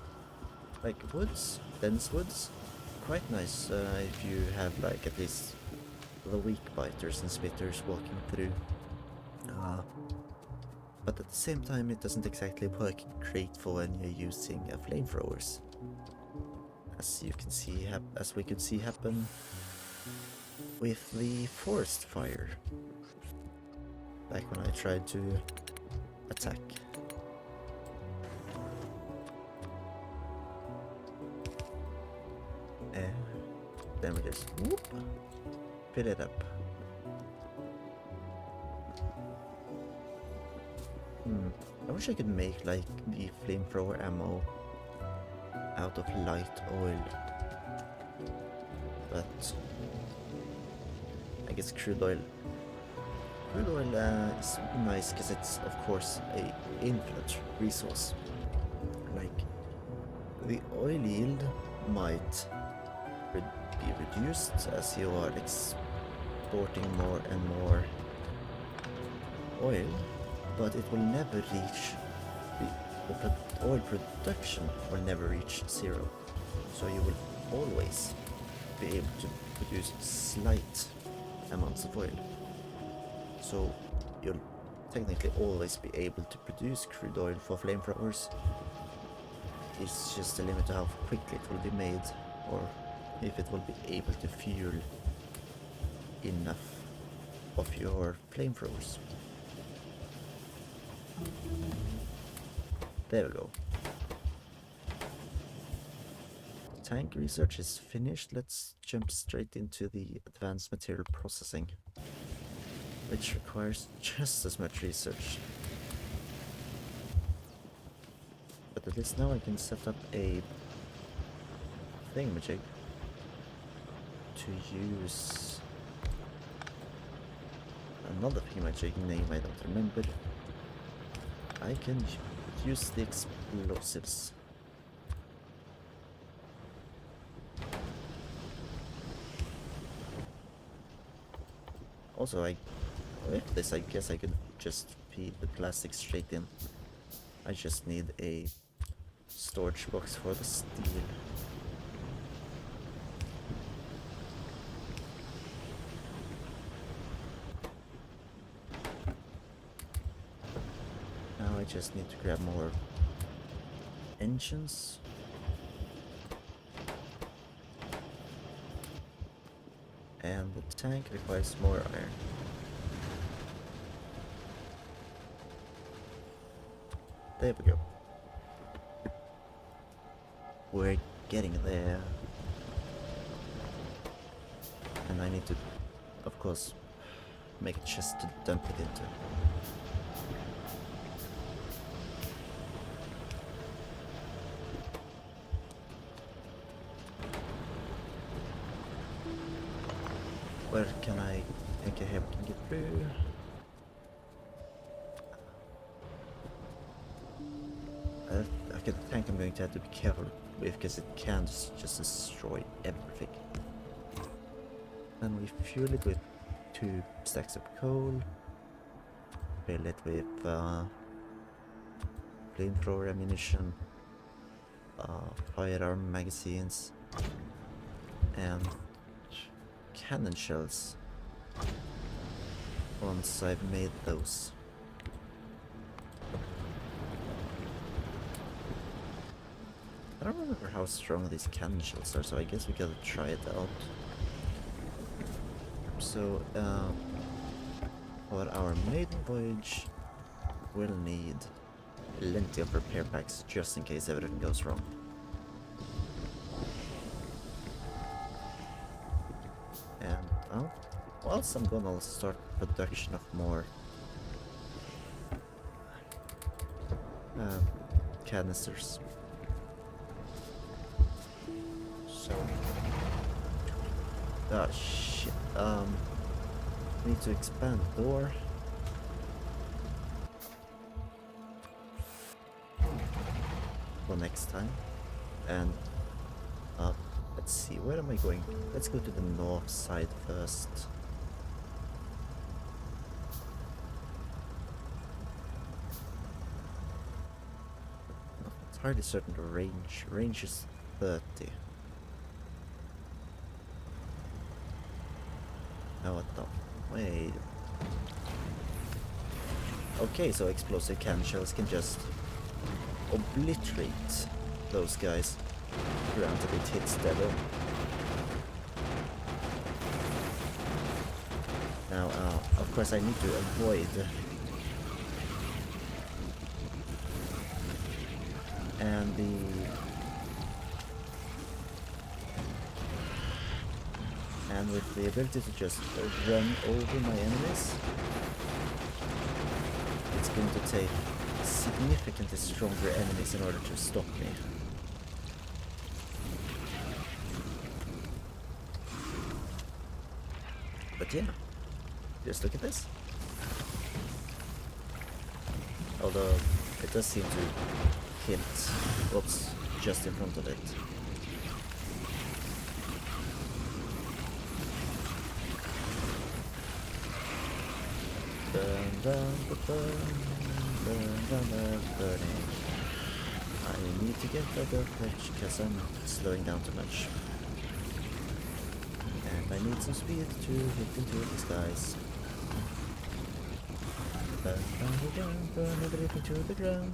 Like woods, dense woods, quite nice if you have like at least the weak biters and spitters walking through. But at the same time, it doesn't exactly work great for when you're using flamethrowers, as you can see, as we could see happen with the forest fire back when I tried to attack. And then we just whoop, fill it up. I wish I could make like the flamethrower ammo out of light oil, but I guess crude oil is nice because it's of course a infinite resource. Like the oil yield might be reduced as you are exporting more and more oil, but it will never reach the oil production will never reach zero. So you will always be able to produce slight amounts of oil. So you'll technically always be able to produce crude oil for flamethrowers. It's just a limit to how quickly it will be made, or if it will be able to fuel enough of your flamethrowers. There we go. Tank research is finished. Let's jump straight into the advanced material processing, which requires just as much research. But at least now I can set up a thingamajig to use another thingamajig name I don't remember. I can use the explosives. Also, with this, I guess I could just feed the plastic straight in. I just need a storage box for the steel. Now I just need to grab more engines. And the tank requires more iron. There we go. We're getting there. And I need to, of course, make a chest to dump it into. Where can I... Okay, here we can get through. Okay, the tank I'm going to have to be careful with because it can just destroy everything. Then we fuel it with 2 stacks of coal. Fill it with flamethrower ammunition, firearm magazines, and cannon shells once I've made those. I don't remember how strong these cannon shells are, so I guess we gotta try it out. So, for But our maiden voyage will need plenty of repair packs just in case everything goes wrong. And whilst I'm gonna start production of more canisters. So, shit. Need to expand the door. For next time. And let's see, where am I going? Let's go to the north side first. It's hardly certain the range. Range is 30. Now what the? Wait. Okay, so explosive cannon shells can just obliterate those guys. Granted, it hits dead on. Now, of course, I need to avoid and with the ability to just run over my enemies, it's going to take significantly stronger enemies in order to stop me. But yeah, just look at this. Although it does seem to hint what's just in front of it. Burning. I need to get that edge because I'm slowing down too much. And I need some speed to hit into these guys. Burn everything to the ground.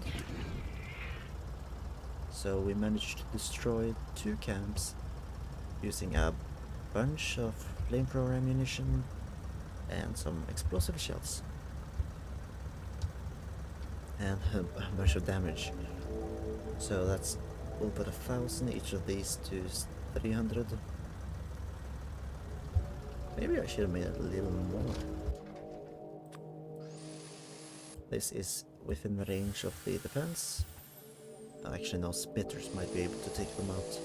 So we managed to destroy 2 camps using a bunch of flamethrower ammunition and some explosive shells. And a bunch of damage. So that's over 1,000 each of these to 300. Maybe I should have made a little more. This is within the range of the defense. Actually, no, spitters might be able to take them out.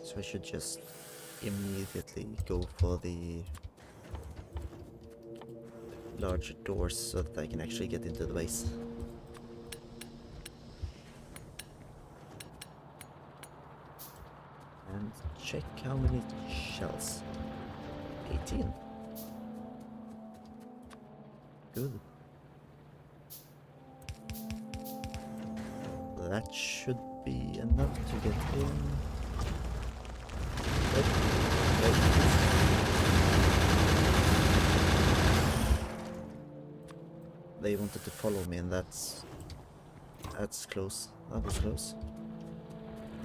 So I should just immediately go for the larger doors so that I can actually get into the base. And check how many shells. 18. Good. That should be enough to get in. They wanted to follow me, and that's close. That was close.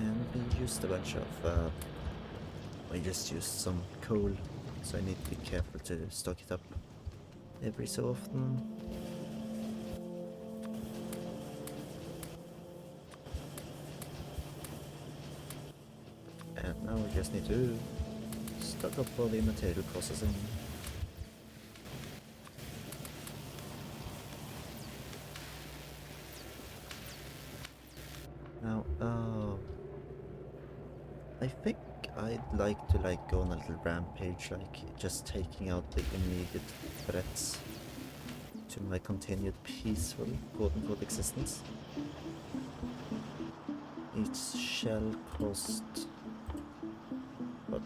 And we used a bunch of I just used some coal, so I need to be careful to stock it up every so often. And now we just need to stock up all the material processing. Now, I think I'd like to go on a little rampage, just taking out the immediate threats to my continued peaceful, quote-unquote, existence. Each shell cost, what,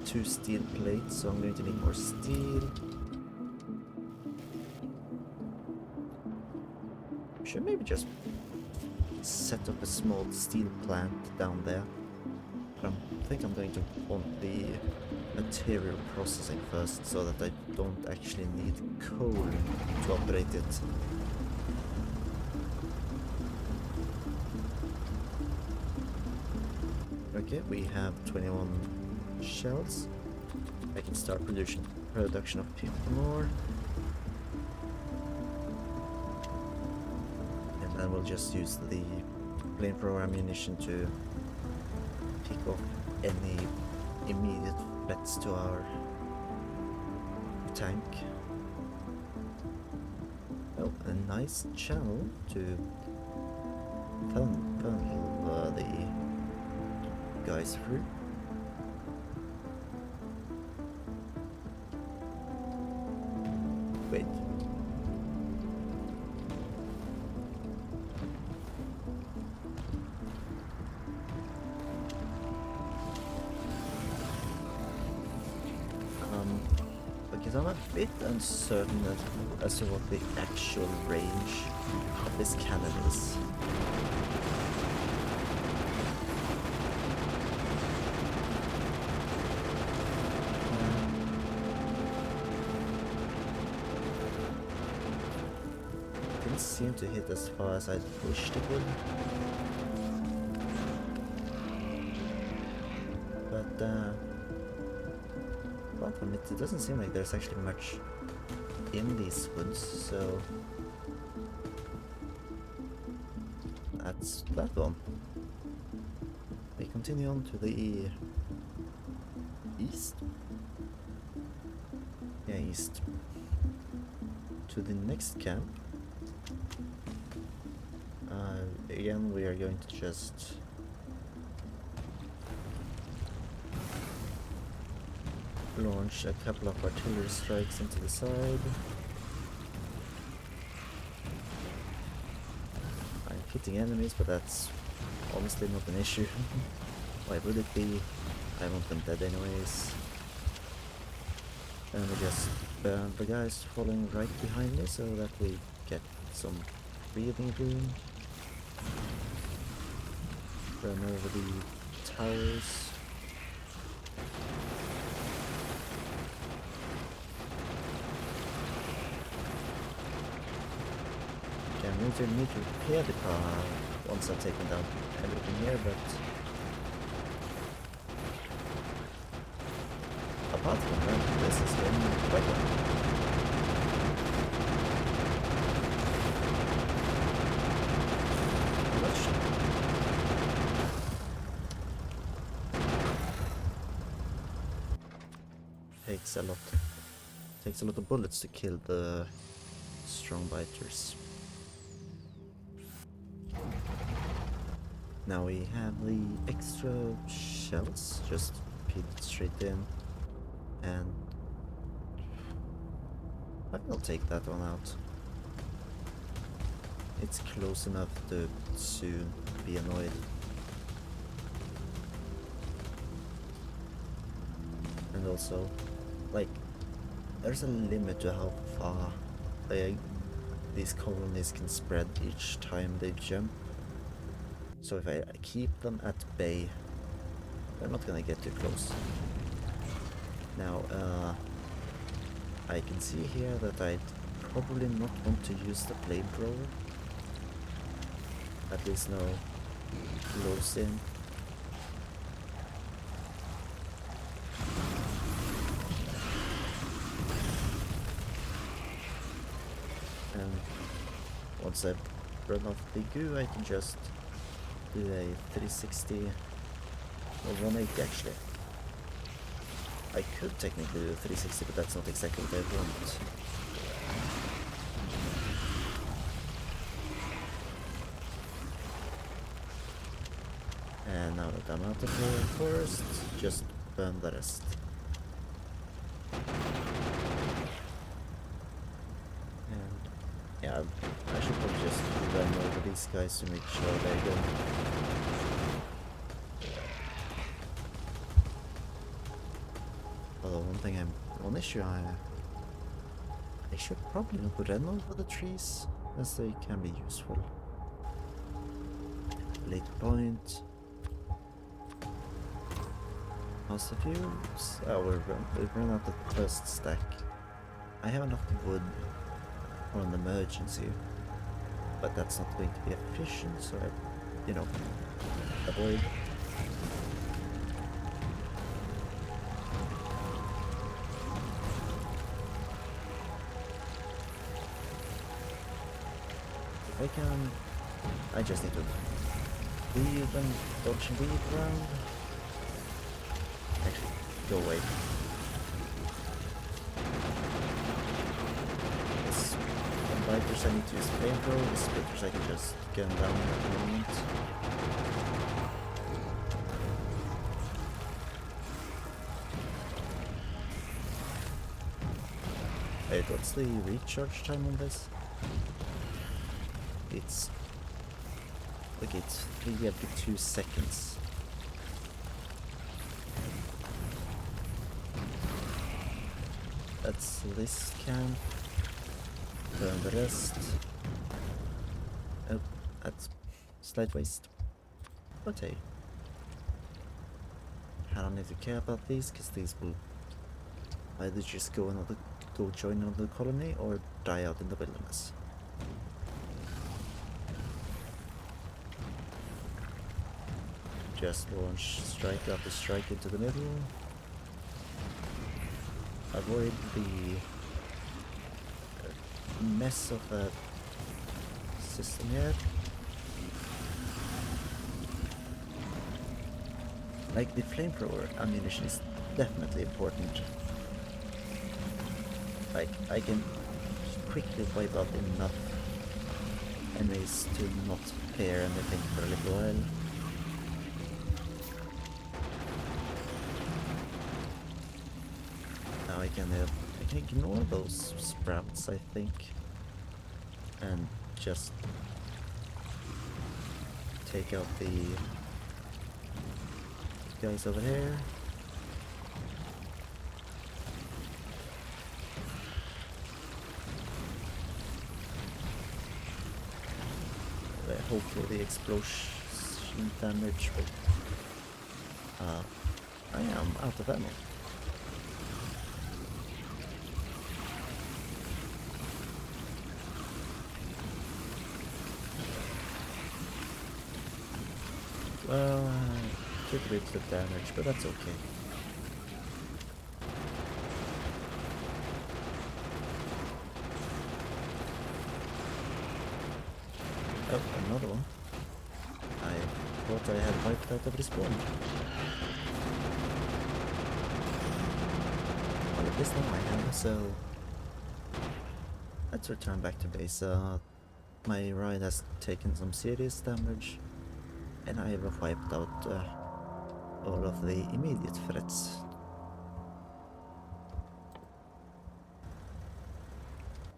2 steel plates, so I'm going to need more steel. Should maybe just set up a small steel plant down there. But I think I'm going to want the material processing first, so that I don't actually need coal to operate it. Okay, we have 21 shells. I can start production of 50 more. just use the flamethrower ammunition to pick off any immediate threats to our tank. Oh, a nice channel to funnel the guys through. Wait. Because I'm a bit uncertain as to what the actual range of this cannon is. Didn't seem to hit as far as I'd wished it would. But apart from it, it doesn't seem like there's actually much in these woods, so that's that one. We continue on to the east. Yeah, east. To the next camp. Again, we are going to just launch a couple of artillery strikes into the side. I'm hitting enemies, but that's honestly not an issue. Why would it be? I want them dead anyways. And we just burn the guys following right behind me so that we get some breathing room. Run over the towers. Okay, I'm going to need to repair the car once I've taken down everything here, but apart from that, this has been quite well. Takes a lot of bullets to kill the strong biters. Now we have the extra shells just feed straight in, and I think I'll take that one out. It's close enough to soon be annoyed. And also, like, there's a limit to how far these colonies can spread each time they jump. So if I keep them at bay, they're not gonna get too close. Now, I can see here that I'd probably not want to use the flamethrower. At least no close in. And once I've run off the goo, I can just do a 360 or 180 actually. I could technically do a 360, but that's not exactly what I want. And now that I'm out of the forest, just burn the rest. And yeah, I should probably just run over these guys to make sure they're good. Although one issue I should probably not run over the trees, as they can be useful. Late point. How's the views? Oh, we've run out the first stack. I have enough wood for an emergency, but that's not going to be efficient, so I, avoid. If I can I just need to weave and dodge and weave around. Actually, go away. This biters I need to use flamethrower, the splitters I can just gun down at the moment. Wait, what's the recharge time on this? It's... okay, it's 3 every 2 seconds. That's this camp. Burn the rest. Oh, that's slight waste. But hey. I don't need to care about these, because these will either just go join another colony or die out in the wilderness. Just launch strike after strike into the middle. Avoid the mess of that system here. Like, the flamethrower ammunition is definitely important. Like, I can quickly wipe out enough enemies to not fear anything for a little while. Now I can ignore those sprouts, I think, and just take out the guys over here. Hopefully the explosion damage will... I am out of ammo. Well, I took a bit of damage, but that's okay. Oh, another one. I thought I had wiped out every spawn. Well, at least now I have, so... let's return back to base. My ride has taken some serious damage, and I have wiped out all of the immediate threats.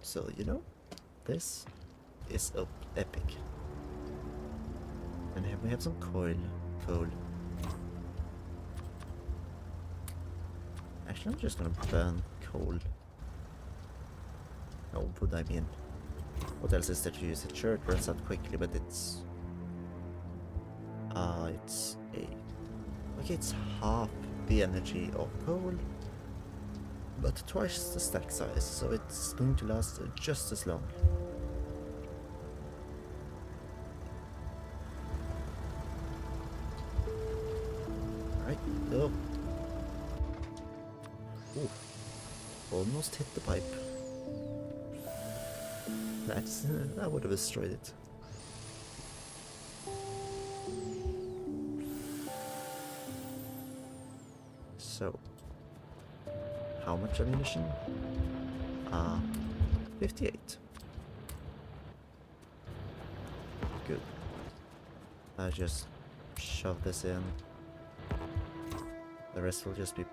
So, you know, this is epic. And here we have some coal. Actually, I'm just gonna burn coal. No, wood, I mean. What else is there to use? It sure burns out quickly, but it's okay, it's half the energy of coal, but twice the stack size, so it's going to last just as long. Right, oh. Ooh. Almost hit the pipe. That would have destroyed it. So, how much ammunition? 58. Good. I just shove this in. The rest will just be...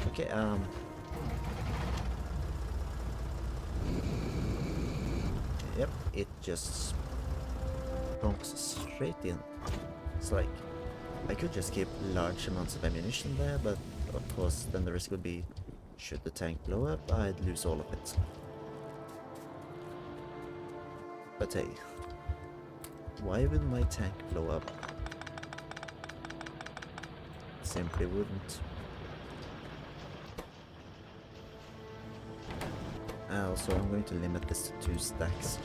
okay, yep, it just bonks straight in. It's like, I could just keep large amounts of ammunition there, but of course then the risk would be, should the tank blow up, I'd lose all of it. But hey, why would my tank blow up? Simply wouldn't. Also, I'm going to limit this to 2 stacks,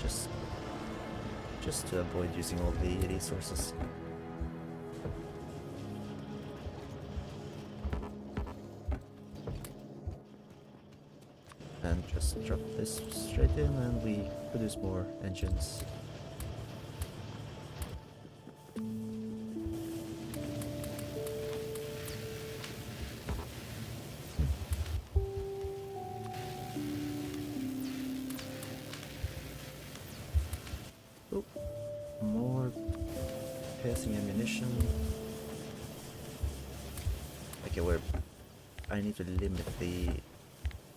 just to avoid using all the resources. And just drop this straight in and we produce more engines. Oh, more piercing ammunition. Okay, I need to limit the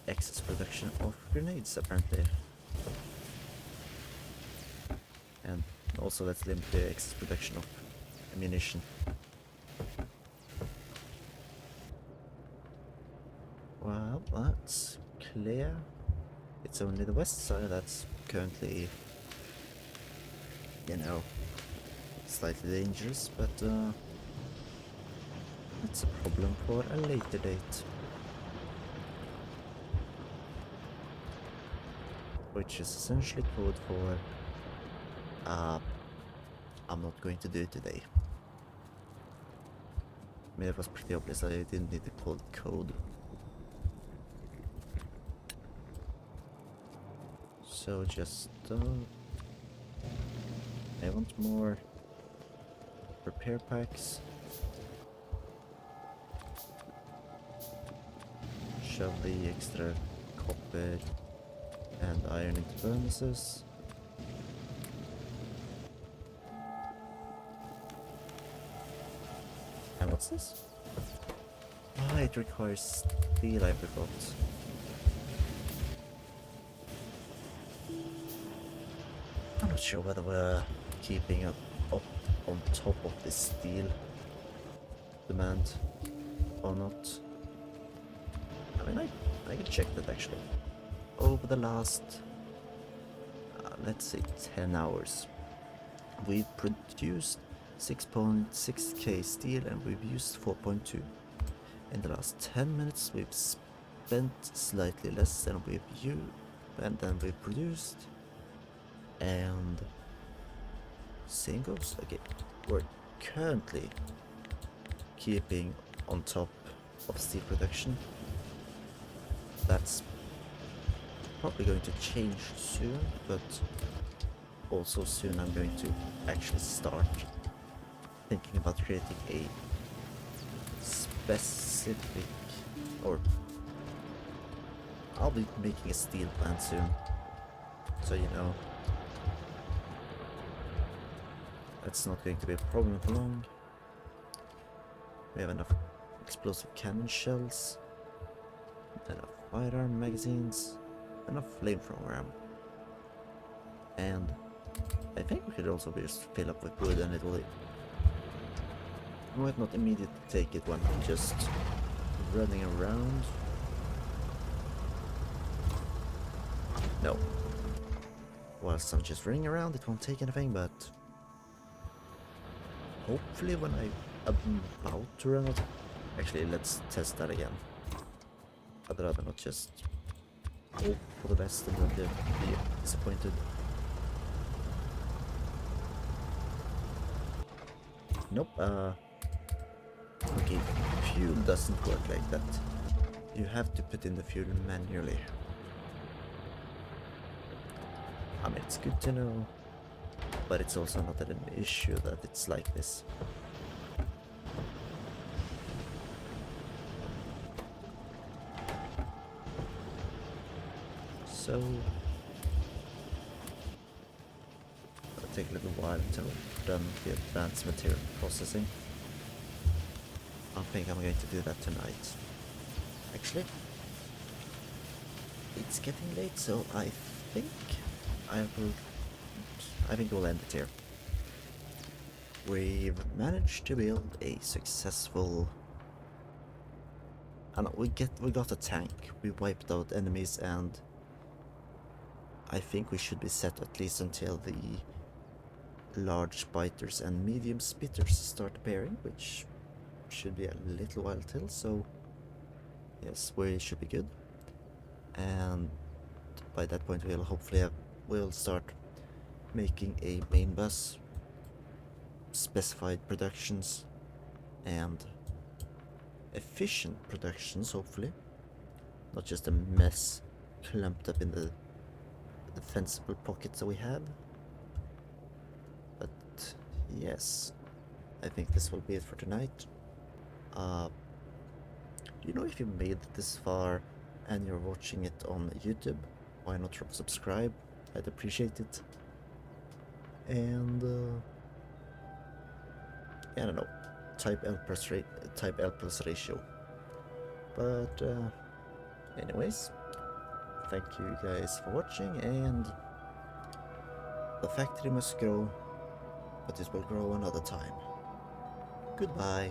excess production of grenades apparently. And also let's limit the excess production of ammunition. Well, that's clear. It's only the west side that's currently, you know, slightly dangerous, but that's a problem for a later date. Which is essentially code for I'm not going to do it today. I mean, it was pretty obvious I didn't need to call it code. So just I want more repair packs. Shove the extra copper and iron into furnaces. And what's this? Ah, it requires steel, I forgot. I'm not sure whether we're keeping up on top of the steel demand or not. I mean, I can check that actually. Over the last, let's say 10 hours, we've produced 6.6k steel and we've used 4.2. In the last 10 minutes we've spent slightly less than we've used and then we've produced. And same goes. Okay, we're currently keeping on top of steel production. That's probably going to change soon, but also soon I'm going to actually start thinking about creating a specific, or I'll be making a steel plant soon, so you know that's not going to be a problem for long. We have enough explosive cannon shells, enough firearm magazines, enough flamethrower ammo. And I think we could also just fill up with wood and it will... I might not immediately take it when I'm just running around. No. Whilst I'm just running around it won't take anything, but hopefully when I'm about to run out... Actually, let's test that again. I'd rather not just hope for the best and then be disappointed. Nope, okay, fuel doesn't work like that. You have to put in the fuel manually. I mean, it's good to know, but it's also not an issue that it's like this. So it'll take a little while until we're done with the advanced material processing. I think I'm going to do that tonight. Actually, it's getting late, so I think we'll end it here. We've managed to build a successful... I know, we got a tank, we wiped out enemies, and I think we should be set at least until the large biters and medium spitters start appearing, which should be a little while till, so yes, we should be good. And by that point we'll hopefully we'll start making a main bus, specified productions, and efficient productions, hopefully. Not just a mess clumped up in the defensible pockets that we have. But yes, I think this will be it for tonight. You know, if you made it this far and you're watching it on YouTube, why not drop subscribe? I'd appreciate it. And I don't know, type L plus ratio. But anyways, thank you guys for watching, and the factory must grow, but it will grow another time. Goodbye.